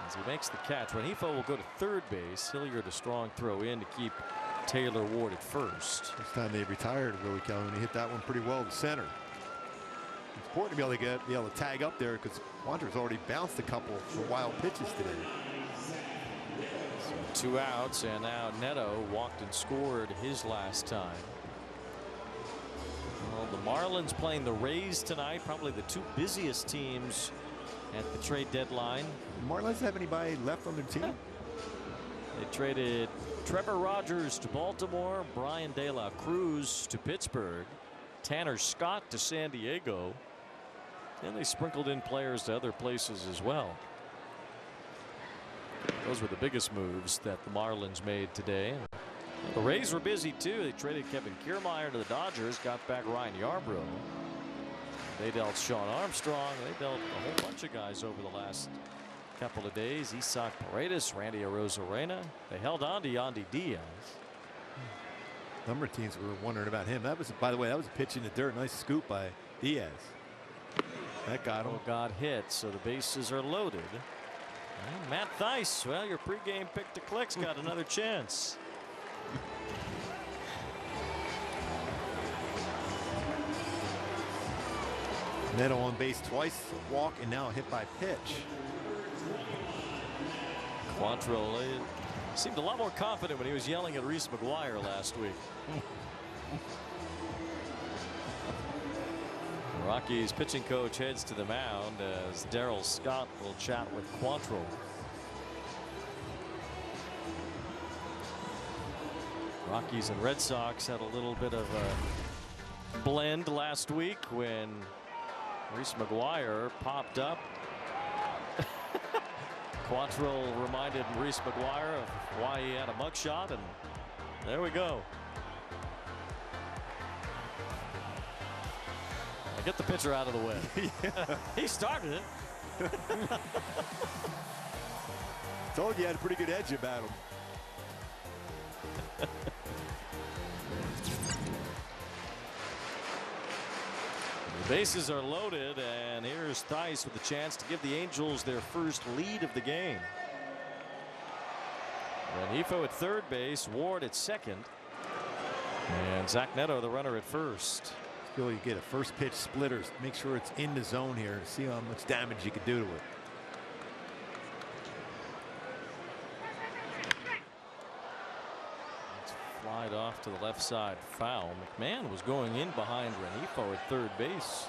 as he makes the catch. Rengifo will go to third base. Hilliard a strong throw in to keep Taylor Ward at first. This time they retired Willie Calhoun. He hit that one pretty well to center. It's important to be able to tag up there because Quantrill's already bounced a couple for wild pitches today. 2 outs, and now Neto walked and scored his last time. Well, the Marlins playing the Rays tonight, probably the 2 busiest teams at the trade deadline. Marlins have anybody left on their team? They traded Trevor Rogers to Baltimore, Brian De La Cruz to Pittsburgh, Tanner Scott to San Diego, and they sprinkled in players to other places as well. Those were the biggest moves that the Marlins made today. The Rays were busy too. They traded Kevin Kiermaier to the Dodgers, got back Ryan Yarbrough. They dealt Sean Armstrong. They dealt a whole bunch of guys over the last couple of days. Isaac Paredes, Randy Arozarena. They held on to Yandy Diaz. A number of teams were wondering about him. That was, by the way, that was a pitch in the dirt. Nice scoop by Diaz. That got him. Got hit, so the bases are loaded. And Matt Thaiss, well, your pregame pick to clicks got another chance. Neto on base twice, walk, and now hit by pitch. Quantrill seemed a lot more confident when he was yelling at Reese McGuire last week. Rockies pitching coach heads to the mound as Darryl Scott will chat with Quantrill. Rockies and Red Sox had a little bit of a blend last week when Reese McGuire popped up. Quantrill reminded Reese McGuire of why he had a mugshot, and there we go. Get the pitcher out of the way. Yeah. He started it. Told you had a pretty good edge about him. The bases are loaded, and here's Thaiss with a chance to give the Angels their first lead of the game. Rengifo at third base, Ward at second, and Zach Neto the runner at first. You get a first pitch splitter, make sure it's in the zone here and see how much damage you can do to it. It's flied off to the left side, foul. McMahon was going in behind Rengifo at third base,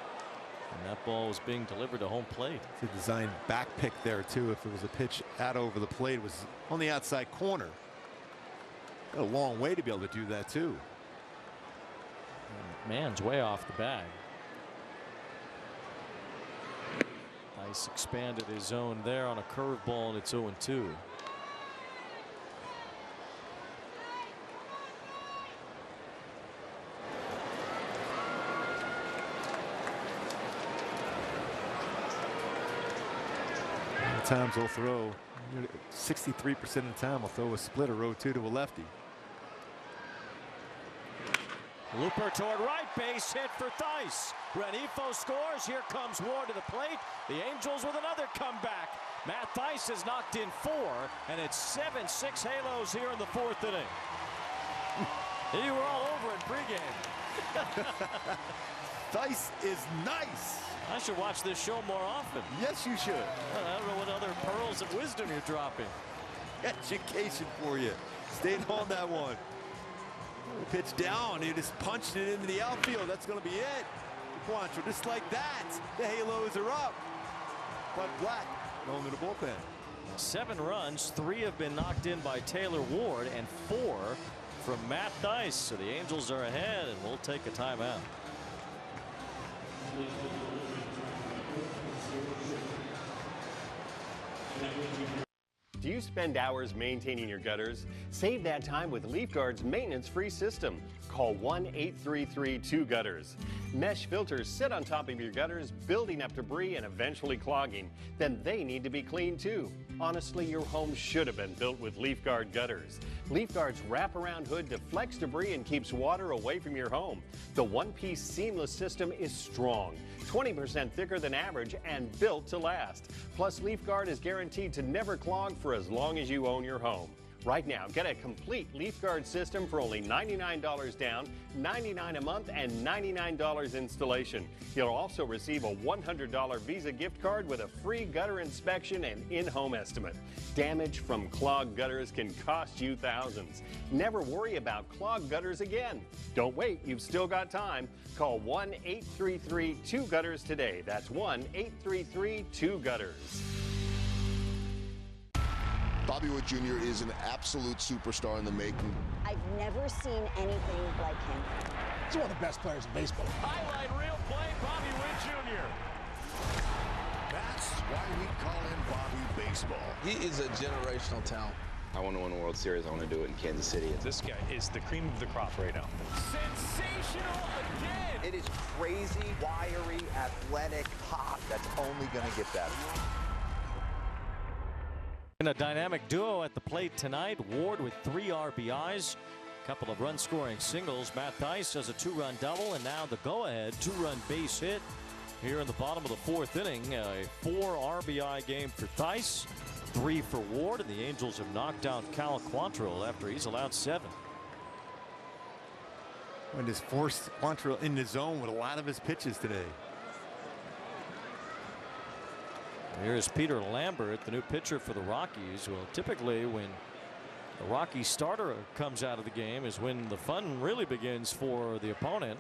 and that ball was being delivered to home plate. It's a design back pick there too. If it was a pitch out over the plate, it was on the outside corner. Got a long way to be able to do that too. McMahon's way off the bag. Nice expanded his zone there on a curveball, and it's 0-2. Times he'll throw 63% of the time he'll throw a splitter 0-2 to a lefty. Looper toward right, base hit for Theis. Renifo scores. Here comes Ward to the plate. The Angels with another comeback. Matt Theis has knocked in 4, and it's 7-6 Halos here in the 4th inning. You were all over it pregame. Theis is nice. I should watch this show more often. Yes, you should. I don't know what other pearls of wisdom you're dropping. Education for you. Stayed on that one. Pitch down. He just punched it into the outfield. That's going to be it. Quantrill, just like that. The Halos are up. But Black going to the bullpen. 7 runs, 3 have been knocked in by Taylor Ward, and 4 from Matt Theis. So the Angels are ahead, and we'll take a timeout. Do you spend hours maintaining your gutters? Save that time with LeafGuard's maintenance-free system. Call 1-833-2-GUTTERS. Mesh filters sit on top of your gutters, building up debris and eventually clogging. Then they need to be cleaned too. Honestly, your home should have been built with LeafGuard gutters. LeafGuard's wraparound hood deflects debris and keeps water away from your home. The one-piece seamless system is strong, 20% thicker than average, and built to last. Plus, LeafGuard is guaranteed to never clog for as long as you own your home. Right now, get a complete LeafGuard system for only $99 down, $99 a month, and $99 installation. You'll also receive a $100 Visa gift card with a free gutter inspection and in-home estimate. Damage from clogged gutters can cost you thousands. Never worry about clogged gutters again. Don't wait, you've still got time. Call 1-833-2-GUTTERS today. That's 1-833-2-GUTTERS. Bobby Witt Jr. is an absolute superstar in the making. I've never seen anything like him. He's one of the best players in baseball. Highlight reel play, Bobby Witt Jr. That's why we call him Bobby Baseball. He is a generational talent. I want to win a World Series. I want to do it in Kansas City. This guy is the cream of the crop right now. Sensational again! It is crazy, wiry, athletic pop that's only going to get better. In a dynamic duo at the plate tonight, Ward with 3 RBIs, a couple of run-scoring singles. Matt Theis does a 2-run double, and now the go-ahead 2-run base hit here in the bottom of the 4th inning. A 4 RBI game for Theis, 3 for Ward, and the Angels have knocked out Cal Quantrill after he's allowed 7. And just forced Quantrill in the zone with a lot of his pitches today. Here's Peter Lambert, the new pitcher for the Rockies. Well, typically when the Rockies starter comes out of the game is when the fun really begins for the opponent.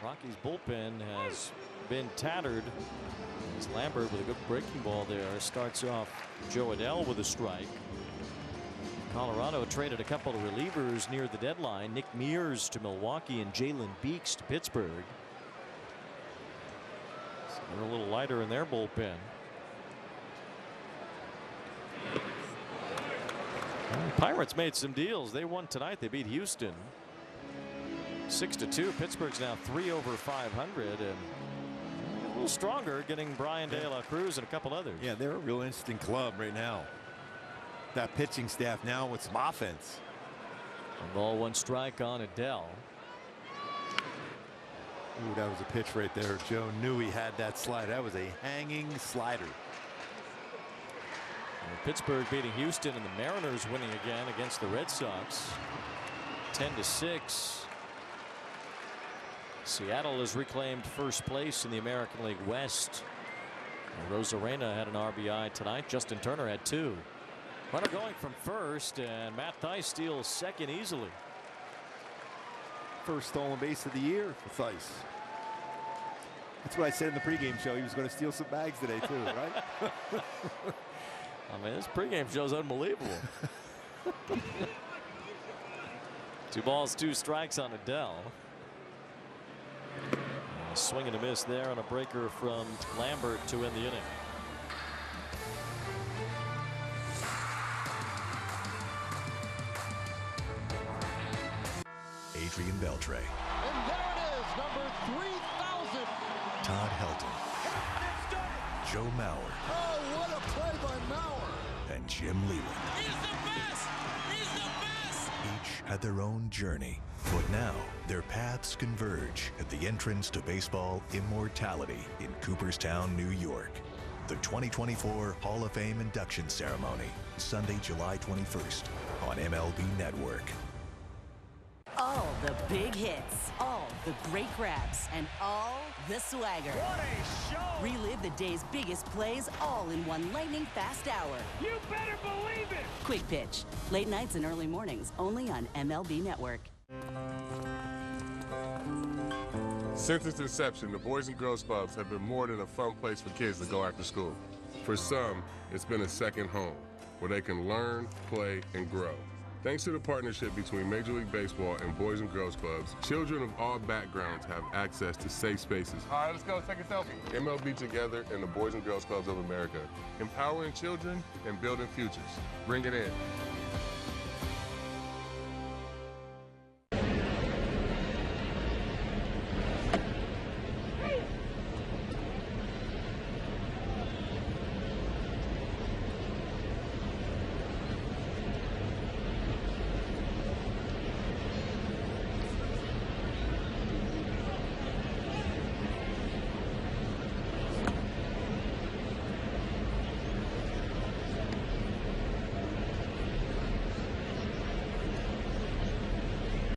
Rockies bullpen has been tattered. As Lambert with a good breaking ball there starts off Joe Adell with a strike. Colorado traded a couple of relievers near the deadline. Nick Mears to Milwaukee and Jalen Beeks to Pittsburgh. They're a little lighter in their bullpen. Pirates made some deals. They won tonight. They beat Houston 6-2. Pittsburgh's now 3 over 500 and a little stronger, getting Brian De La Cruz and a couple others. Yeah, they're a real interesting club right now. That pitching staff now with some offense. 1 ball, 1 strike on Adell. Ooh, that was a pitch right there. Joe knew he had that slide. That was a hanging slider. And Pittsburgh beating Houston and the Mariners winning again against the Red Sox 10-6. Seattle has reclaimed first place in the American League West. And Rosarena had an RBI tonight. Justin Turner had 2. Runner going from first, and Matt Theis steals second easily. First stolen base of the year for Theis. That's what I said in the pregame show. He was going to steal some bags today too, right? I mean, this pregame show is unbelievable. 2 balls, 2 strikes on Adell. A swing and a miss there on a breaker from Lambert to end the inning. Adrian Beltre. And there it is, number 3,000. Todd Helton. Joe Mauer. Oh, what a play by Mauer. And Jim Leland. He's the best. He's the best. Each had their own journey. But now, their paths converge at the entrance to baseball immortality in Cooperstown, New York. The 2024 Hall of Fame induction ceremony, Sunday, July 21st on MLB Network. All the big hits, all the great grabs, and all the swagger. What a show! Relive the day's biggest plays all in one lightning-fast hour. You better believe it! Quick Pitch. Late nights and early mornings, only on MLB Network. Since its inception, the Boys and Girls Clubs have been more than a fun place for kids to go after school. For some, it's been a second home, where they can learn, play, and grow. Thanks to the partnership between Major League Baseball and Boys and Girls Clubs, children of all backgrounds have access to safe spaces. All right, let's go take a selfie. MLB Together and the Boys and Girls Clubs of America, empowering children and building futures. Bring it in.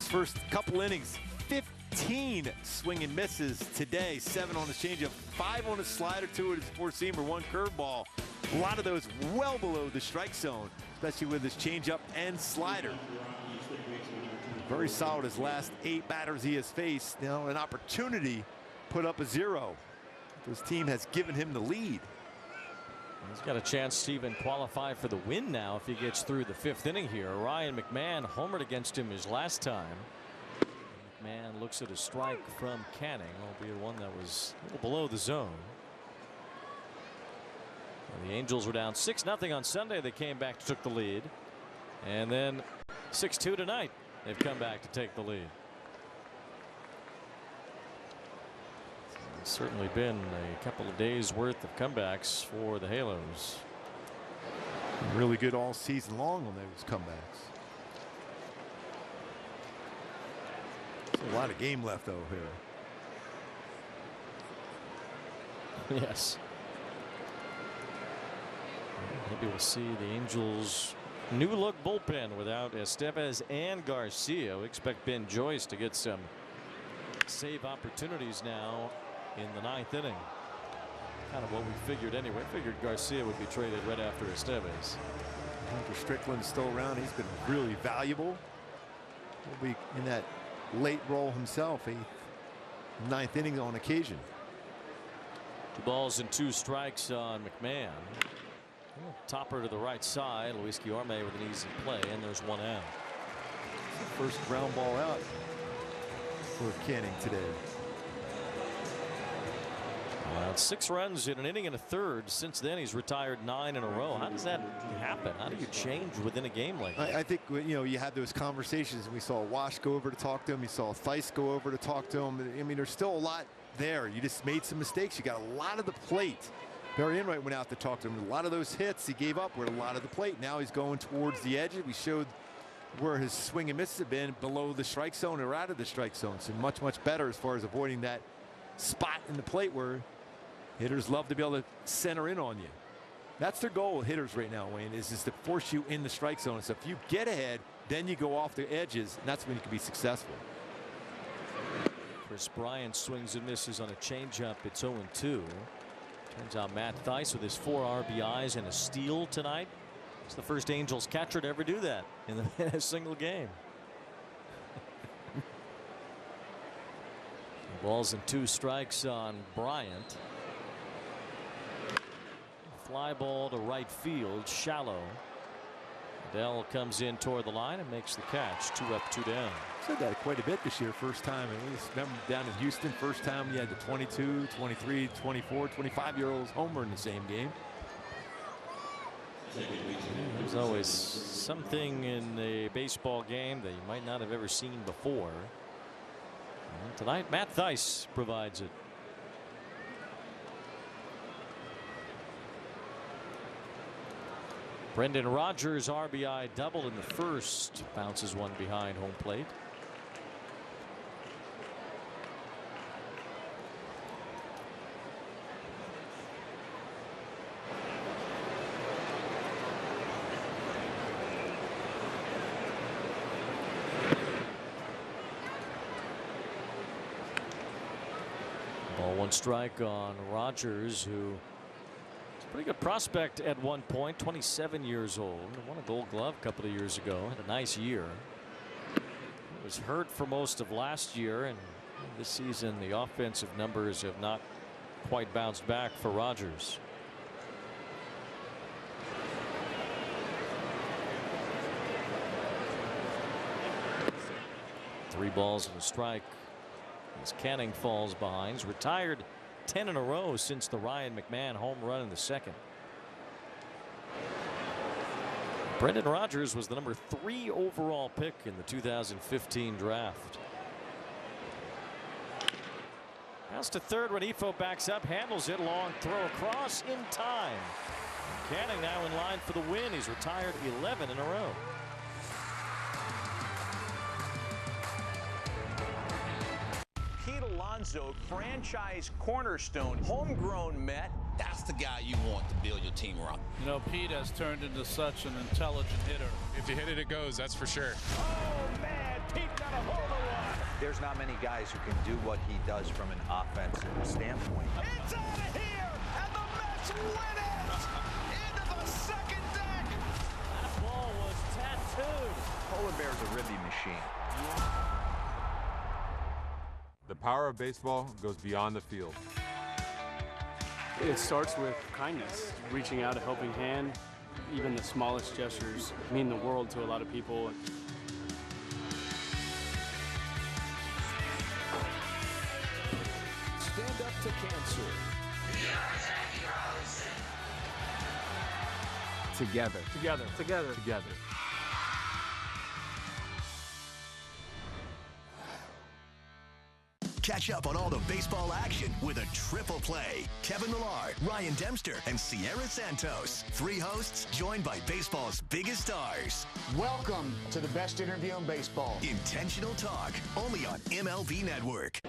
First couple innings, 15 swing and misses today. 7 on his changeup, 5 on his slider, 2 at his four-seamer, 1 curveball. A lot of those well below the strike zone, especially with his changeup and slider. Very solid his last 8 batters he has faced. Now an opportunity put up a 0. His team has given him the lead. He's got a chance to even qualify for the win now if he gets through the 5th inning here. Ryan McMahon homered against him his last time. McMahon looks at a strike from Canning, albeit one that was a little below the zone. And the Angels were down 6-0 on Sunday. They came back, took the lead, and then 6-2 tonight. They've come back to take the lead. It's certainly been a couple of days worth of comebacks for the Halos. Really good all season long on those comebacks. There's a lot of game left though here. Yes. Maybe we'll see the Angels' new look bullpen without Estevez and Garcia. We expect Ben Joyce to get some save opportunities now in the 9th inning. Kind of what we figured anyway. Figured Garcia would be traded right after Estevez. Hunter Strickland's still around. He's been really valuable. He'll be in that late role himself. 9th inning on occasion. 2 balls and 2 strikes on McMahon. Topper to the right side. Luis Guillorme with an easy play, and there's 1 out. First ground ball out for Canning today. Allowed 6 runs in an inning and a third. Since then, he's retired 9 in a row. How does that happen? How do you change within a game like that? I think, you know, you have those conversations, and we saw Wash go over to talk to him. You saw Theis go over to talk to him. I mean, there's still a lot there. You just made some mistakes. You got a lot of the plate. Barry Enright went out to talk to him. A lot of those hits he gave up were a lot of the plate. Now he's going towards the edge. We showed where his swing and misses have been, below the strike zone or out of the strike zone. So much, much better as far as avoiding that spot in the plate where hitters love to be able to center in on you. That's their goal with hitters right now, Wayne, is to force you in the strike zone. So if you get ahead, then you go off the edges, and that's when you can be successful. Chris Bryant swings and misses on a changeup. It's 0-2. Turns out Matt Theis with his 4 RBIs and a steal tonight. He's the first Angels catcher to ever do that in a single game. Balls and 2 strikes on Bryant. Fly ball to right field, shallow. Dell comes in toward the line and makes the catch. 2 up, 2 down. Said that quite a bit this year. First time, at least remember down in Houston, first time you had the 22, 23, 24, 25-year-olds homer in the same game. There's always something in a baseball game that you might not have ever seen before. And tonight, Matt Theis provides it. Brendan Rodgers' RBI double in the first. Bounces one behind home plate. 1 strike on Rogers, who was a pretty good prospect at one point, 27 years old. Won a Gold Glove a couple of years ago. Had a nice year. Was hurt for most of last year, and this season the offensive numbers have not quite bounced back for Rogers. Three balls and a strike as Canning falls behind. He's retired 10 in a row since the Ryan McMahon home run in the second. Brendan Rodgers was the number 3 overall pick in the 2015 draft. Bounce to third when Ifo backs up, handles it, long throw across in time. Canning now in line for the win. He's retired 11 in a row. Pete Alonso, franchise cornerstone, homegrown Met. That's the guy you want to build your team around. You know, Pete has turned into such an intelligent hitter. If you hit it, it goes, that's for sure. Oh, man, Pete got a hold of one. There's not many guys who can do what he does from an offensive standpoint. It's out of here, and the Mets win it! Into the second deck! That ball was tattooed. Polar Bear's a ribby machine. The power of baseball goes beyond the field. It starts with kindness, reaching out a helping hand. Even the smallest gestures mean the world to a lot of people. Stand up to cancer. Together. Together. Together. Together. Catch up on all the baseball action with a triple play. Kevin Millard, Ryan Dempster, and Sierra Santos. 3 hosts joined by baseball's biggest stars. Welcome to the best interview in baseball. Intentional Talk, only on MLB Network.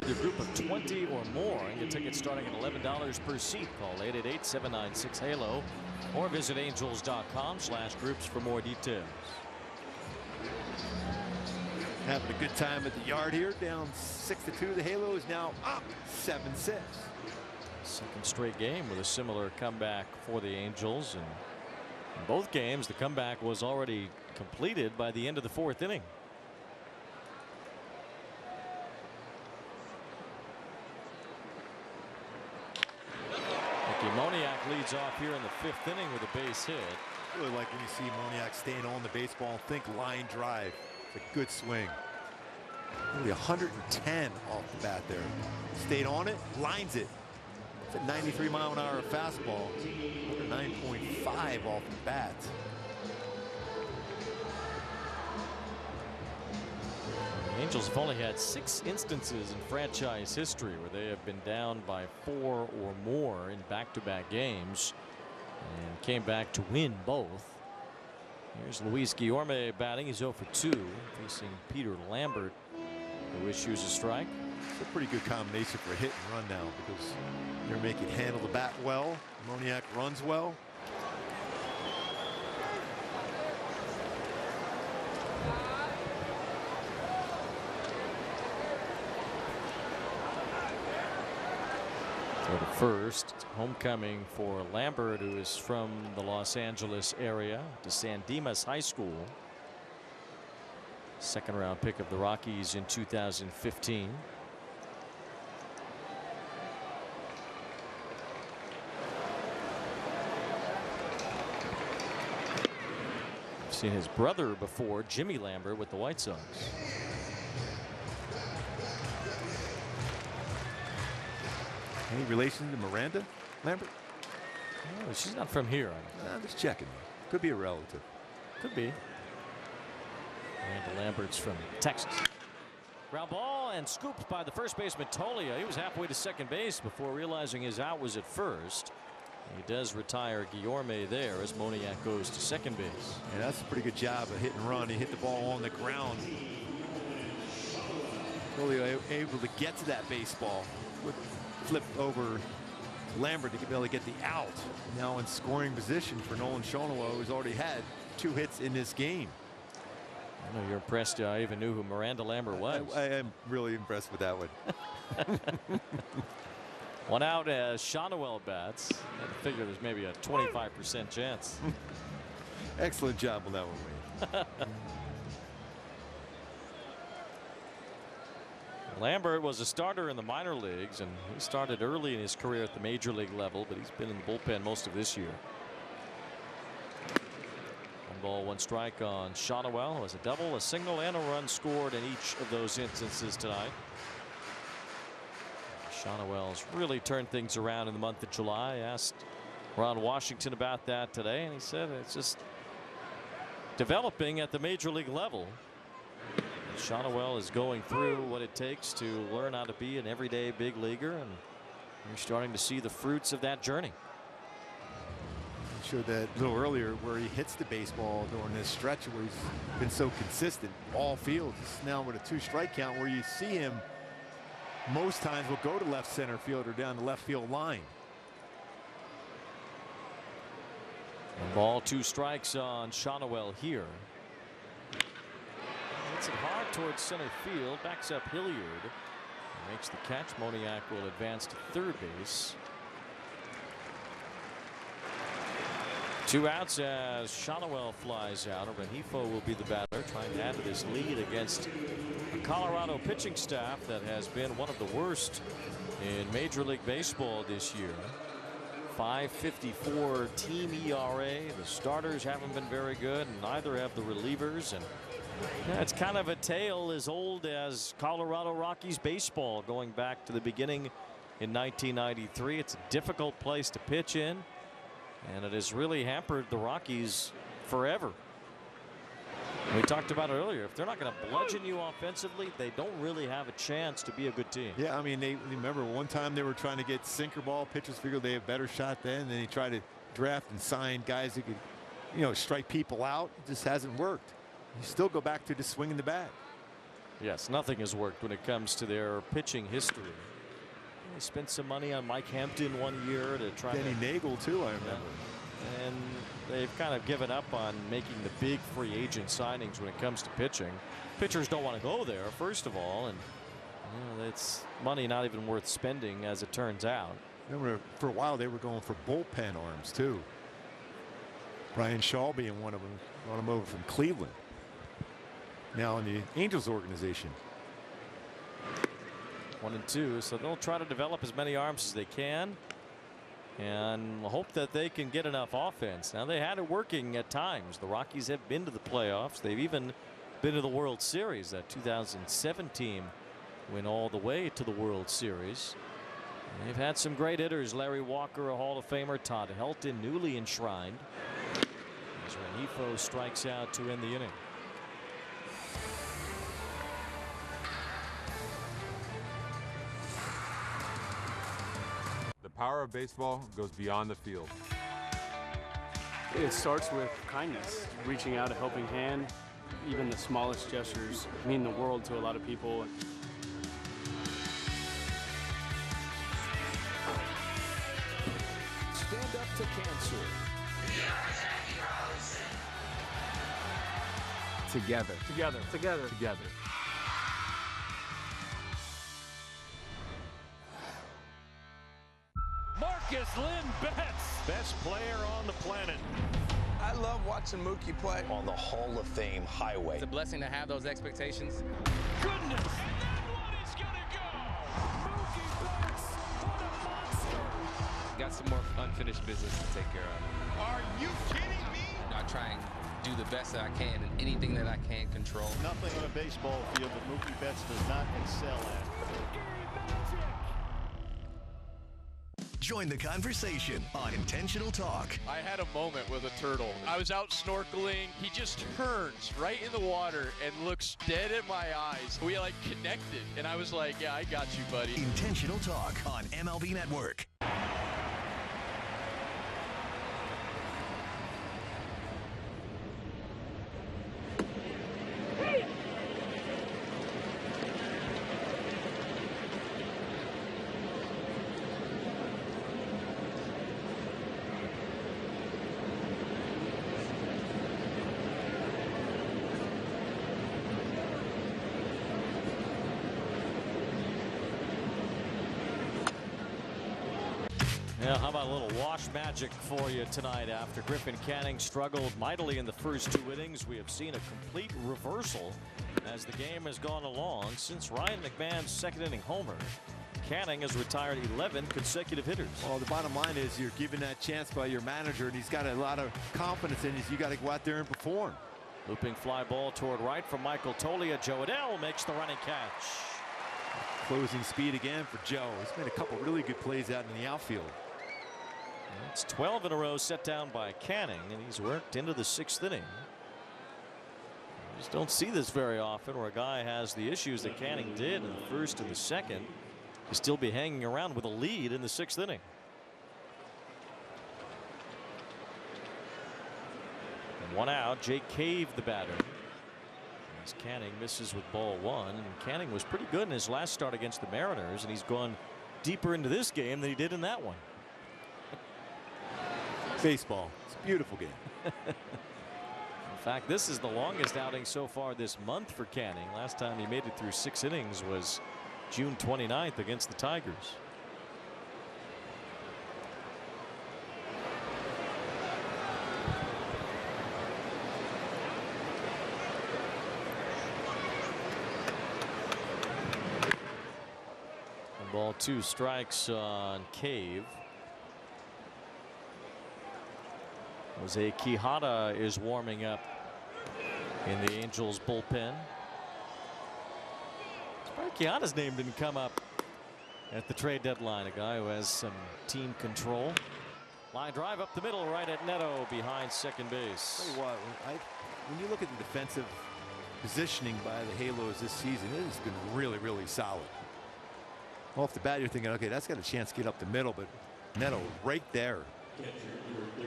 A group of 20 or more and get tickets starting at $11 per seat. Call 888-796-HALO or visit angels.com/groups for more details. Having a good time at the yard here, down 6-2. The Halo is now up 7-6. Second straight game with a similar comeback for the Angels, and in both games the comeback was already completed by the end of the 4th inning. Moniak leads off here in the 5th inning with a base hit. Really like when you see Moniak staying on the baseball. Think line drive. It's a good swing. Really 110 off the bat there. Stayed on it, lines it. It's a 93-mile-an-hour fastball. 9.5 off the bat. The Angels have only had 6 instances in franchise history where they have been down by 4 or more in back-to-back games and came back to win both. Here's Luis Guillorme batting. He's 0 for 2, facing Peter Lambert, who issues a strike. It's a pretty good combination for a hit and run now because they're making handle the bat well. Moniak runs well. Go to first. Homecoming for Lambert, who is from the Los Angeles area, to San Dimas High School. Second round pick of the Rockies in 2015. I've seen his brother before, Jimmy Lambert, with the White Sox. Any relation to Miranda Lambert? No, she's not from here. I'm just checking. Could be a relative. Could be. Miranda Lambert's from Texas. Ground ball and scooped by the first baseman Tolia. He was halfway to second base before realizing his out was at first. He does retire Guillorme there as Moniak goes to second base. Yeah, that's a pretty good job of hit and run. He hit the ball on the ground. Really able to get to that baseball. Flip over Lambert to be able to get the out. Now in scoring position for Nolan Schanuel, who's already had 2 hits in this game. I know you're impressed. I even knew who Miranda Lambert was. I am really impressed with that one. 1 out as Schanuel bats. I figure there's maybe a 25% chance. Excellent job on that one, Wayne. Lambert was a starter in the minor leagues, and he started early in his career at the major league level, but he's been in the bullpen most of this year. 1 ball, 1 strike on Schanuel. It was a double, a single, and a run scored in each of those instances tonight. Schanuel's really turned things around in the month of July. I asked Ron Washington about that today, and he said it's just developing at the major league level. Schanuel is going through what it takes to learn how to be an everyday big leaguer, and you're starting to see the fruits of that journey. I showed that a little earlier where he hits the baseball during this stretch where he's been so consistent all fields. Now with a 2-strike count where you see him most times will go to left center field or down the left field line. 1 ball, 2 strikes on Schanuel here. Hits it hard towards center field, backs up Hilliard, makes the catch. Moniak will advance to third base. 2 outs as Schanuel flies out. Rengifo will be the batter, trying to add to this lead against a Colorado pitching staff that has been one of the worst in Major League Baseball this year. 5.54 team ERA. The starters haven't been very good, and neither have the relievers. And yeah, it's kind of a tale as old as Colorado Rockies baseball, going back to the beginning in 1993. It's a difficult place to pitch in, and it has really hampered the Rockies forever. We talked about it earlier. If they're not going to bludgeon you offensively, they don't really have a chance to be a good team. Yeah, I mean, they remember one time they were trying to get sinker ball pitchers, figured they had a better shot then. And then they tried to draft and sign guys who could, you know, strike people out. It just hasn't worked. You still go back to just swinging the bat. Yes, nothing has worked when it comes to their pitching history. They spent some money on Mike Hampton 1 year to try. Denny Nagel too, I remember. Yeah. And they've kind of given up on making the big free agent signings when it comes to pitching. Pitchers don't want to go there, first of all, and you know, it's money not even worth spending, as it turns out. Remember, for a while they were going for bullpen arms too. Brian Shaw being one of them, brought him over from Cleveland. Now in the Angels organization. 1-2, so they'll try to develop as many arms as they can and hope that they can get enough offense. Now, they had it working at times. The Rockies have been to the playoffs. They've even been to the World Series. That 2007 team went all the way to the World Series. And they've had some great hitters. Larry Walker, a Hall of Famer. Todd Helton, newly enshrined. As Rengifo strikes out to end the inning. The power of baseball goes beyond the field. It starts with kindness, reaching out a helping hand. Even the smallest gestures mean the world to a lot of people. Stand up to cancer. Together. Together. Together. Together. Marcus Lynn Betts, best player on the planet. I love watching Mookie play on the Hall of Fame highway. It's a blessing to have those expectations. Goodness, and that one is gonna go. Mookie Betts, what a monster. Got some more unfinished business to take care of. Are you kidding me? I try and do the best that I can in anything that I can control. Nothing on a baseball field that Mookie Betts does not excel at. Join the conversation on Intentional Talk. I had a moment with a turtle. I was out snorkeling. He just turns right in the water and looks dead at my eyes. We like connected, and I was like, yeah, I got you, buddy. Intentional Talk on MLB Network. Yeah, how about a little wash magic for you tonight? After Griffin Canning struggled mightily in the first 2 innings, we have seen a complete reversal as the game has gone along. Since Ryan McMahon's 2nd inning homer, Canning has retired 11 consecutive hitters. Well, the bottom line is you're given that chance by your manager, and he's got a lot of confidence in you. You got to go out there and perform. Looping fly ball toward right from Michael Toglia. Joe Adell makes the running catch. Closing speed again for Joe. He's made a couple really good plays out in the outfield. It's 12 in a row set down by Canning, and he's worked into the 6th inning. You just don't see this very often, where a guy has the issues that Canning did in the 1st and the 2nd to still be hanging around with a lead in the 6th inning. And 1 out. Jake Cave, the batter, as Canning misses with ball 1. And Canning was pretty good in his last start against the Mariners, and he's gone deeper into this game than he did in that one. Baseball. It's a beautiful game. In fact, this is the longest outing so far this month for Canning. Last time he made it through 6 innings was June 29th against the Tigers. And ball 2 strikes on Cave. Jose Quijada is warming up in the Angels bullpen. Quijada's name didn't come up at the trade deadline. A guy who has some team control. Line drive up the middle, right at Neto behind second base. Tell you what, when you look at the defensive positioning by the Halos this season, it has been really, really solid. Off the bat, you're thinking, okay, that's got a chance to get up the middle, but Neto right there.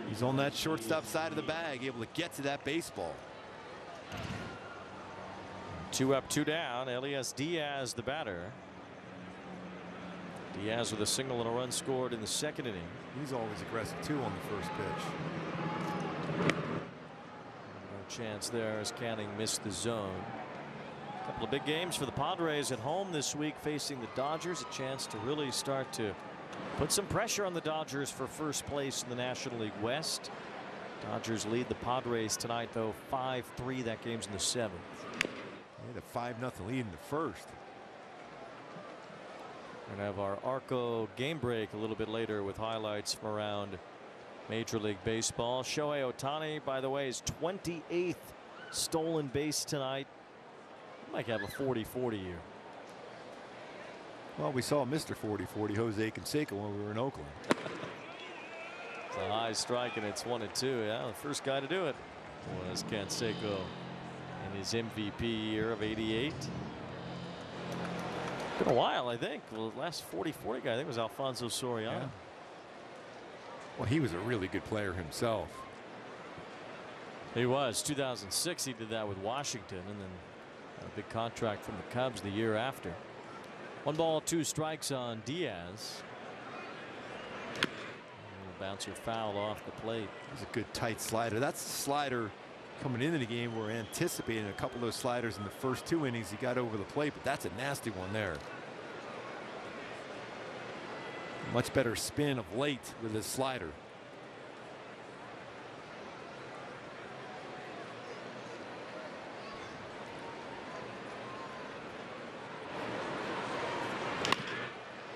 He's on that shortstop side of the bag, able to get to that baseball. 2 up, 2 down. Elias Diaz, the batter. Diaz with a single and a run scored in the 2nd inning. He's always aggressive too on the first pitch. No chance there as Canning missed the zone. A couple of big games for the Padres at home this week, facing the Dodgers. A chance to really start to put some pressure on the Dodgers for first place in the National League West. Dodgers lead the Padres tonight, though, 5-3. That game's in the 7th. They had a 5-0 lead in the 1st. We're going to have our Arco game break a little bit later with highlights from around Major League Baseball. Shohei Ohtani, by the way, his 28th stolen base tonight. He might have a 40-40 year. Well, we saw Mr. 40-40, Jose Canseco, when we were in Oakland. It's a high strike, and it's 1-2. Yeah, the first guy to do it was Canseco in his MVP year of '88. Been a while, I think. Well, the last 40-40 guy, I think, was Alfonso Soriano. Yeah. Well, he was a really good player himself. He was. 2006, he did that with Washington, and then a big contract from the Cubs the year after. 1 ball, 2 strikes on Diaz. Bouncer foul off the plate. He's a good tight slider. That's the slider coming into the game. We're anticipating a couple of those sliders in the first 2 innings. He got over the plate, but that's a nasty one there. Much better spin of late with his slider.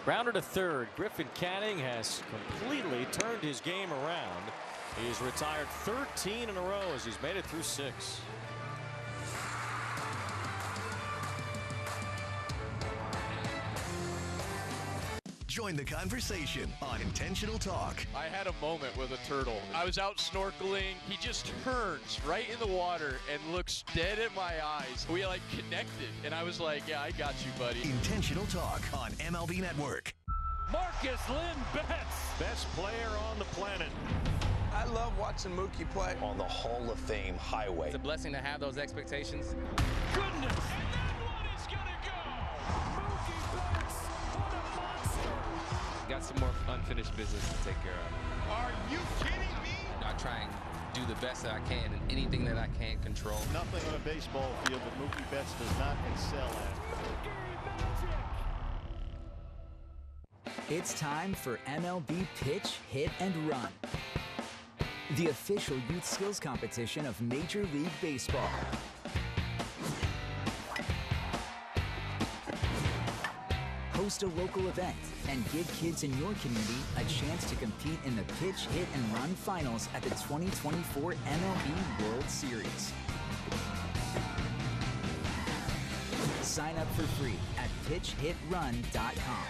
Grounder to third. Griffin Canning has completely turned his game around. He's retired 13 in a row as he's made it through 6. Join the conversation on Intentional Talk. I had a moment with a turtle. I was out snorkeling. He just turns right in the water and looks dead at my eyes. We like connected, and I was like, yeah, I got you, buddy. Intentional Talk on MLB Network. Marcus Lynn Betts, best player on the planet. I love watching Mookie play on the Hall of Fame highway. It's a blessing to have those expectations. Goodness! And that one is gonna go! Mookie Betts, what a monster! Got some more unfinished business to take care of. Are you kidding me? I try and do the best that I can in anything that I can control. Nothing on a baseball field that Mookie Betts does not excel at. It's time for MLB Pitch, Hit, and Run, the official youth skills competition of Major League Baseball. Host a local event and give kids in your community a chance to compete in the Pitch, Hit, and Run finals at the 2024 MLB World Series. Sign up for free at pitchhitrun.com.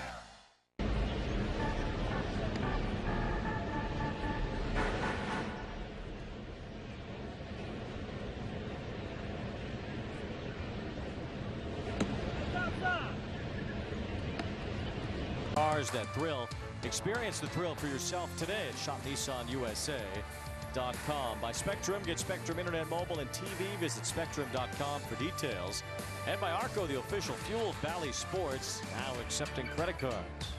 Cars that thrill. Experience the thrill for yourself today at shopNissanUSA.com. By Spectrum, get Spectrum Internet, Mobile, and TV. Visit Spectrum.com for details. And by Arco, the official fuel of Bally Sports, now accepting credit cards.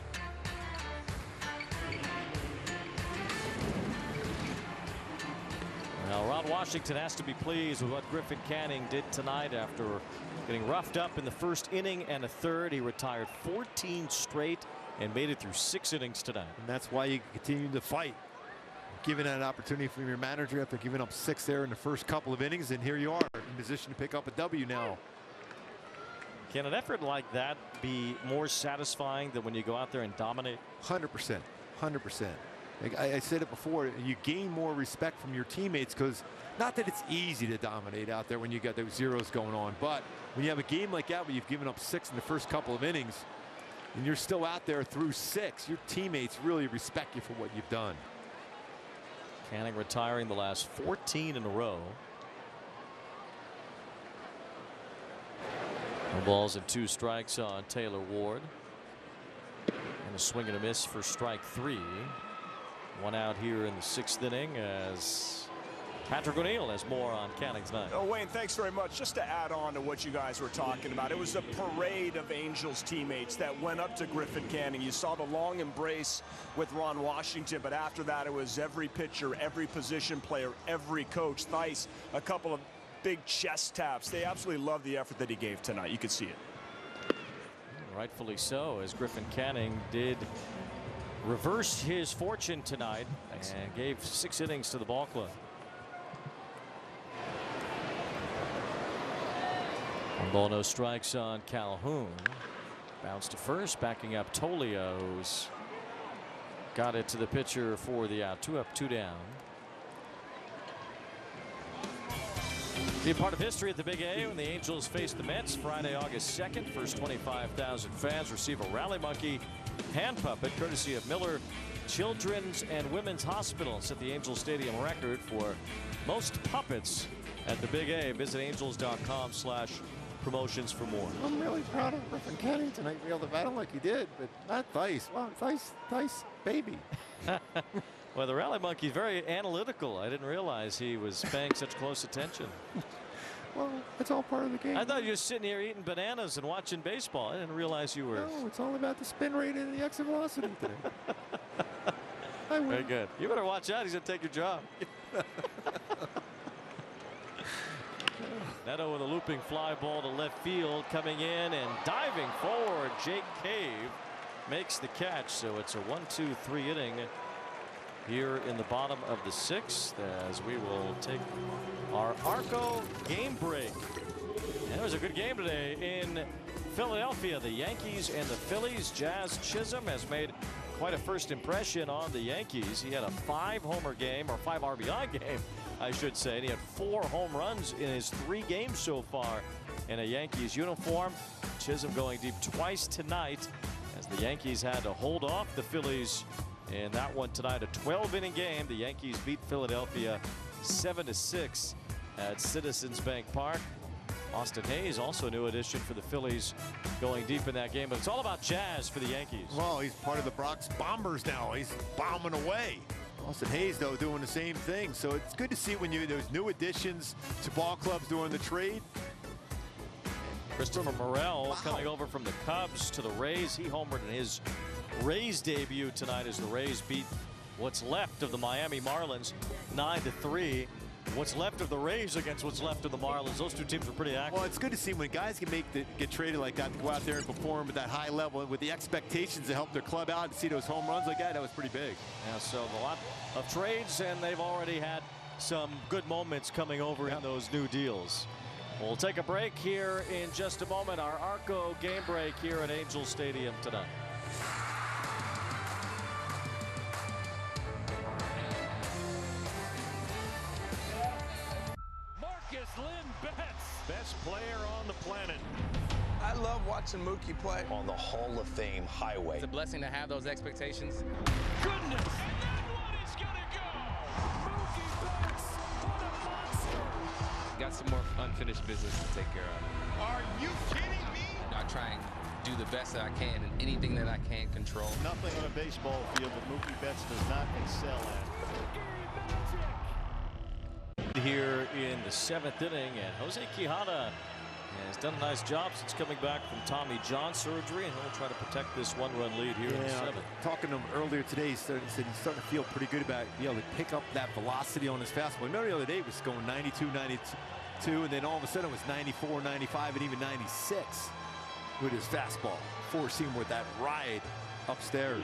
Well, Ron Washington has to be pleased with what Griffin Canning did tonight after getting roughed up in the first inning and a third. He retired 14 straight and made it through 6 innings tonight. And that's why you continue to fight. Given an opportunity from your manager after giving up 6 there in the first couple of innings, and here you are in position to pick up a W now. Can an effort like that be more satisfying than when you go out there and dominate? 100%. 100%. I said it before, you gain more respect from your teammates, because not that it's easy to dominate out there when you got those zeros going on, but when you have a game like that where you've given up 6 in the first couple of innings and you're still out there through 6, your teammates really respect you for what you've done. Canning retiring the last 14 in a row. No balls and 2 strikes on Taylor Ward. And a swing and a miss for strike 3. 1 out here in the 6th inning as Patrick O'Neill has more on Canning tonight. Oh, Wayne, thanks very much. Just to add on to what you guys were talking about, it was a parade of Angels teammates that went up to Griffin Canning. You saw the long embrace with Ron Washington, but after that it was every pitcher, every position player, every coach. Theis, a couple of big chest taps. They absolutely loved the effort that he gave tonight. You could see it. Rightfully so, as Griffin Canning did reverse his fortune tonight and gave 6 innings to the ball club. 1 ball, no strikes on Calhoun. Bounce to first, backing up Tolio, who's got it to the pitcher for the out. 2 up, 2 down. Be a part of history at the Big A when the Angels face the Mets Friday, August 2nd. First 25,000 fans receive a Rally Monkey hand puppet courtesy of Miller Children's and Women's Hospital. Set the Angels Stadium record for most puppets at the Big A. Visit angels.com/promotions for more. I'm really proud of Griffin Canning tonight. Be able to battle like he did, but not Theis. Wow, Theis, baby. Well, the Rally Monkey's very analytical. I didn't realize he was paying such close attention. Well, it's all part of the game. I thought you were sitting here eating bananas and watching baseball. I didn't realize you were. No, it's all about the spin rate and the exit velocity today. Very good. You better watch out. He's going to take your job. Neto with a looping fly ball to left field, coming in and diving forward. Jake Cave makes the catch. So it's a 1-2-3 inning here in the bottom of the 6th, as we will take our Arco game break. And it was a good game today in Philadelphia. The Yankees and the Phillies. Jazz Chisholm has made quite a first impression on the Yankees. He had a 5-homer game, or 5 RBI game, I should say, and he had 4 home runs in his 3 games so far in a Yankees uniform. Chisholm going deep twice tonight as the Yankees had to hold off the Phillies in that one tonight. A 12-inning game. The Yankees beat Philadelphia 7-6 at Citizens Bank Park. Austin Hayes, also a new addition for the Phillies, going deep in that game. But it's all about Jazz for the Yankees. Well, he's part of the Bronx Bombers now. He's bombing away. Austin Hayes, though, doing the same thing. So it's good to see when there's new additions to ball clubs during the trade. Christopher Morel coming over from the Cubs to the Rays. He homered in his Rays debut tonight as the Rays beat what's left of the Miami Marlins 9-3. What's left of the Rays against what's left of the Marlins. Those two teams are pretty active. Well, it's good to see when guys can get traded like that, to go out there and perform at that high level and with the expectations to help their club out, and see those home runs like that was pretty big. Yeah, so a lot of trades, and they've already had some good moments coming over in those new deals. We'll take a break here in just a moment. Our Arco game break here at Angel Stadium tonight. Best player on the planet. I love watching Mookie play on the Hall of Fame highway. It's a blessing to have those expectations. Goodness! And that one is gonna go! Mookie Betts, what a monster! Got some more unfinished business to take care of. Are you kidding me? I try and do the best that I can in anything that I can't control. Nothing on a baseball field that Mookie Betts does not excel at. Here in the 7th inning, and Jose Quijada has done a nice job since coming back from Tommy John surgery, and he'll try to protect this one-run lead here in the 7th. Talking to him earlier today, he said he's starting to feel pretty good about being able to pick up that velocity on his fastball. Remember the other day it was going 92, 92, and then all of a sudden it was 94, 95, and even 96 with his fastball. Four-seam with that ride upstairs.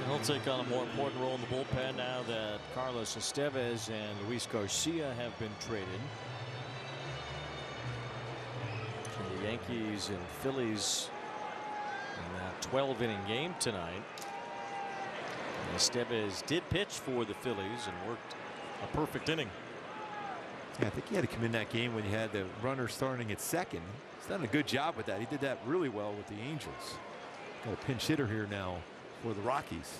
He'll take on a more important role in the bullpen now that Carlos Estevez and Luis Garcia have been traded. And the Yankees and Phillies in that 12-inning game tonight. And Estevez did pitch for the Phillies and worked a perfect inning. Yeah, I think he had to come in that game when you had the runner starting at second. He's done a good job with that. He did that really well with the Angels. Got a pinch hitter here now for the Rockies.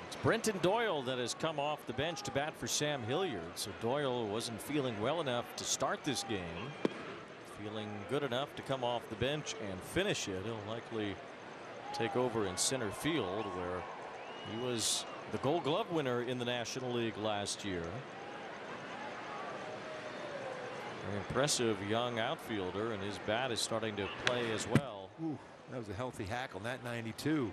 It's Brenton Doyle that has come off the bench to bat for Sam Hilliard. So Doyle wasn't feeling well enough to start this game. Feeling good enough to come off the bench and finish it. He'll likely take over in center field, where he was the Gold Glove winner in the National League last year. Very impressive young outfielder, and his bat is starting to play as well. Ooh, that was a healthy hack on that 92.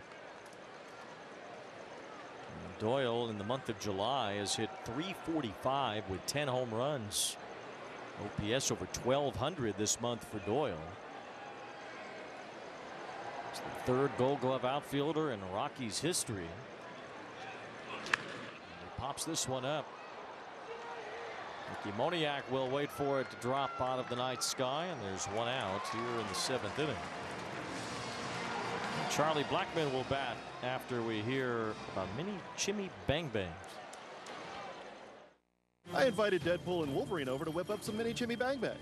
Doyle in the month of July has hit .345 with 10 home runs. OPS over 1,200 this month for Doyle. It's the third Gold Glove outfielder in Rockies history. He pops this one up. Mickey Moniak will wait for it to drop out of the night sky, and there's one out here in the 7th inning. Charlie Blackmon will bat after we hear about mini Chimmy Bang Bangs. I invited Deadpool and Wolverine over to whip up some mini Chimmy Bang Bangs.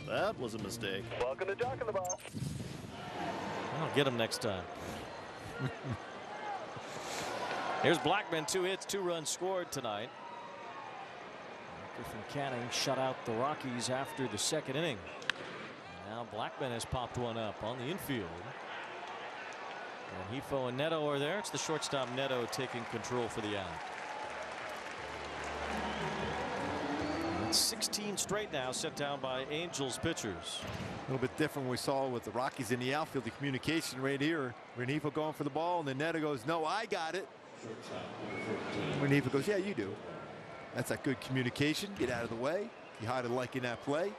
That was a mistake. Welcome to Jock in the Ball. I'll get him next time. Here's Blackmon, 2 hits, 2 runs scored tonight. Griffin Canning shut out the Rockies after the 2nd inning. Now Blackmon has popped one up on the infield. And Hifo and Neto are there. It's the shortstop Neto taking control for the out. And 16 straight now set down by Angels pitchers. A little bit different we saw with the Rockies in the outfield. The communication right here. Renifa going for the ball, and then Neto goes, no, I got it. Renifa goes, yeah, you do. That's that good communication. Get out of the way. Quijada liking that play.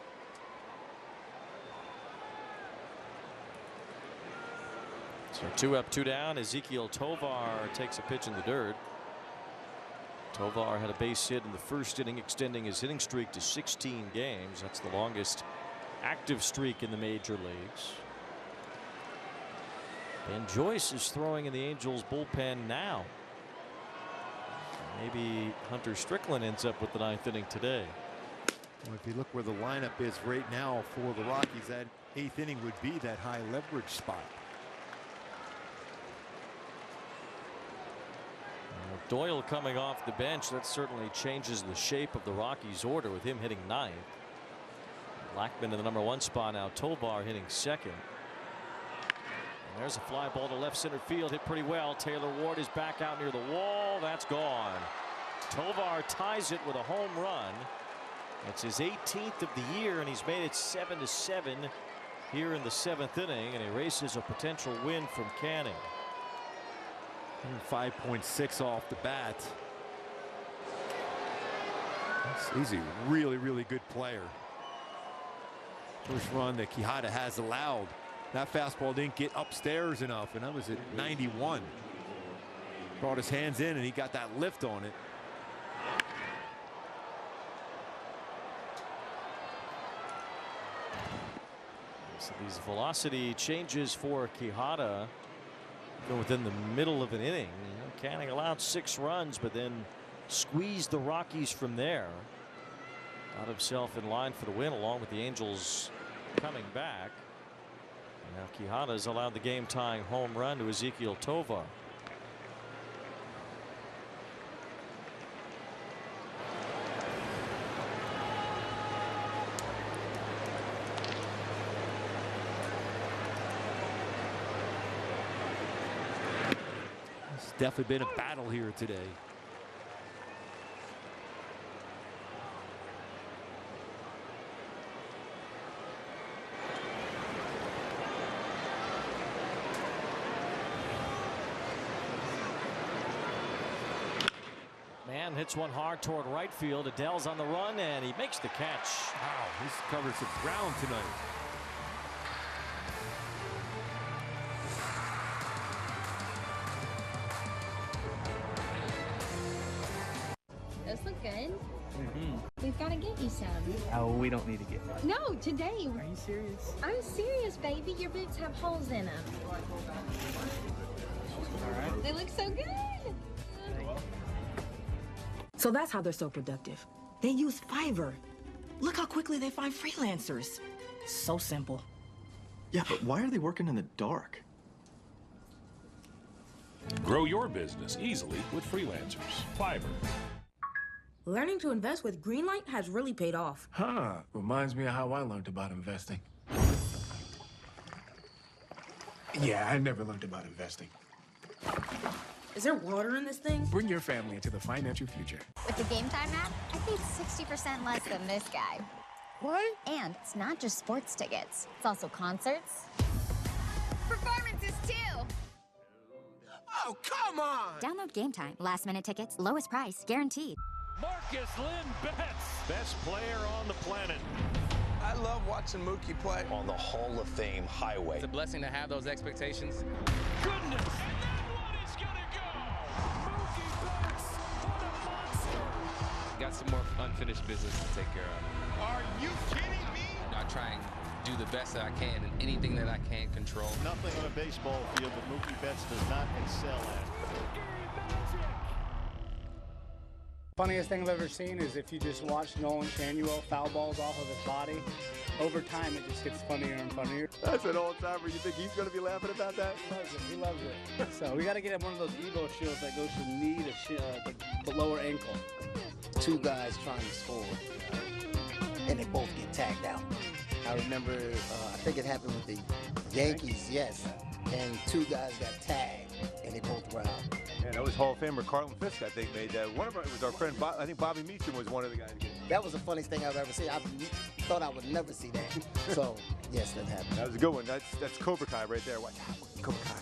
So 2 up, 2 down. Ezekiel Tovar takes a pitch in the dirt. Tovar had a base hit in the 1st inning, extending his hitting streak to 16 games. That's the longest active streak in the major leagues. Ben Joyce is throwing in the Angels bullpen now. Maybe Hunter Strickland ends up with the 9th inning today. Well, if you look where the lineup is right now for the Rockies, that 8th inning would be that high leverage spot. Doyle coming off the bench. That certainly changes the shape of the Rockies order with him hitting 9th. Blackman in the #1 spot now. Tovar hitting 2nd. And there's a fly ball to left center field, hit pretty well. Taylor Ward is back out near the wall. That's gone. Tovar ties it with a home run. It's his 18th of the year, and he's made it 7-7 here in the 7th inning, and erases a potential win from Canning. 5.6 off the bat. He's a really, really good player. First run that Quijada has allowed. That fastball didn't get upstairs enough, and that was at 91. Brought his hands in, and he got that lift on it. So these velocity changes for Quijada go within the middle of an inning. Canning allowed 6 runs, but then squeezed the Rockies from there. Got himself in line for the win, along with the Angels coming back. Now Quijada's allowed the game-tying home run to Ezequiel Tovar. It's definitely been a battle here today. Man hits one hard toward right field. Adele's on the run, and he makes the catch. Wow, he's covered some ground tonight. Those look good. We've got to get you some. Oh, we don't need to get one. No, today. Are you serious? I'm serious, baby. Your boots have holes in them. All right. They look so good. So that's how they're so productive. They use Fiverr. Look how quickly they find freelancers. So simple. Yeah, but why are they working in the dark? Grow your business easily with freelancers. Fiverr. Learning to invest with Greenlight has really paid off. Huh. Reminds me of how I learned about investing. Yeah, I never learned about investing. Is there water in this thing? Bring your family into the financial future. With the Game Time app, I paid 60% less than this guy. What? And it's not just sports tickets. It's also concerts. Performances, too. Oh, come on! Download Game Time. Last minute tickets, lowest price, guaranteed. Marcus Lynn Betts, best player on the planet. I love watching Mookie play on the Hall of Fame highway. It's a blessing to have those expectations. Goodness! And that one is gonna go! Mookie Betts, what a monster! Got some more unfinished business to take care of. Are you kidding me? I try and do the best that I can in anything that I can't control. Nothing on a baseball field that Mookie Betts does not excel at. Funniest thing I've ever seen is if you just watch Nolan Schanuel foul balls off of his body. Over time, it just gets funnier and funnier. That's an all-timer. You think he's going to be laughing about that? He loves it. He loves it. So we got to get him one of those Evo shields that goes from knee to the lower ankle. Two guys trying to score, and they both get tagged out. I remember, I think it happened with the Yankees, yes, and 2 guys got tagged, and they both were out. Yeah, that was Hall of Famer Carlton Fisk, I think, made that. One of it was our friend, I think Bobby Meacham was one of the guys. That was the funniest thing I've ever seen. I thought I would never see that. So, yes, that happened. That was a good one. That's Cobra Kai right there. Watch out, Cobra Kai.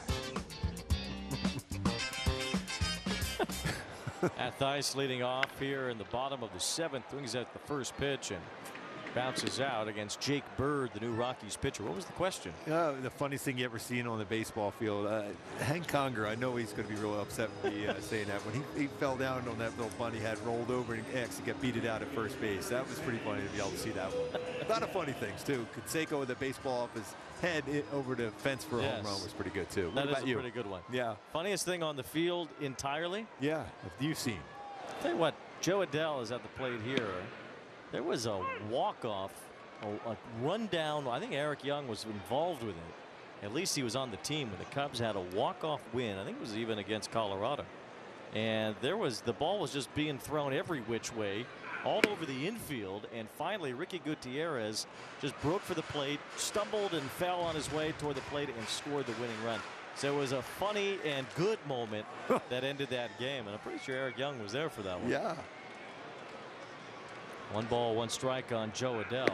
Athias leading off here in the bottom of the 7th. Swings at the first pitch and bounces out against Jake Bird, the new Rockies pitcher. What was the question? The funniest thing you ever seen on the baseball field. Hank Conger, I know he's going to be real upset with me saying that. When he fell down on that little bunt he had rolled over and actually got beated out at first base. That was pretty funny to be able to see that one. A lot of funny things, too. Canseco with the baseball off his head over the fence for a home run was pretty good, too. What about you? That is a pretty good one. Yeah. Funniest thing on the field entirely? Yeah, if you've seen. I'll tell you what, Joe Adele is at the plate here. There was a walk-off, a rundown. I think Eric Young was involved with it. At least he was on the team when the Cubs had a walk-off win. I think it was even against Colorado. and the ball was just being thrown every which way, all over the infield, and finally Ricky Gutierrez just broke for the plate, stumbled and fell on his way toward the plate, and scored the winning run. So it was a funny and good moment that ended that game, and I'm pretty sure Eric Young was there for that one. Yeah. 1 ball, 1 strike on Joe Adell.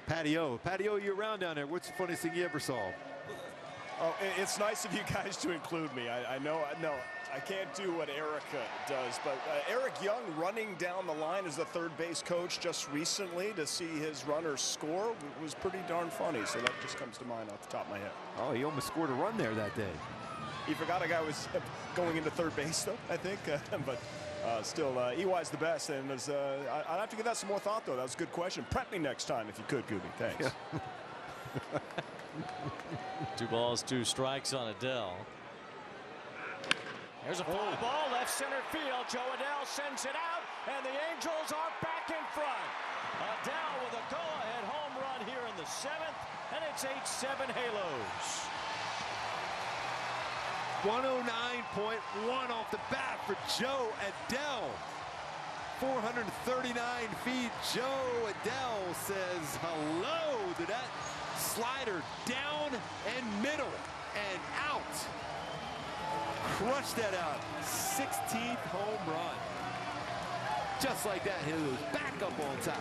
Patio year round down there. What's the funniest thing you ever saw? Oh, it's nice of you guys to include me. I know, no, I can't do what Eric does, but Eric Young running down the line as the third base coach just recently to see his runners score was pretty darn funny. So that just comes to mind off the top of my head. Oh, he almost scored a run there that day. He forgot a guy was going into third base, though, I think. But still, EY's the best. And I'd have to give that some more thought, though. That was a good question. Prep me next time if you could, Gooby. Thanks. 2 balls, 2 strikes on Adell. There's a fly ball, left center field. Joe Adell sends it out, and the Angels are back in front. Adell with a go-ahead home run here in the 7th, and it's 8-7 Halos. 109.1 off the bat for Joe Adell. 439 feet. Joe Adell says hello to that slider down and middle and out. Crushed that out. 16th home run. Just like that, he was back up on top.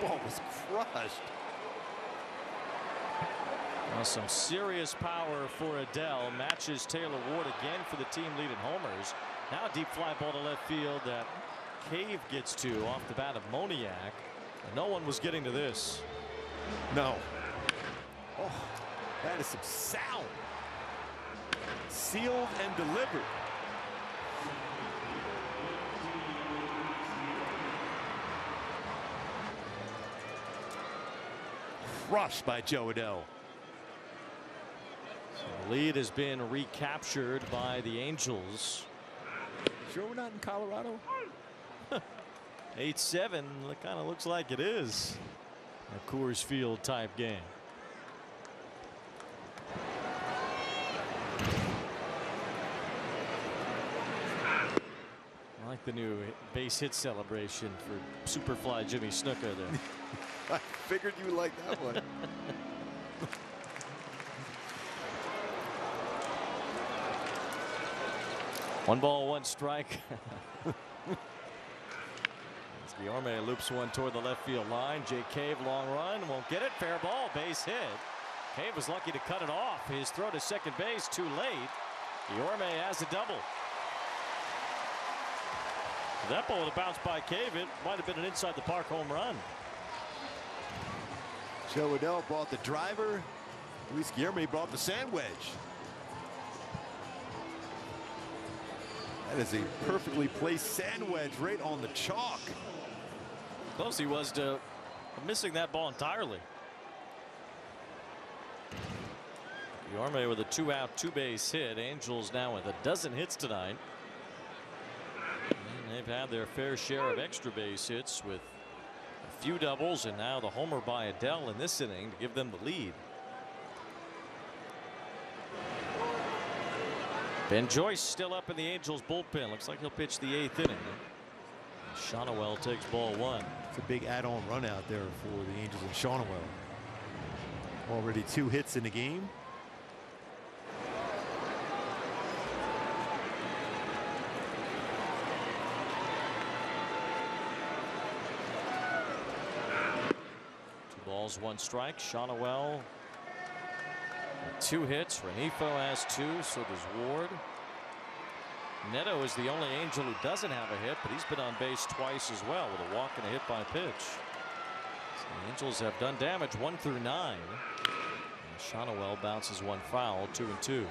Ball was crushed. Well, some serious power for Adell. Matches Taylor Ward again for the team lead in homers. Now a deep fly ball to left field that Cave gets to off the bat of Moniak. And no one was getting to this. No. Oh, that is some sound. Sealed and delivered. Crushed by Joe Adell. So the lead has been recaptured by the Angels. Sure we're not in Colorado? 8-7, it kind of looks like it is a Coors Field type game. I like the new base hit celebration for Superfly Jimmy Snuka there. I figured you would like that one. 1 ball, 1 strike. Guillorme loops one toward the left field line. Jake Cave, long run, won't get it. Fair ball, base hit. Cave was lucky to cut it off. His throw to second base too late. Guillorme has a double. If that ball would have bounced by Cave, it might have been an inside the park home run. Joe Adell brought the driver. Luis Guillorme brought the sand wedge. That is a perfectly placed sand wedge right on the chalk. Close he was to missing that ball entirely. Guillorme with a 2-out, 2-base hit. Angels now with a dozen hits tonight. And they've had their fair share of extra base hits with a few doubles, and now the homer by Adell in this inning to give them the lead. Ben Joyce still up in the Angels bullpen. Looks like he'll pitch the 8th inning. Schanuel takes ball 1. It's a big add-on run out there for the Angels and Schanuel. Already 2 hits in the game. Two balls, 1 strike. Schanuel 2 hits. Renifo has 2, so does Ward. Neto is the only Angel who doesn't have a hit, but he's been on base twice as well with a walk and a hit by pitch. So the Angels have done damage 1 through 9. And Schanuel bounces 1 foul, 2-2.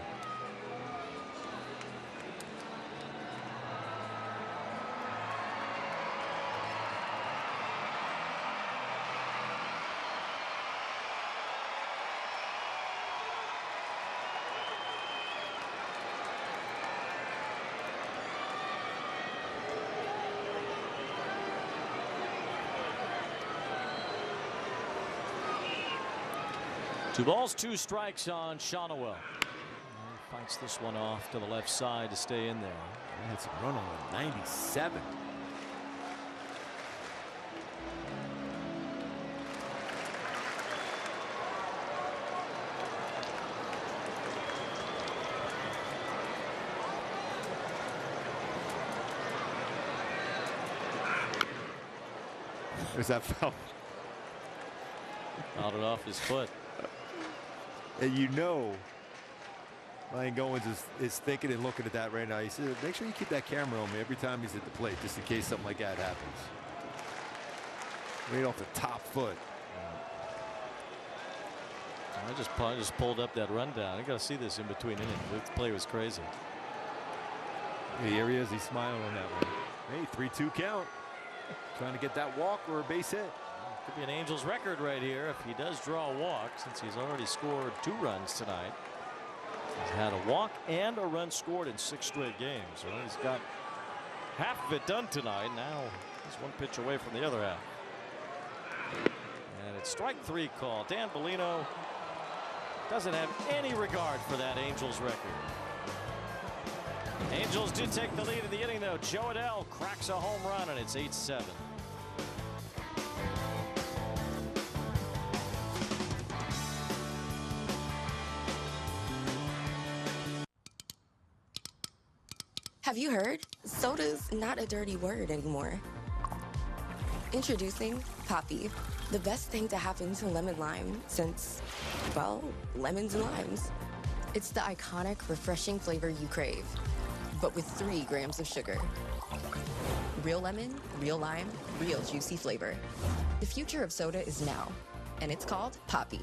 Two balls, 2 strikes on Schanuel. Fights this one off to the left side to stay in there. That's a run on 97. There's that foul. Fouled it off his foot. And you know, Ryan Goins is thinking and looking at that right now. He said, make sure you keep that camera on me every time he's at the plate, just in case something like that happens. Right off the top foot. I just pulled up that rundown. I got to see this in between innings. The play was crazy. Here he is. He's smiling on that one. Hey, 3-2 count. Trying to get that walk or a base hit. Could be an Angels record right here if he does draw a walk, since he's already scored 2 runs tonight. He's had a walk and a run scored in 6 straight games. So he's got half of it done tonight. Now he's 1 pitch away from the other half. And it's strike 3 call. Dan Bellino doesn't have any regard for that Angels record. Angels do take the lead in the inning, though. Joe Adell cracks a home run, and it's 8-7. Have you heard? Soda's not a dirty word anymore. Introducing Poppy, the best thing to happen to lemon lime since, well, lemons and limes. It's the iconic, refreshing flavor you crave, but with 3 grams of sugar. Real lemon, real lime, real juicy flavor. The future of soda is now, and it's called Poppy.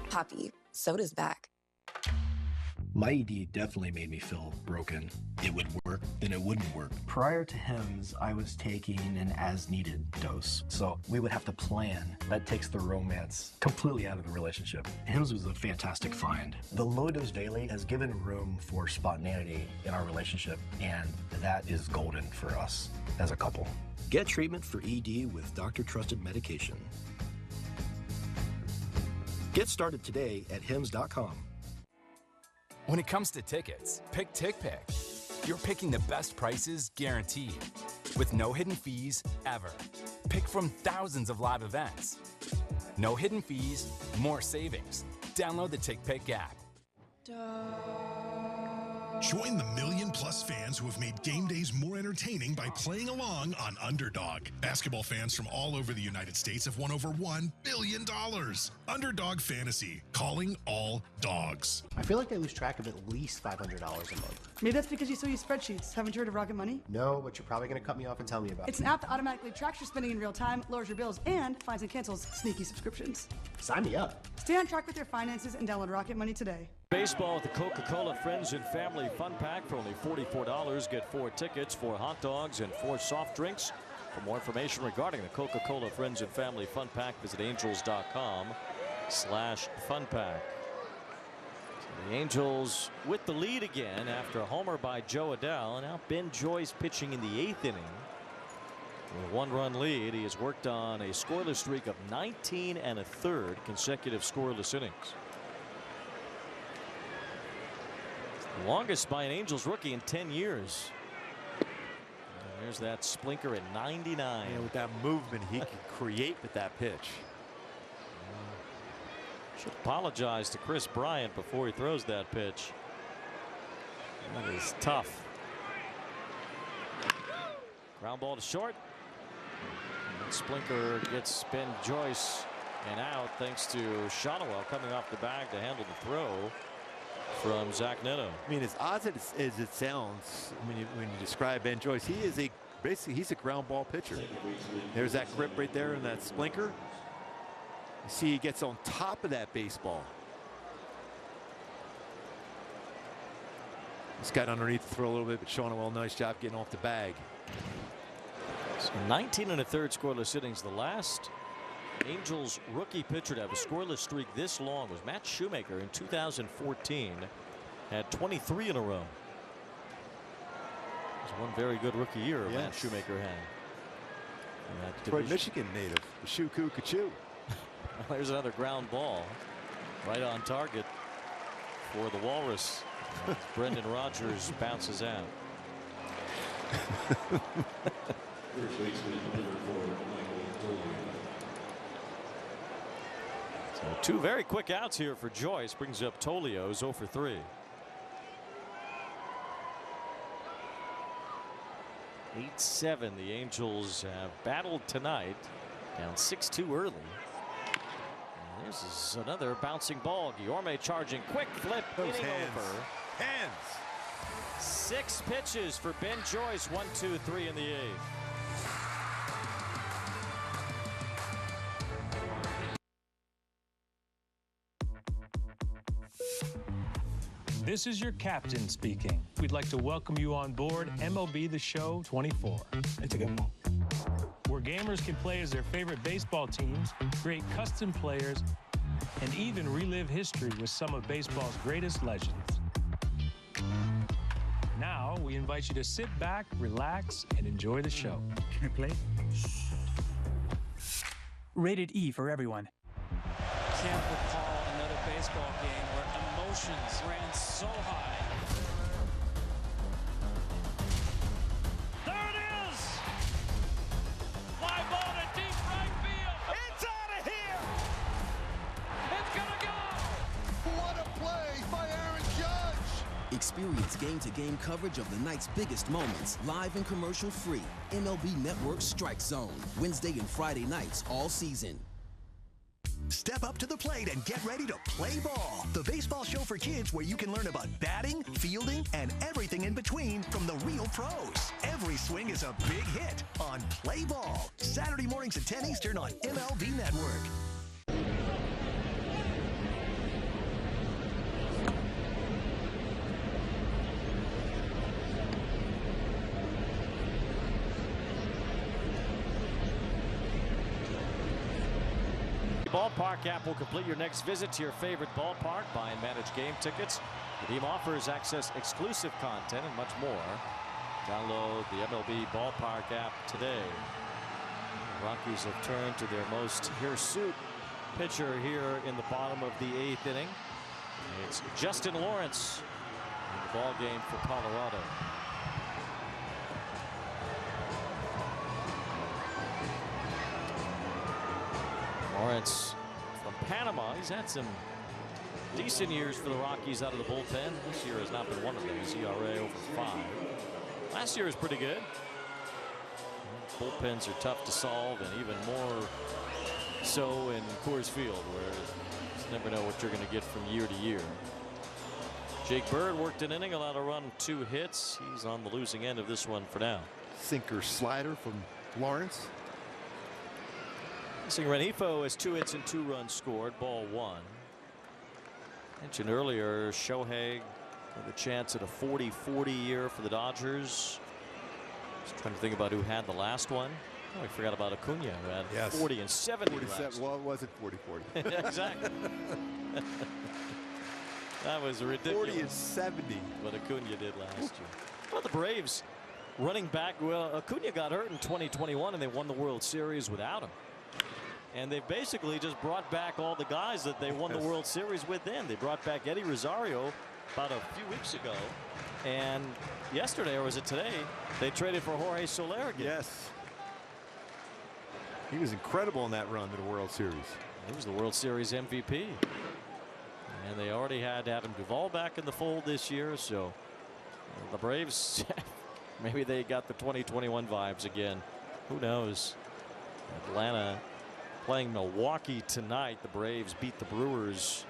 Poppy, soda's back. My ED definitely made me feel broken. It would work, then it wouldn't work. Prior to HIMS, I was taking an as-needed dose. So we would have to plan. That takes the romance completely out of the relationship. HIMS was a fantastic find. The low dose daily has given room for spontaneity in our relationship, and that is golden for us as a couple. Get treatment for ED with doctor-trusted medication. Get started today at hims.com. When it comes to tickets, pick TickPick. You're picking the best prices guaranteed, with no hidden fees ever. Pick from thousands of live events. No hidden fees, more savings. Download the TickPick app. Join the million-plus fans who have made game days more entertaining by playing along on Underdog. Basketball fans from all over the United States have won over $1 billion. Underdog Fantasy, calling all dogs. I feel like I lose track of at least $500 a month. Maybe that's because you still use spreadsheets. Haven't you heard of Rocket Money? No, but you're probably going to cut me off and tell me about it. It's an app that automatically tracks your spending in real time, lowers your bills, and finds and cancels sneaky subscriptions. Sign me up. Stay on track with your finances and download Rocket Money today. Baseball at the Coca-Cola Friends and Family Fun Pack for only $44. Get 4 tickets, 4 hot dogs, and 4 soft drinks. For more information regarding the Coca-Cola Friends and Family Fun Pack, visit angels.com/funpack. So the Angels with the lead again after a homer by Joe Adell. And now Ben Joyce pitching in the 8th inning. With a 1-run lead, he has worked on a scoreless streak of 19 1/3 consecutive scoreless innings. The longest by an Angels rookie in 10 years. And there's that splinker at 99. Yeah, with that movement he can create with that pitch. Should apologize to Chris Bryant before he throws that pitch. That is tough. Ground ball to short. And Splinker gets Ben Joyce and out thanks to Schanuel coming off the bag to handle the throw from Zach Neto. I mean, as odd as it sounds when you describe Ben Joyce, he is basically he's a ground ball pitcher. There's that grip right there in that Splinker. You see he gets on top of that baseball. He's got underneath to throw a little bit, but Schanuel, nice job getting off the bag. So 19 1/3 scoreless innings. The last Angels rookie pitcher to have a scoreless streak this long was Matt Shoemaker in 2014. Had 23 in a row. It was one very good rookie year Matt Shoemaker had. Detroit, Michigan native, the Shuku Kachu. There's another ground ball right on target. for the Walrus. Brendan Rodgers bounces out. So 2 very quick outs here for Joyce. Brings up Tolio's 0 for 3. 8-7. The Angels have battled tonight. Down 6-2 early. And this is another bouncing ball. Guillorme charging. Quick flip. Those Inning hands. over. Hands. 6 pitches for Ben Joyce. 1, 2, 3 in the 8th. This is your captain speaking. We'd like to welcome you on board MLB The Show 24. It's a good one. Where gamers can play as their favorite baseball teams, create custom players, and even relive history with some of baseball's greatest legends. Now, we invite you to sit back, relax, and enjoy the show. Can I play? Rated E for everyone. Can't recall another baseball game where emotions ran so high. There it is! Fly ball to deep right field. It's out of here! It's gonna go! What a play by Aaron Judge! Experience game-to-game coverage of the night's biggest moments, live and commercial-free. MLB Network Strike Zone, Wednesday and Friday nights all season. Step up to the plate and get ready to play ball. The baseball show for kids where you can learn about batting, fielding, and everything in between from the real pros. Every swing is a big hit on Play Ball. Saturday mornings at 10 Eastern on MLB Network. Ballpark app will complete your next visit to your favorite ballpark. Buy and manage game tickets. The team offers access exclusive content and much more. Download the MLB Ballpark app today. The Rockies have turned to their most hirsute pitcher here in the bottom of the 8th inning. It's Justin Lawrence in the ball game for Colorado. Lawrence from Panama. He's had some decent years for the Rockies out of the bullpen. This year has not been one of them. His ERA over 5. Last year was pretty good. Bullpens are tough to solve, and even more so in Coors Field, where you never know what you're going to get from year to year. Jake Bird worked an inning, allowed a run, 2 hits. He's on the losing end of this one for now. Sinker slider from Lawrence. Rengifo has 2 hits and 2 runs scored. Ball 1. Mentioned earlier, Shohei with a chance at a 40-40 year for the Dodgers. Just trying to think about who had the last one. Oh, I forgot about Acuna, who had 40 and 70. 47. Well, it wasn't 40-40. Exactly. That was ridiculous. 40 and 70. What Acuna did last year. Well, the Braves running back. Well, Acuna got hurt in 2021, and they won the World Series without him. And they basically just brought back all the guys that they won the World Series with then. They brought back Eddie Rosario about a few weeks ago. And yesterday, or was it today, they traded for Jorge Soler again. Yes. He was incredible in that run to the World Series. He was the World Series MVP. And they already had Adam Duvall back in the fold this year. So the Braves, maybe they got the 2021 vibes again. Who knows? Atlanta playing Milwaukee tonight. The Braves beat the Brewers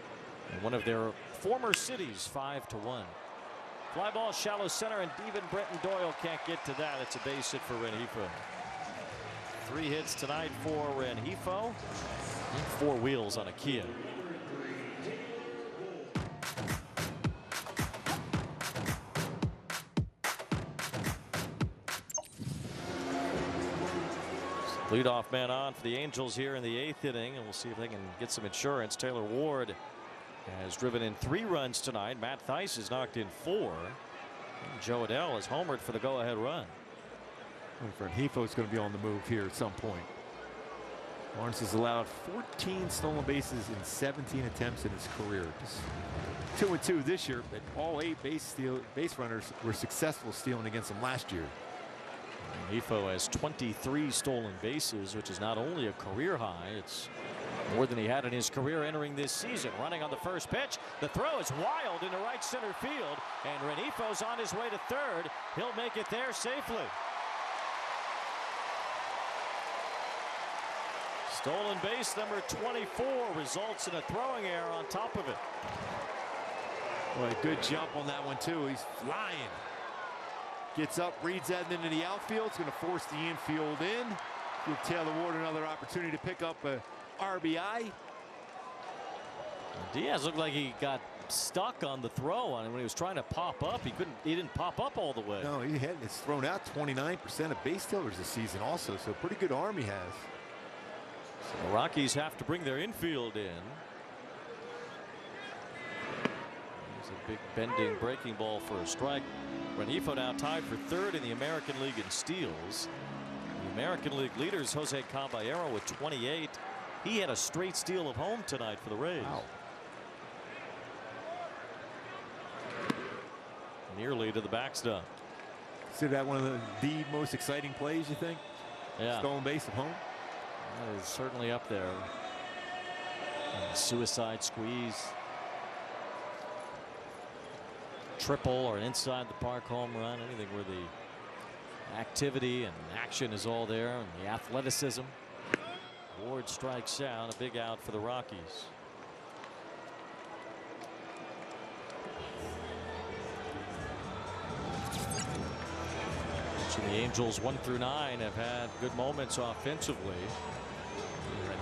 in one of their former cities 5-1. Fly ball shallow center, and even Brenton Doyle can't get to that. It's a base hit for Rengifo. 3 hits tonight for Rengifo. 4 wheels on a Kia. Leadoff man on for the Angels here in the 8th inning, and we'll see if they can get some insurance. Taylor Ward has driven in 3 runs tonight. Matt Theis has knocked in 4. And Joe Adell has homered for the go-ahead run. Rengifo is going to be on the move here at some point. Lawrence has allowed 14 stolen bases in 17 attempts in his career. Just 2-2 this year, but all 8 base runners were successful stealing against him last year. Renifo has 23 stolen bases, which is not only a career high, it's more than he had in his career entering this season. Running on the first pitch. The throw is wild into right center field, and Renifo's on his way to third. He'll make it there safely. Stolen base number 24 results in a throwing error on top of it. Boy, good jump on that one too. He's flying. Gets up, reads that into the outfield. It's going to force the infield in. Give Taylor Ward another opportunity to pick up a RBI. Diaz looked like he got stuck on the throw on him when he was trying to pop up. He didn't pop up all the way. No, it's thrown out 29% of base stealers this season also, so pretty good arm he has. So the Rockies have to bring their infield in. There's a big bending breaking ball for a strike. Renifo now tied for third in the American League in steals. The American League leaders Jose Caballero with 28. He had a straight steal of home tonight for the Rays. Wow. Nearly to the backstop. Consider that one of the most exciting plays, you think? Yeah. Stolen base at home? That is certainly up there. And suicide squeeze. Triple or an inside the park home run. Anything where the activity and action is all there, and the athleticism. Ward strikes out. A big out for the Rockies. So the Angels 1 through 9 have had good moments offensively.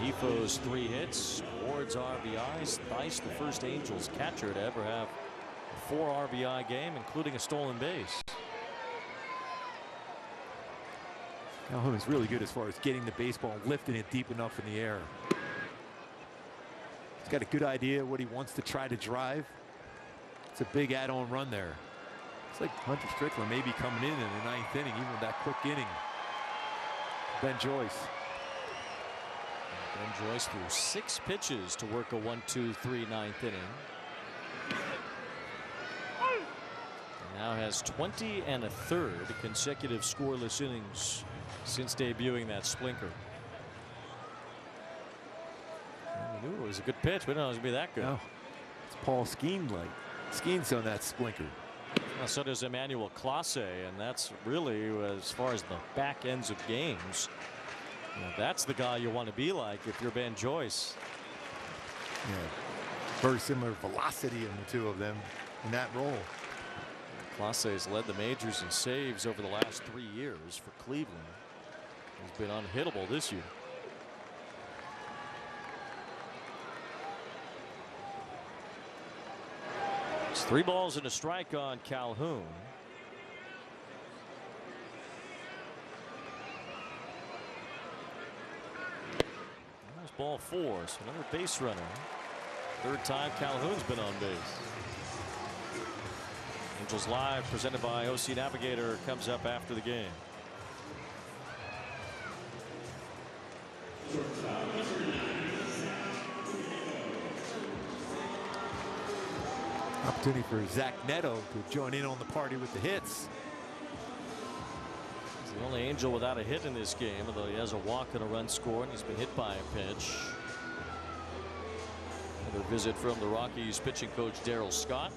Renifo's 3 hits, Ward's RBIs. Thice, the first Angels catcher to ever have a 4 RBI game, including a stolen base. Calhoun is really good as far as getting the baseball and lifting it deep enough in the air. He's got a good idea what he wants to try to drive. It's a big add-on run there. It's like Hunter Strickland maybe coming in the 9th inning, even with that quick inning. Ben Joyce. Ben Joyce threw 6 pitches to work a 1-2-3 9th inning. And now has 20 1/3 consecutive scoreless innings since debuting that splinter. We knew it was a good pitch, but no, it was going to be that good. No. It's Paul Skeen-like. Skeen's on that splinter. Well, so does Emmanuel Clase, and that's really, as far as the back ends of games, that's the guy you want to be like if you're Ben Joyce. Yeah. Very similar velocity in the two of them in that role. Clase has led the majors in saves over the last 3 years for Cleveland. He's been unhittable this year. It's 3 balls and a strike on Calhoun. There's ball 4, so another base runner. 3rd time Calhoun's been on base. Angels Live, presented by OC Navigator, comes up after the game. Opportunity for Zach Neto to join in on the party with the hits. He's the only Angel without a hit in this game, although he has a walk and a run scored, and he's been hit by a pitch. Another visit from the Rockies pitching coach Darryl Scott.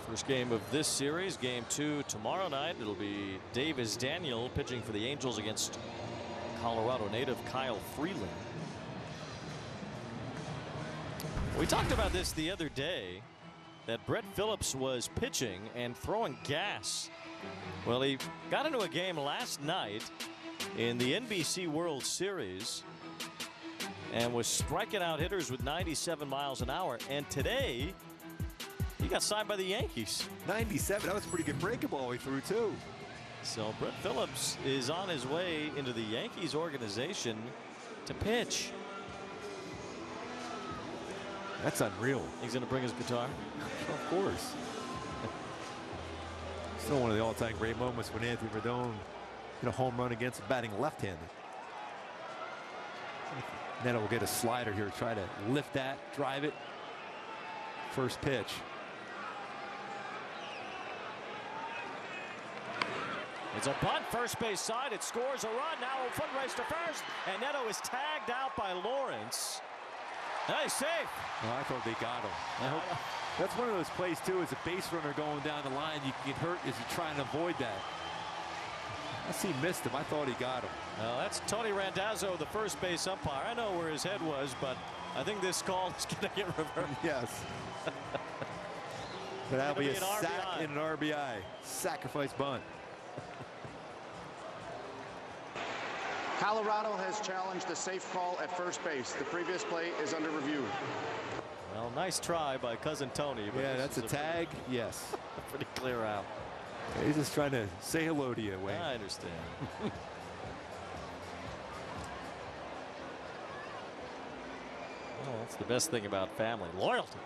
First game of this series, game 2 tomorrow night. It'll be Davis Daniel pitching for the Angels against Colorado native Kyle Freeland. We talked about this the other day, that Brett Phillips was pitching and throwing gas. Well, he got into a game last night in the NBC World Series and was striking out hitters with 97 miles an hour. And today, he got signed by the Yankees. 97, that was a pretty good breaking ball he threw too. So Brett Phillips is on his way into the Yankees organization to pitch. That's unreal. He's going to bring his guitar? Of course. Still one of the all-time great moments when Anthony Rendon hit a home run against batting left-handed. Neto will get a slider here, try to lift that, drive it. First pitch. It's a bunt, first base side. It scores a run. Now a foot race to first, and Neto is tagged out by Lawrence. Nice save. Oh, I thought they got him. That's one of those plays too. As a base runner going down the line, you can get hurt as you're trying to avoid that. Unless he missed him, I thought he got him. Well, that's Tony Randazzo, the first base umpire. I know where his head was, but I think this call is going to get reversed. Yes. But that'll be a sack and an RBI. Sacrifice bunt. Colorado has challenged the safe call at first base. The previous play is under review. Well, nice try by cousin Tony. But yeah, that's a tag. Yes. Pretty clear out. Yeah, he's just trying to say hello to you, Wayne. I understand. Well, that's the best thing about family. Loyalty.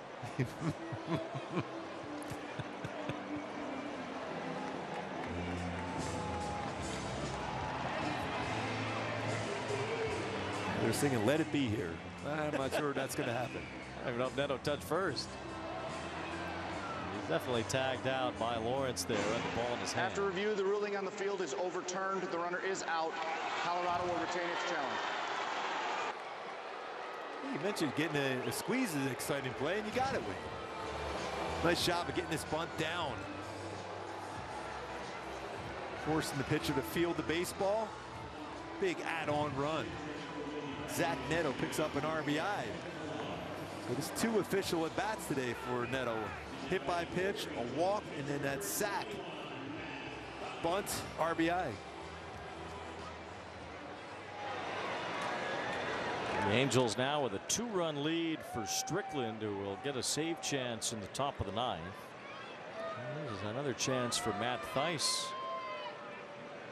They're singing "Let It Be" here. I'm not sure that's going to happen. I don't even know if Neto touched first. He's definitely tagged out by Lawrence there with the ball in his hand. After review, the ruling on the field is overturned. The runner is out. Colorado will retain its challenge. You mentioned getting a squeeze is an exciting play, and you got it, Wayne. Nice job of getting this bunt down. Forcing the pitcher to field the baseball. Big add-on run. Zach Neto picks up an RBI. So there's 2 official at-bats today for Neto. Hit by pitch, a walk, and then that sack. Bunt, RBI. The Angels now with a 2-run lead for Strickland, who will get a save chance in the top of the 9th. This is another chance for Matt Thaiss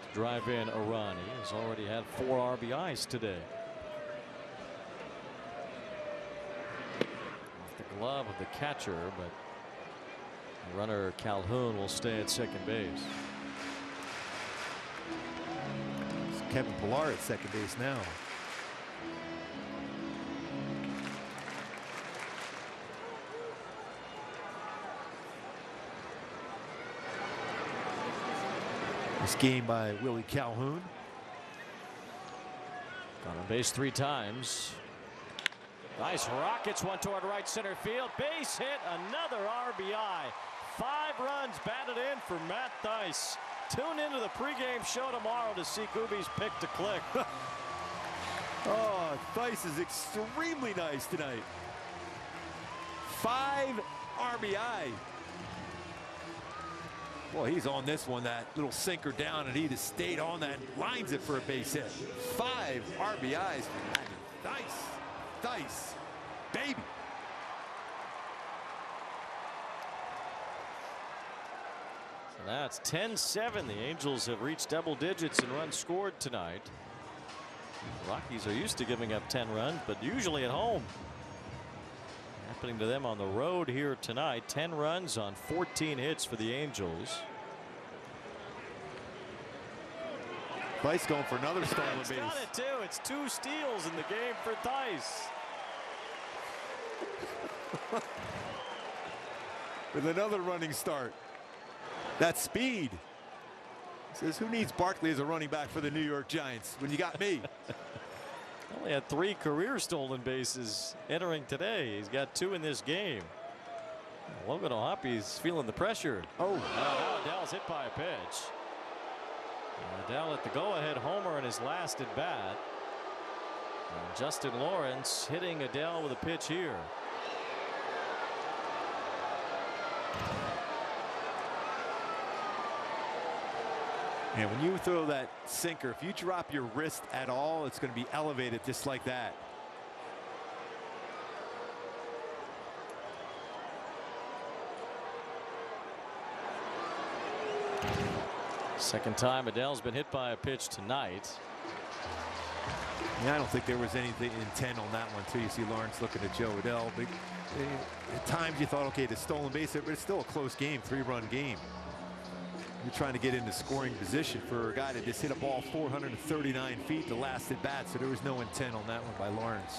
to drive in a run. He has already had 4 RBIs today. Off the glove of the catcher, but the runner Calhoun will stay at second base. It's Kevin Pillar at second base now. This game by Willie Calhoun. Got on base 3 times. Nice rockets, one toward right center field. Base hit, another RBI. 5 runs batted in for Matt Thaiss. Tune into the pregame show tomorrow to see Gooby's pick to click. Oh, Thaiss is extremely nice tonight. 5 RBI. Well, he's on this one, that little sinker down, and he just stayed on that, lines it for a base hit. 5 RBIs for Thaiss. Thaiss, baby. So that's 10-7. The Angels have reached double digits in runs scored tonight. The Rockies are used to giving up 10 runs, but usually at home. Happening to them on the road here tonight. 10 runs on 14 hits for the Angels. Thaiss going for another stolen base. Got it too. It's 2 steals in the game for Thaiss. With another running start. That speed. Says, who needs Barkley as a running back for the New York Giants when you got me? Only had 3 career stolen bases entering today. He's got 2 in this game. Logan O'Hoppe is feeling the pressure. Oh. Now Adell's hit by a pitch. Adell at the go-ahead homer in his last at bat. And Justin Lawrence hitting Adell with a pitch here. And when you throw that sinker, if you drop your wrist at all, it's going to be elevated just like that. Second time Adell's been hit by a pitch tonight. Yeah, I don't think there was anything intent on that one, too. You see Lawrence looking at Joe Adell. But at times you thought, okay, the stolen base, but it's still a close game, 3-run game. You're trying to get into scoring position for a guy that just hit a ball 439 feet the last at bat, so there was no intent on that one by Lawrence.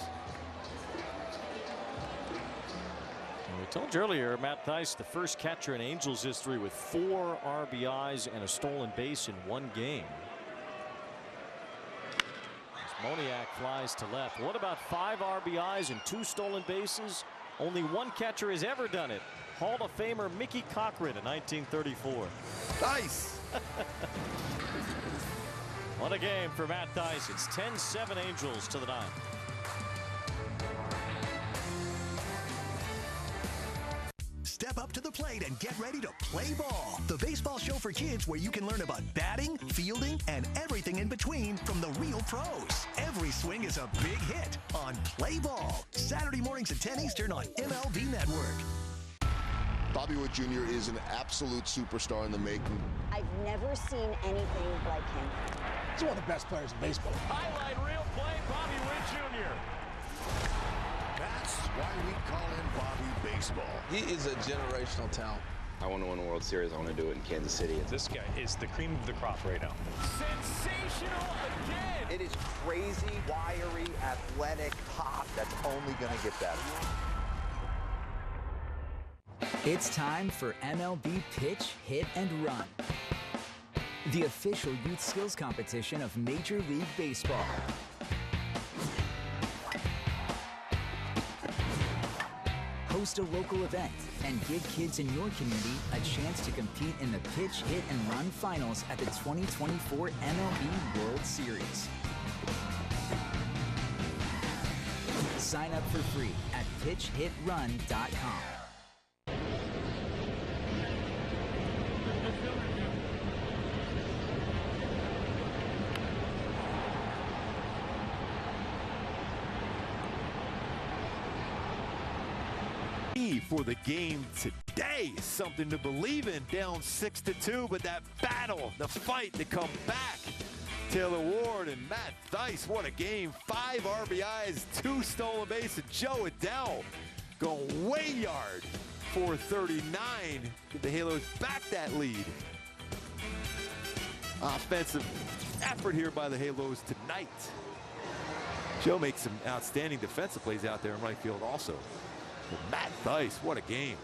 We told you earlier, Matt Thaiss, the first catcher in Angels history with 4 RBIs and a stolen base in one game. As Moniak flies to left. What about 5 RBIs and 2 stolen bases? Only one catcher has ever done it. Hall of Famer Mickey Cochran in 1934. Nice. What a game for Matt Thaiss. It's 10-7 Angels to the 9th. Step up to the plate and get ready to play ball. The baseball show for kids where you can learn about batting, fielding, and everything in between from the real pros. Every swing is a big hit on Play Ball. Saturday mornings at 10 Eastern on MLB Network. Bobby Witt Jr. is an absolute superstar in the making. I've never seen anything like him. He's one of the best players in baseball. Highlight reel play, Bobby Witt Jr. That's why we call him Bobby Baseball. He is a generational talent. I want to win a World Series. I want to do it in Kansas City. This guy is the cream of the crop right now. Sensational again. It is crazy, wiry, athletic pop that's only going to get better. It's time for MLB Pitch, Hit, and Run, the official youth skills competition of Major League Baseball. Host a local event and give kids in your community a chance to compete in the Pitch, Hit, and Run finals at the 2024 MLB World Series. Sign up for free at pitchhitrun.com. For the game today, something to believe in, down 6-2, but that battle, the fight to come back. Taylor Ward and Matt Thaiss, what a game. 5 RBIs, 2 stolen bases. Joe Adell going way yard. 439. Give the Halos back that lead. Offensive effort here by the Halos tonight. Joe makes some outstanding defensive plays out there in right field also. But Matt Thaiss, what a game.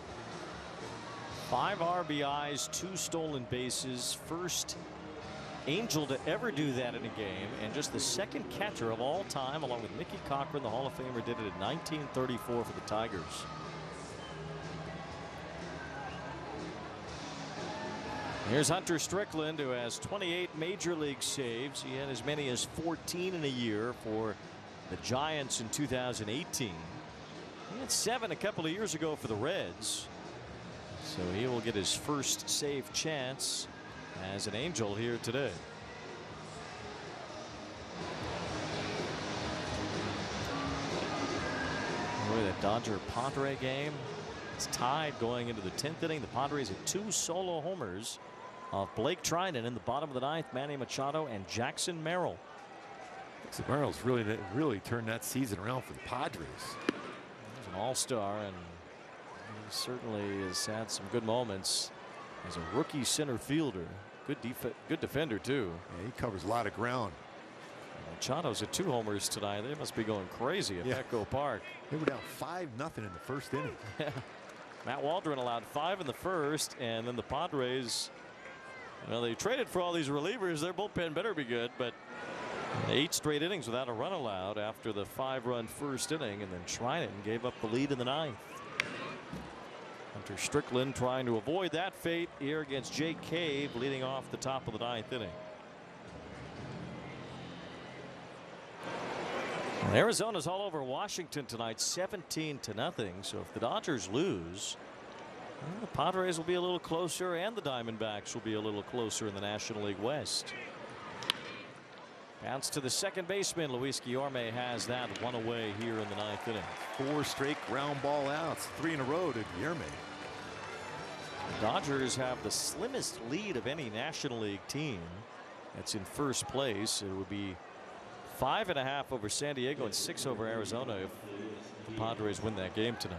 5 RBIs, 2 stolen bases. First Angel to ever do that in a game, and just the second catcher of all time, along with Mickey Cochran, the Hall of Famer, did it in 1934 for the Tigers. Here's Hunter Strickland, who has 28 major league saves. He had as many as 14 in a year for the Giants in 2018. He had 7 a couple of years ago for the Reds. So he will get his first save chance as an Angel here today. Boy, the Dodger-Padre game. It's tied going into the 10th inning. The Padres had 2 solo homers of Blake Trinan in the bottom of the 9th, Manny Machado and Jackson Merrill. Jackson Merrill's really turned that season around for the Padres. He's an all-star, and he certainly has had some good moments as a rookie center fielder. Good defender too. Yeah, he covers a lot of ground. Machado's at 2 homers tonight. They must be going crazy at Petco Park. They were down 5-0 in the first inning. Matt Waldron allowed 5 in the first, and then the Padres, well, they traded for all these relievers. Their bullpen better be good, but 8 straight innings without a run allowed after the 5-run first inning, and then Trinan gave up the lead in the 9th. Hunter Strickland trying to avoid that fate here against Jake Cave, leading off the top of the 9th inning. Well, Arizona's all over Washington tonight, 17-0. So if the Dodgers lose, well, the Padres will be a little closer, and the Diamondbacks will be a little closer in the National League West. Bounce to the second baseman. Luis Guillorme has that one away here in the 9th inning. 4 straight ground ball outs, 3 in a row to Guillorme. The Dodgers have the slimmest lead of any National League team that's in first place. It would be 5.5 over San Diego and 6 over Arizona if the Padres win that game tonight.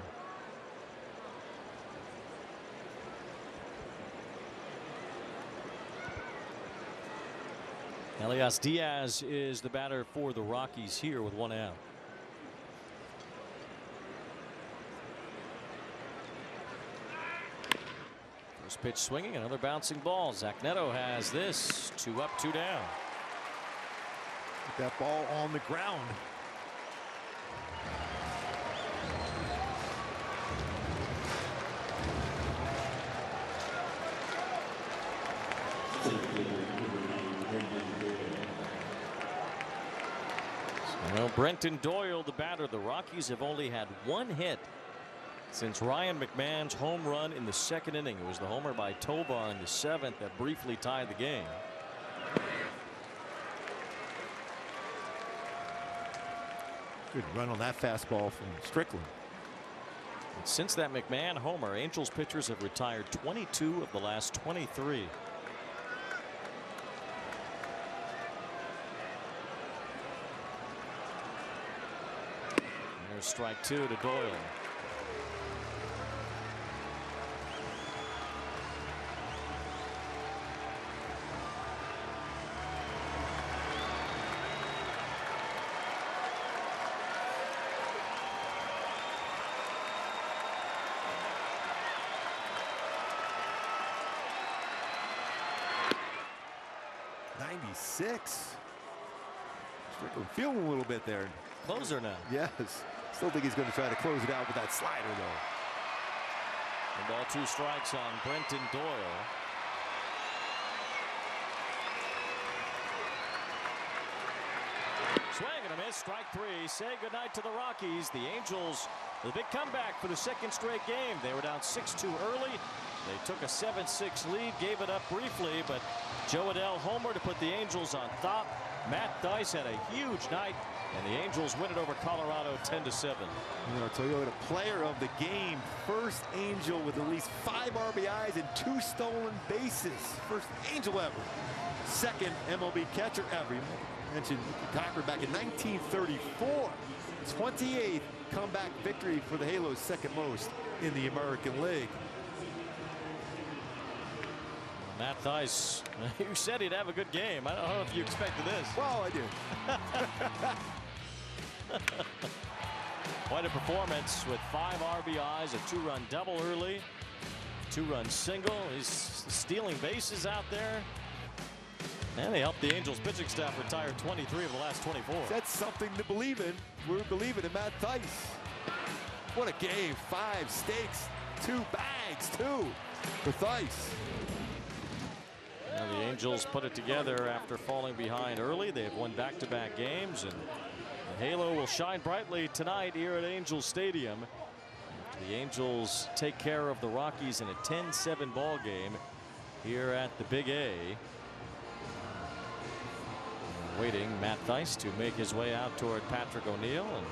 Elias Diaz is the batter for the Rockies here with 1 out. First pitch swinging, another bouncing ball. Zach Neto has this. 2 up, 2 down. Get that ball on the ground. Well, Brenton Doyle, the batter. The Rockies have only had 1 hit since Ryan McMahon's home run in the 2nd inning. It was the homer by Tovar in the 7th that briefly tied the game. Good run on that fastball from Strickland. And since that McMahon homer, Angels pitchers have retired 22 of the last 23. There's strike 2 to Doyle. Strickland feeling a little bit there. Closer now. Yes. Still think he's going to try to close it out with that slider, though. And ball 2 strikes on Brenton Doyle. Swing and a miss. Strike 3. Say goodnight to the Rockies. The Angels, the big comeback for the 2nd straight game. They were down 6-2 early. They took a 7-6 lead, gave it up briefly, but Joe Adell homer to put the Angels on top. Matt Dice had a huge night, and the Angels win it over Colorado 10-7. You know, Toyota player of the game. First Angel with at least 5 RBIs and 2 stolen bases. First Angel ever. 2nd MLB catcher ever. You mentioned Cochran back in 1934. 28th comeback victory for the Halos, 2nd most in the American League. Matt Dice, you said he'd have a good game. I don't know if you expected this. Well, I do. Quite a performance with 5 RBIs, a 2-run double early, 2-run single. He's stealing bases out there. And they helped the Angels pitching staff retire 23 of the last 24. That's something to believe in. We're believing in Matt Dice. What a game. 5 stakes, 2 bags, 2 for Dice. And the Angels put it together after falling behind early. They've won back-to-back games, and the halo will shine brightly tonight here at Angels Stadium. The Angels take care of the Rockies in a 10-7 ball game here at the Big A. Waiting Matt Dice to make his way out toward Patrick O'Neill, and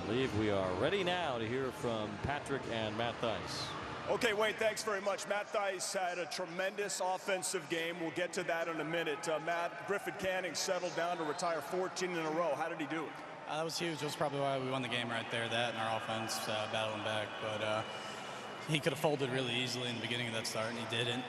I believe we are ready now to hear from Patrick and Matt Dice. Okay, Wayne, thanks very much. Matt Dice had a tremendous offensive game. We'll get to that in a minute. Matt, Griffin Canning settled down to retire 14 in a row. How did he do it? That was huge. That was probably why we won the game right there. That and our offense battling back. But he could have folded really easily in the beginning of that start, and he didn't.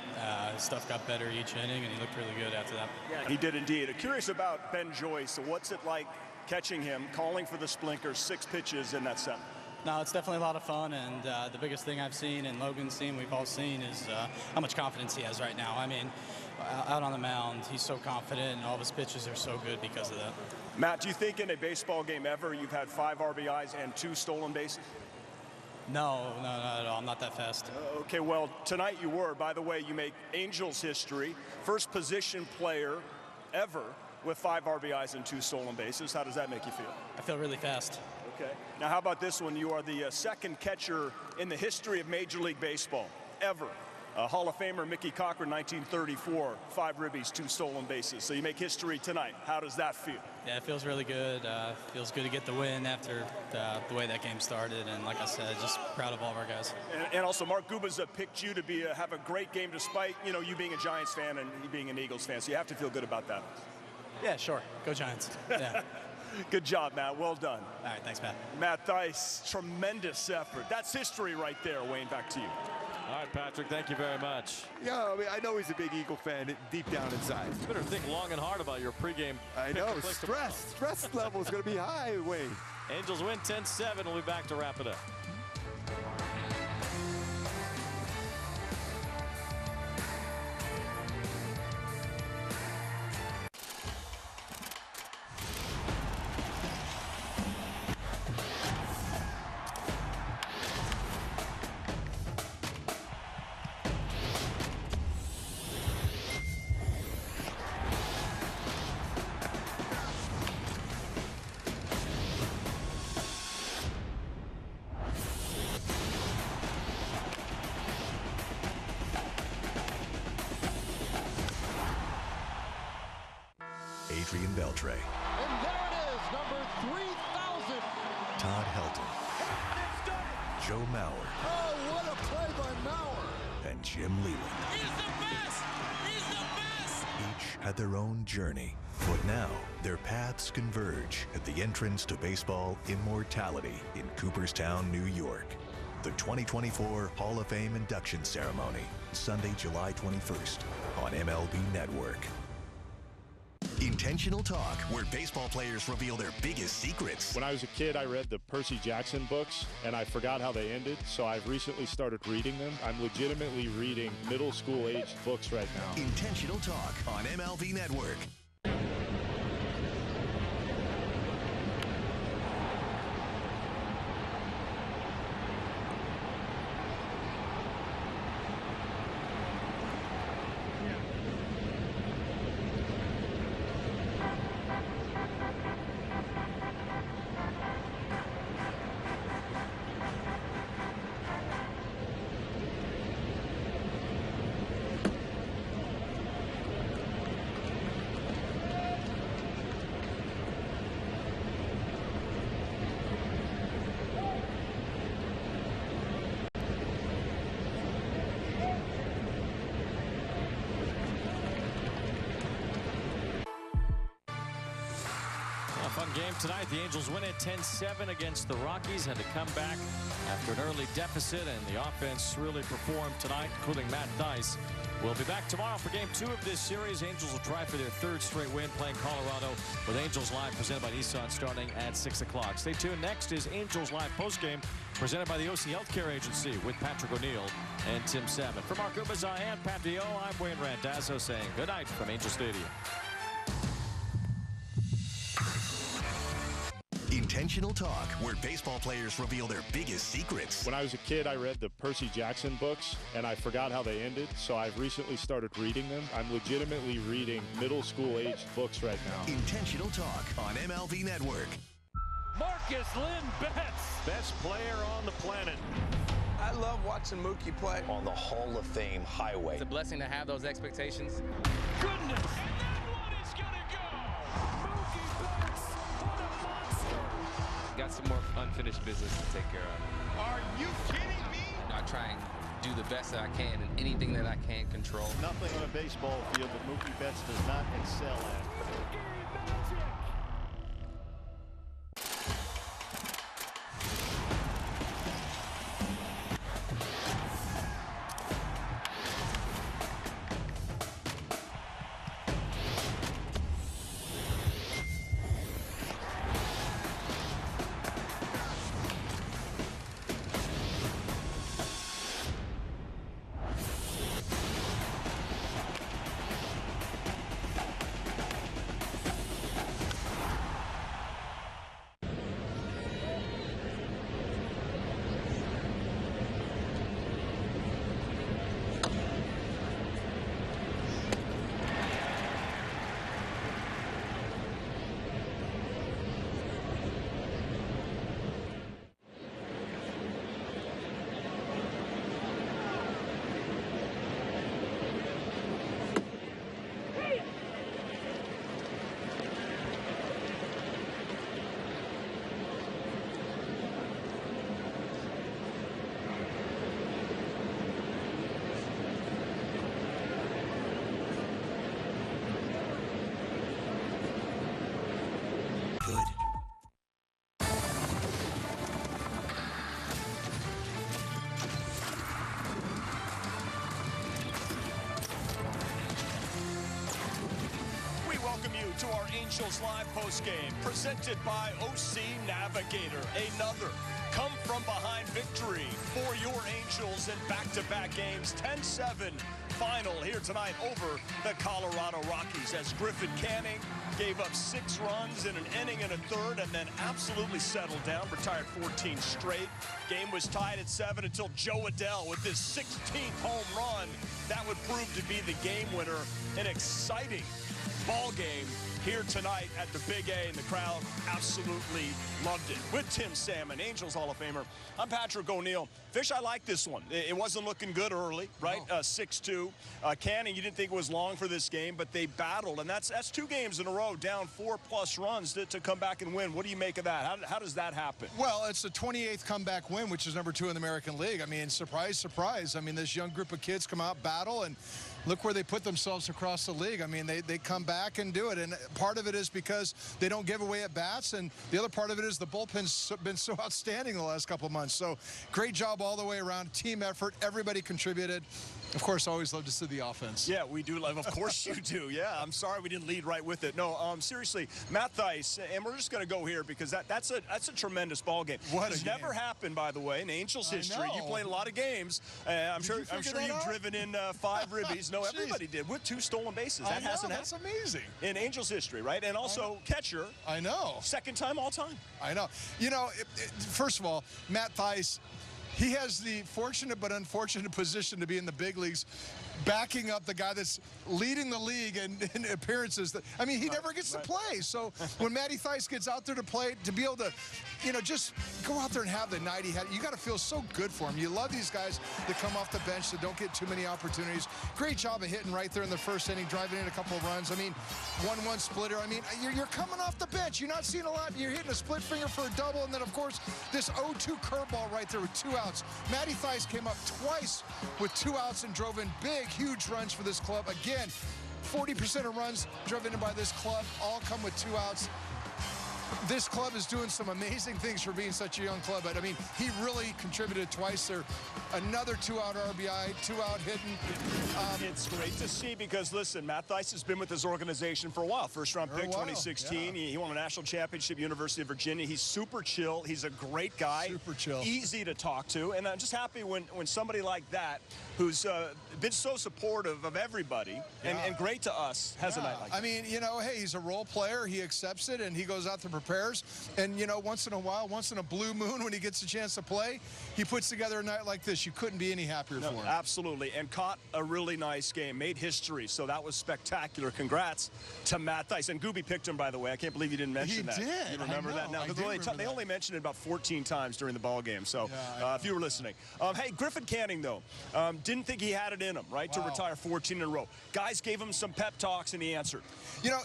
His stuff got better each inning, and he looked really good after that. Yeah, he did indeed. Curious about Ben Joyce. So what's it like catching him, calling for the splinkers, 6 pitches in that 7th? No, it's definitely a lot of fun, and the biggest thing I've seen and Logan's seen, we've all seen, is how much confidence he has right now. I mean, out on the mound, he's so confident, and all of his pitches are so good because of that. Matt, do you think in a baseball game ever you've had 5 RBIs and 2 stolen bases? No, not at all. I'm not that fast. Okay, well, tonight you were. By the way, you make Angels history. First position player ever with 5 RBIs and 2 stolen bases. How does that make you feel? I feel really fast. Okay. Now, how about this one? You are the 2nd catcher in the history of Major League Baseball ever. Hall of Famer Mickey Cochran, 1934, 5 ribbies, 2 stolen bases. So you make history tonight. How does that feel? Yeah, it feels really good. Feels good to get the win after the way that game started. And like I said, just proud of all of our guys. And also, Mark Gubaza picked you to be have a great game despite, you being a Giants fan and you being an Eagles fan. So you have to feel good about that. Yeah, sure. Go Giants. Yeah. Good job, Matt. Well done. All right, thanks, Matt. Matt Dice, tremendous effort. That's history right there. Wayne, back to you. All right, Patrick, thank you very much. Yeah, I mean, I know he's a big Eagle fan deep down inside. You better think long and hard about your pregame. I know, stress level is going to be high, Wayne. Angels win 10-7. We'll be back to wrap it up. Adrian Beltre. And there it is, number 3,000. Todd Helton. Joe Mauer. Oh, what a play by Mauer. And Jim Leland. He's the best. He's the best. Each had their own journey, but now their paths converge at the entrance to baseball immortality in Cooperstown, New York. The 2024 Hall of Fame induction ceremony, Sunday, July 21st on MLB Network. Intentional Talk, where baseball players reveal their biggest secrets. When I was a kid, I read the Percy Jackson books, and I forgot how they ended, so I've recently started reading them. I'm legitimately reading middle school-aged books right now. Intentional Talk on MLB Network. Fun game tonight. The Angels win it 10-7 against the Rockies. Had to come back after an early deficit, and the offense really performed tonight, including Matt Dice. We'll be back tomorrow for game 2 of this series. Angels will try for their 3rd straight win, playing Colorado with Angels Live, presented by Nissan, starting at 6 o'clock. Stay tuned. Next is Angels Live postgame, presented by the OC Healthcare Agency with Patrick O'Neill and Tim Salmon. For Mark Urbazai and Pat Vio, I'm Wayne Randazzo saying good night from Angel Stadium. Intentional Talk, where baseball players reveal their biggest secrets. When I was a kid, I read the Percy Jackson books, and I forgot how they ended, so I've recently started reading them. I'm legitimately reading middle school-aged books right now. Intentional Talk on MLB Network. Marcus Lynn Betts, best player on the planet. I love watching Mookie play On the Hall of Fame highway. It's a blessing to have those expectations. Goodness. And that one is going to go. Mookie Betts, what a monster. Got some more unfinished business to take care of. Are you kidding me? I try and do the best that I can in anything that I can control. Nothing on a baseball field that Mookie Betts does not excel at. to our Angels Live postgame, presented by OC Navigator. Another come-from-behind victory for your Angels in back-to-back games. 10-7 final here tonight over the Colorado Rockies as Griffin Canning gave up 6 runs in an inning and a third and then absolutely settled down, retired 14 straight. Game was tied at 7 until Joe Adell with his 16th home run. That would prove to be the game winner. An exciting ball game here tonight at the Big A, and the crowd absolutely loved it. With Tim Salmon, Angels Hall of Famer, I'm Patrick O'Neill. Fish, I like this one. It wasn't looking good early, right? 6-2. Canning, you didn't think it was long for this game, but they battled, and that's 2 games in a row, down 4+ runs to come back and win. What do you make of that? How does that happen? Well, it's the 28th comeback win, which is #2 in the American League. I mean, surprise, surprise. I mean, this young group of kids come out, battle, and look where they put themselves across the league. I mean, they come back and do it, and part of it is because they don't give away at bats, and the other part of it is the bullpen's been so outstanding the last couple of months. So great job all the way around, team effort, everybody contributed. Of course, always love to see the offense. Yeah, we do love. Of course you do. Yeah, I'm sorry we didn't lead right with it. No, seriously, Matt Thaiss, and we're just going to go here because that's a tremendous ball game. What it's a game. Never happened, by the way, in Angels history. You played a lot of games. I'm sure you've driven in 5 ribbies. No, everybody did with 2 stolen bases. That hasn't happened. That's amazing in Angels history, right? And also catcher. I know. 2nd time all time. I know. You know, first of all, Matt Thaiss, he has the fortunate but unfortunate position to be in the big leagues, backing up the guy that's leading the league in appearances. I mean, he never gets to play. So when Matty Thaiss gets out there to play, to be able to, just go out there and have the night he had, you got to feel so good for him. You love these guys that come off the bench that don't get too many opportunities. Great job of hitting right there in the first inning, driving in a couple of runs. I mean, 1-1 splitter. I mean, you're coming off the bench. You're not seeing a lot. You're hitting a split finger for a double, and then, of course, this 0-2 curveball right there with 2 outs. Matty Thaiss came up twice with 2 outs and drove in big, huge runs for this club. Again, 40% of runs driven in by this club all come with 2 outs. This club is doing some amazing things for being such a young club, but I mean, he really contributed twice there. Another 2-out RBI, 2-out hitting. It's great to see because, listen, Matt Thaiss has been with this organization for a while. First-round pick, 2016. Yeah. He won a national championship, University of Virginia. He's super chill. He's a great guy. Super chill. Easy to talk to. And I'm just happy when somebody like that, who's been so supportive of everybody and great to us, has a night like that. I mean, hey, he's a role player. He accepts it, and he goes out there, prepares. And, once in a while, once in a blue moon, when he gets a chance to play, he puts together a night like this. You couldn't be any happier for him. Absolutely. And caught a really nice game. Made history. So that was spectacular. Congrats to Matt Thaiss. And Gooby picked him, by the way. I can't believe you didn't mention that. He did. You remember that now? They only mentioned it about 14 times during the ball game. So if you were listening. Hey, Griffin Canning, though, didn't think he had it in him, right, to retire 14 in a row. Guys gave him some pep talks, and he answered.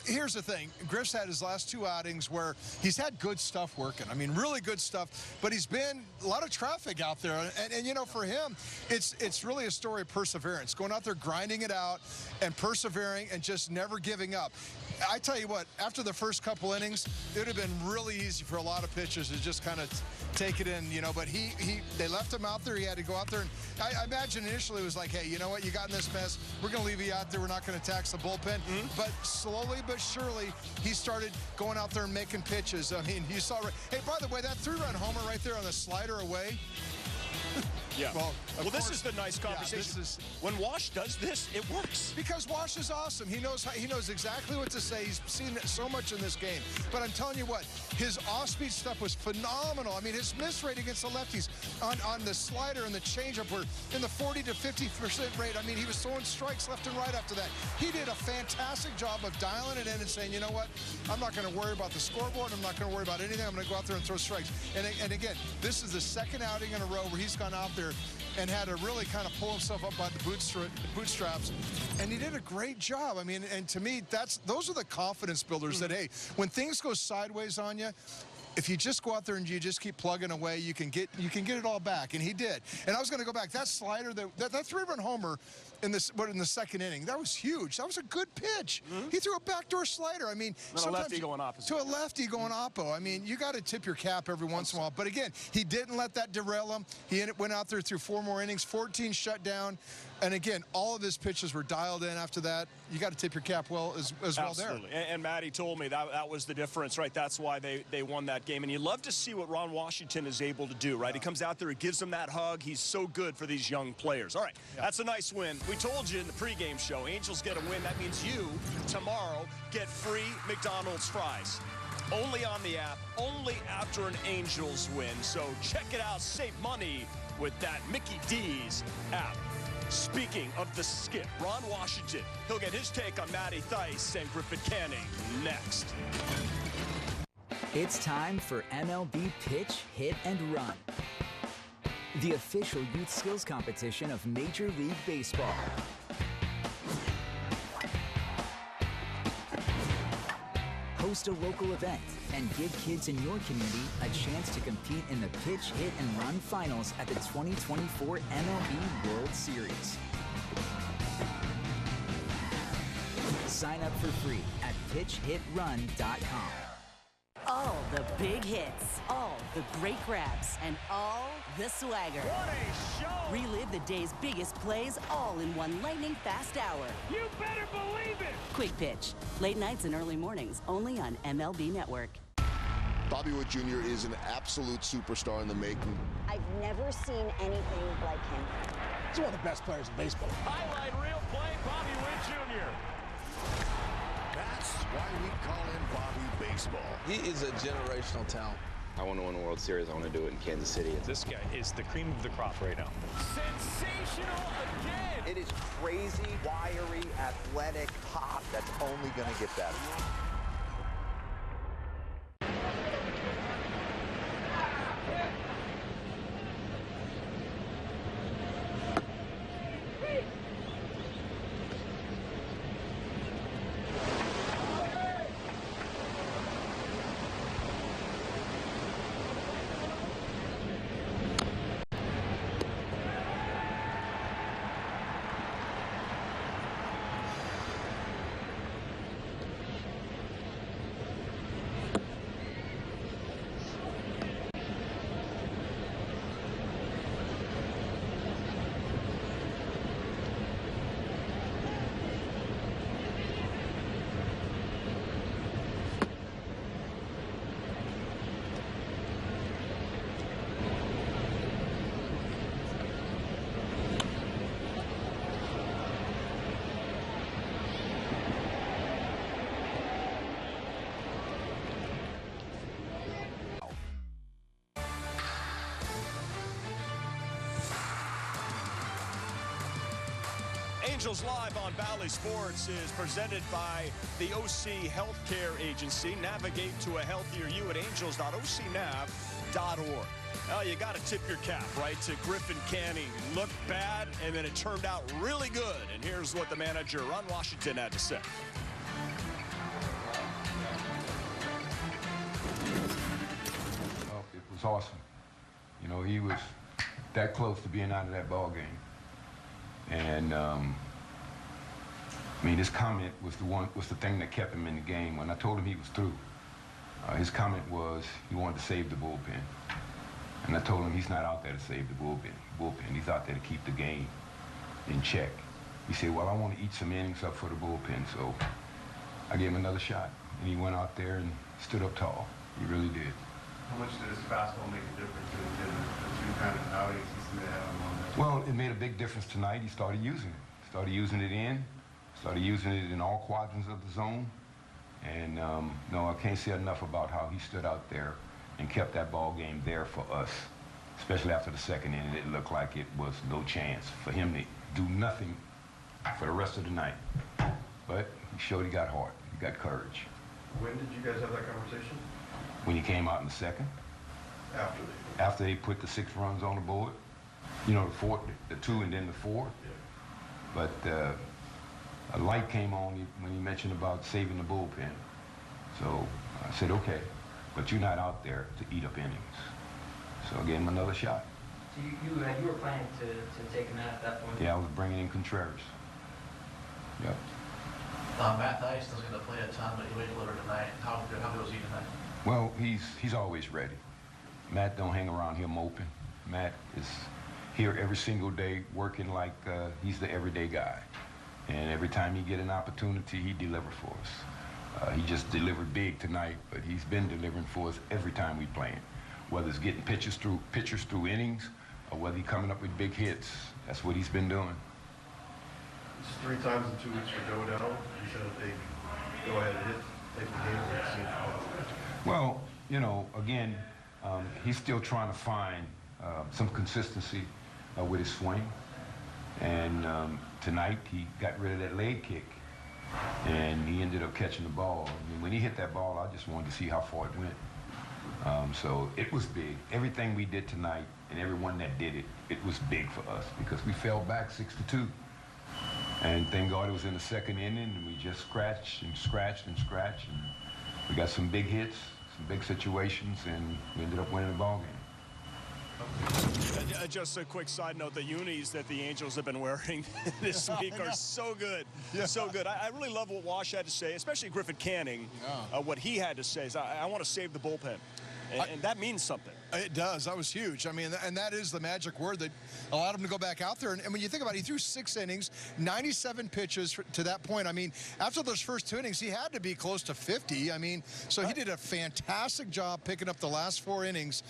Here's the thing. Griff's had his last 2 outings where he's had good stuff working. I mean, really good stuff. But he's been a lot of traffic out there. And for him, it's really a story of perseverance. Going out there, grinding it out, and persevering, and just never giving up. I tell you what, after the first couple innings, it would have been really easy for a lot of pitchers to just kind of take it in, but they left him out there. He had to go out there, and I imagine initially it was like, hey, you know what, you got in this mess. We're going to leave you out there. We're not going to tax the bullpen. But slowly but surely, he started going out there and making pitches. I mean, you saw, hey, by the way, that 3-run homer right there on the slider away. Yeah. Well, this is the nice conversation. When Wash does this, it works. Because Wash is awesome. He knows exactly what to say. He's seen it so much in this game. But I'm telling you what, his off-speed stuff was phenomenal. I mean, his miss rate against the lefties on the slider and the changeup were in the 40 to 50% rate. I mean, he was throwing strikes left and right after that. He did a fantastic job of dialing it in and saying, you know what, I'm not going to worry about the scoreboard. I'm not going to worry about anything. I'm going to go out there and throw strikes. And again, this is the 2nd outing in a row where he's gone out there and had to really kind of pull himself up by the bootstraps, and he did a great job. I mean, and to me, those are the confidence builders that, hey, when things go sideways on you, if you just go out there and you just keep plugging away, you can get it all back, and he did. And I was going to go back. That slider, that 3-run homer in the 2nd inning, that was huge. That was a good pitch. He threw a backdoor slider. I mean, a lefty going opposite. To a lefty going oppo. I mean, you got to tip your cap every once in a while. But again, he didn't let that derail him. He went out there through 4 more innings, 14 shut down. And again, all of his pitches were dialed in after that. you got to tip your cap as well there. Absolutely. And Matty told me that was the difference, right? That's why they won that game. And you love to see what Ron Washington is able to do, right? He comes out there, he gives them that hug. He's so good for these young players. All right, that's a nice win. We told you in the pregame show, Angels get a win. That means you, tomorrow, get free McDonald's fries. Only on the app, only after an Angels win. So check it out, save money with that Mickey D's app. Speaking of the skip, Ron Washington, he'll get his take on Matty Theis and Griffin Canning next. It's time for MLB Pitch, Hit, and Run, the official youth skills competition of Major League Baseball. Host a local event and give kids in your community a chance to compete in the Pitch, Hit, and Run finals at the 2024 MLB World Series. Sign up for free at pitchhitrun.com. All the big hits, all the great grabs, and all the swagger. What a show! Relive the day's biggest plays all in one lightning-fast hour. You better believe it! Quick Pitch. Late nights and early mornings, only on MLB Network. Bobby Witt Jr. is an absolute superstar in the making. I've never seen anything like him. He's one of the best players in baseball. Highlight reel play, Bobby Witt Jr. That's why we call him Bobby Baseball. He is a generational talent. I want to win a World Series. I want to do it in Kansas City. This guy is the cream of the crop right now. Sensational again! It is crazy, wiry, athletic pop that's only going to get better. Angels Live on Bally Sports is presented by the OC Healthcare Agency. Navigate to a healthier you at angels.ocnav.org. Well, you got to tip your cap, right, to Griffin Canning. It looked bad, and then it turned out really good. And here's what the manager, Ron Washington, had to say. Well, it was awesome. You know, he was that close to being out of that ball game. And I mean, his comment was the thing that kept him in the game. When I told him he was through, his comment was he wanted to save the bullpen. And I told him he's not out there to save the bullpen. He's out there to keep the game in check. He said, well, I want to eat some innings up for the bullpen, so I gave him another shot. And he went out there and stood up tall. He really did. How much did his fastball make a difference in the two kind of outings he seemed to have on that? Well, it made a big difference tonight. He started using it. Started using it in all quadrants of the zone. And no, I can't say enough about how he stood out there and kept that ball game there for us. Especially after the second inning, it looked like it was no chance for him to do nothing for the rest of the night. But he showed he got heart, he got courage. When did you guys have that conversation? When he came out in the second. After they put the 6 runs on the board. You know, the 2 and then the 4. Yeah. But a light came on when he mentioned about saving the bullpen. So I said, okay, but you're not out there to eat up innings. So I gave him another shot. So you were planning to take him out at that point? Yeah, I was bringing in Contreras. Yep. Matt Theis doesn't get to play a ton, but he will deliver tonight. How good was he tonight? Well, he's always ready. Matt don't hang around here moping. Matt is here every single day working like he's the everyday guy. And every time he get an opportunity, he deliver for us. He just delivered big tonight, but he's been delivering for us every time we play him. Whether it's getting pitchers through innings, or whether he's coming up with big hits. That's what he's been doing. It's 3 times in 2 weeks for Joe Dell. He said a big go-ahead hit, take the game. Well, you know, again, he's still trying to find some consistency with his swing. And tonight he got rid of that leg kick, and he ended up catching the ball. I mean, when he hit that ball, I just wanted to see how far it went. So it was big. Everything we did tonight and everyone that did it, it was big for us because we fell back 6-2. And thank God it was in the 2nd inning, and we just scratched and scratched and scratched. And we got some big hits, some big situations, and we ended up winning the ball game. Just a quick side note, the unis that the Angels have been wearing this week are so good. Yeah. So good. I really love what Wash had to say, especially Griffin Canning. Yeah. What he had to say is, I want to save the bullpen. And that means something. It does. That was huge. I mean, and that is the magic word that allowed him to go back out there. And when you think about it, he threw 6 innings, 97 pitches to that point. I mean, after those first 2 innings, he had to be close to 50. I mean, so he did a fantastic job picking up the last 4 innings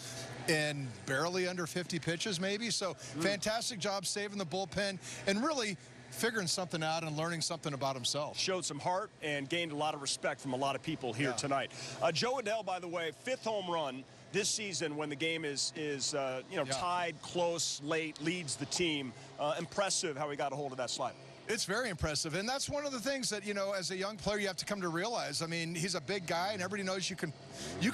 in barely under 50 pitches, maybe. So fantastic job saving the bullpen and really figuring something out and learning something about himself. Showed some heart and gained a lot of respect from a lot of people here tonight. Joe Adell, by the way, 5th home run this season when the game is tied, close, late, leads the team. Impressive how he got a hold of that slider. It's very impressive, and that's one of the things that, you know, as a young player you have to come to realize. I mean, he's a big guy, and everybody knows you can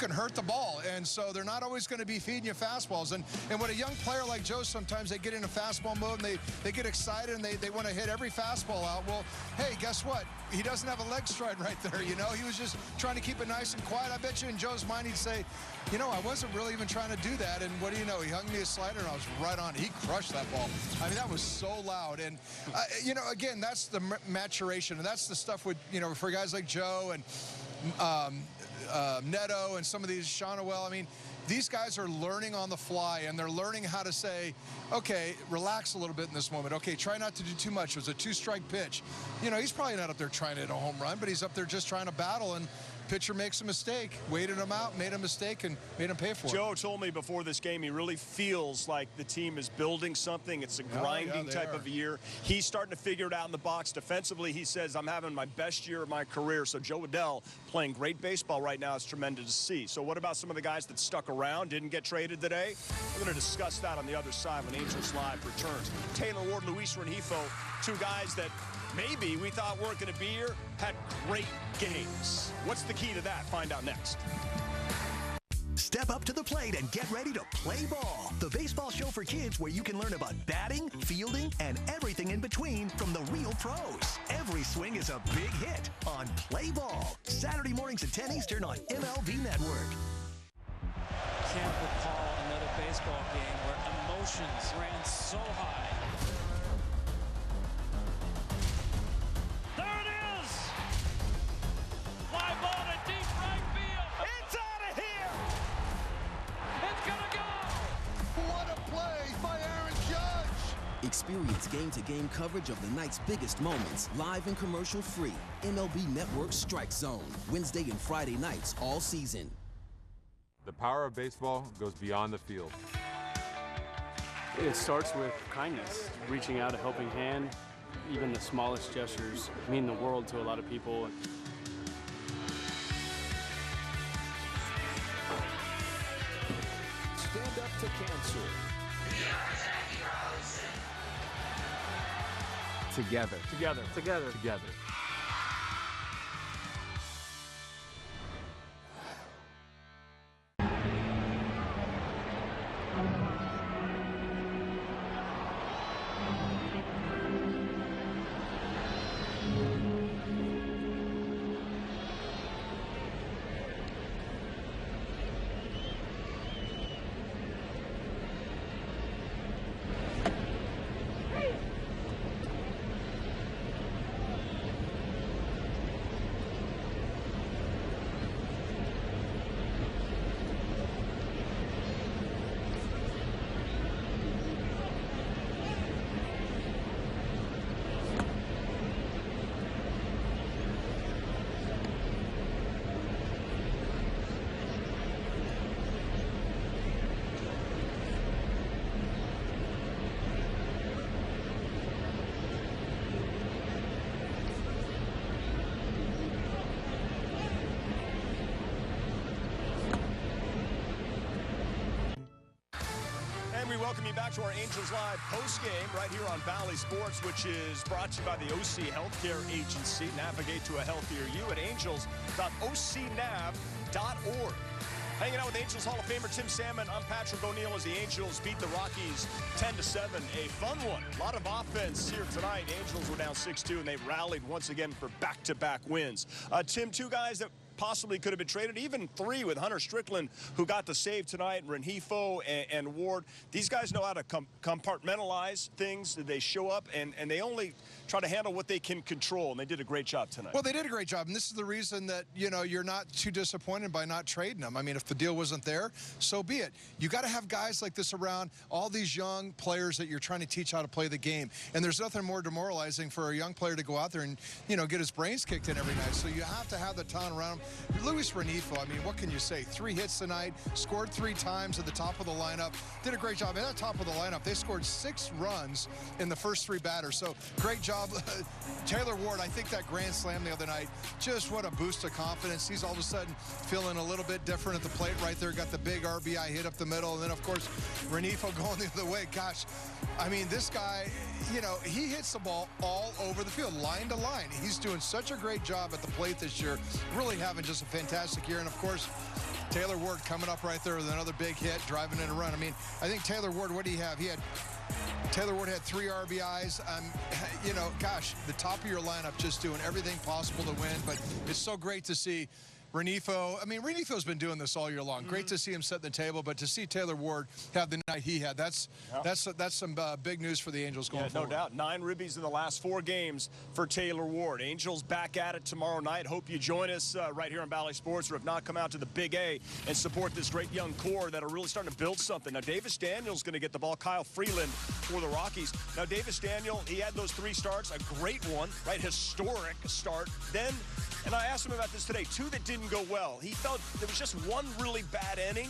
hurt the ball, and so they're not always going to be feeding you fastballs. And when a young player like Joe, sometimes they get in a fastball mode, and they get excited, and they want to hit every fastball out. Well, hey, guess what? He doesn't have a leg stride right there, you know? He was just trying to keep it nice and quiet. I bet you in Joe's mind he'd say, you know, I wasn't really even trying to do that, and what do you know? He hung me a slider, and I was right on it. He crushed that ball. I mean, that was so loud. And, you know, again, that's the maturation, and that's the stuff with, you know, for guys like Joe and Neto and some of these, Schanuel. I mean, these guys are learning on the fly, and they're learning how to say, okay, relax a little bit in this moment. Okay, try not to do too much. It was a 2-strike pitch. You know, he's probably not up there trying to hit a home run, but he's up there just trying to battle, and pitcher makes a mistake, waited him out, made a mistake, and made him pay for it. Joe told me before this game he really feels like the team is building something. It's a grinding type of year. He's starting to figure it out in the box. Defensively, he says, I'm having my best year of my career. So Joe Adell playing great baseball right now is tremendous to see. So what about some of the guys that stuck around, didn't get traded today? We're going to discuss that on the other side when Angels Live returns. Taylor Ward, Luis Rengifo, 2 guys that maybe we thought weren't going to be here, had great games. What's the key to that? Find out next. Step up to the plate and get ready to play ball. The baseball show for kids where you can learn about batting, fielding, and everything in between from the real pros. Every swing is a big hit on Play Ball. Saturday mornings at 10 Eastern on MLB Network. Can't recall another baseball game where emotions ran so high. Experience game-to-game coverage of the night's biggest moments, live and commercial-free. MLB Network Strike Zone, Wednesday and Friday nights all season. The power of baseball goes beyond the field. It starts with kindness, reaching out a helping hand. Even the smallest gestures mean the world to a lot of people. Stand up to cancer. Together. Together. Together. Together. welcome you back to our Angels Live postgame right here on Valley Sports, which is brought to you by the OC Healthcare Agency. Navigate to a healthier you at angels.ocnav.org. Hanging out with Angels Hall of Famer Tim Salmon. I'm Patrick O'Neill as the Angels beat the Rockies 10-7. A fun one. A lot of offense here tonight. Angels were down 6-2, and they rallied once again for back-to-back wins. Tim, two guys that possibly could have been traded, even three with Hunter Strickland, who got the save tonight, Rengifo and Ward. These guys know how to compartmentalize things. They show up, and they only try to handle what they can control, and they did a great job tonight. Well, they did a great job, and this is the reason that, you know, you're not too disappointed by not trading them. I mean, if the deal wasn't there, so be it. You got to have guys like this around, all these young players that you're trying to teach how to play the game, and there's nothing more demoralizing for a young player to go out there and, you know, get his brains kicked in every night. So you have to have the talent around him. Luis Rengifo, I mean, what can you say? 3 hits tonight, scored 3 times at the top of the lineup, did a great job. At the top of the lineup, they scored 6 runs in the first 3 batters, so great job. Taylor Ward, I think that grand slam the other night, just what a boost of confidence. He's all of a sudden feeling a little bit different at the plate right there, got the big RBI hit up the middle, and then, of course, Rengifo going the other way. Gosh, I mean, this guy, you know, he hits the ball all over the field, line to line. He's doing such a great job at the plate this year, really having just a fantastic year. And, of course, Taylor Ward coming up right there with another big hit, driving in a run. I mean, I think Taylor Ward, what do you have? Taylor Ward had 3 RBIs. You know, gosh, the top of your lineup just doing everything possible to win. But it's so great to see Rengifo. I mean, Renifo's been doing this all year long. Great to see him set the table, but to see Taylor Ward have the night he had, that's some big news for the Angels going forward. No doubt. 9 ribbies in the last 4 games for Taylor Ward. Angels back at it tomorrow night. Hope you join us right here on Valley Sports, or if not, come out to the Big A and support this great young core that are really starting to build something. Now, Davis Daniel's going to get the ball. Kyle Freeland for the Rockies. Now, Davis Daniel, he had those 3 starts, a great one, right? Historic start. Then, and I asked him about this today, 2 that didn't go well. He felt there was just 1 really bad inning,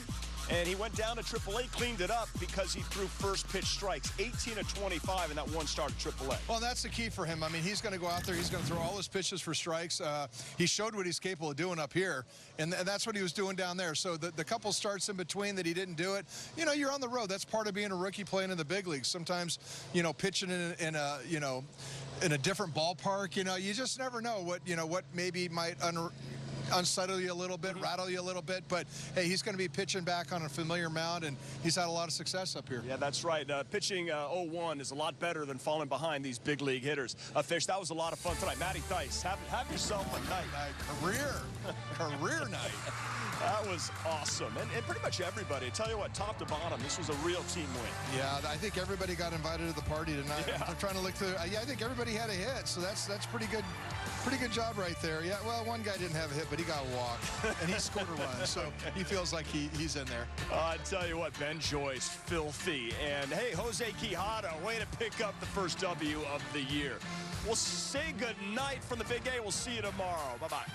and he went down to AAA, cleaned it up because he threw first pitch strikes, 18 of 25 in that 1 start at AAA. Well, that's the key for him. I mean, he's going to go out there, he's going to throw all his pitches for strikes. He showed what he's capable of doing up here, and that's what he was doing down there. So the couple starts in between that he didn't do it, you know, you're on the road. That's part of being a rookie playing in the big leagues. Sometimes, you know, pitching in a, you know, in a different ballpark, you know, you just never know what, you know, what maybe might unsettle you a little bit, rattle you a little bit, but hey, he's going to be pitching back on a familiar mound, and he's had a lot of success up here. Yeah, that's right. Pitching 0-1 is a lot better than falling behind these big league hitters. Fish, that was a lot of fun tonight. Matty Theis, have yourself a night. Career night. That was awesome. And pretty much everybody, I tell you what, top to bottom, this was a real team win. Yeah, I think everybody got invited to the party tonight. Yeah. I'm trying to look through. Yeah, I think everybody had a hit, so that's pretty good. Pretty good job right there. Yeah, well, one guy didn't have a hit, but he got a walk, and he scored a run, so he feels like he's in there. I tell you what, Ben Joyce, filthy. And, hey, Jose Quijada, way to pick up the first W of the year. We'll say good night from the Big A. We'll see you tomorrow. Bye-bye.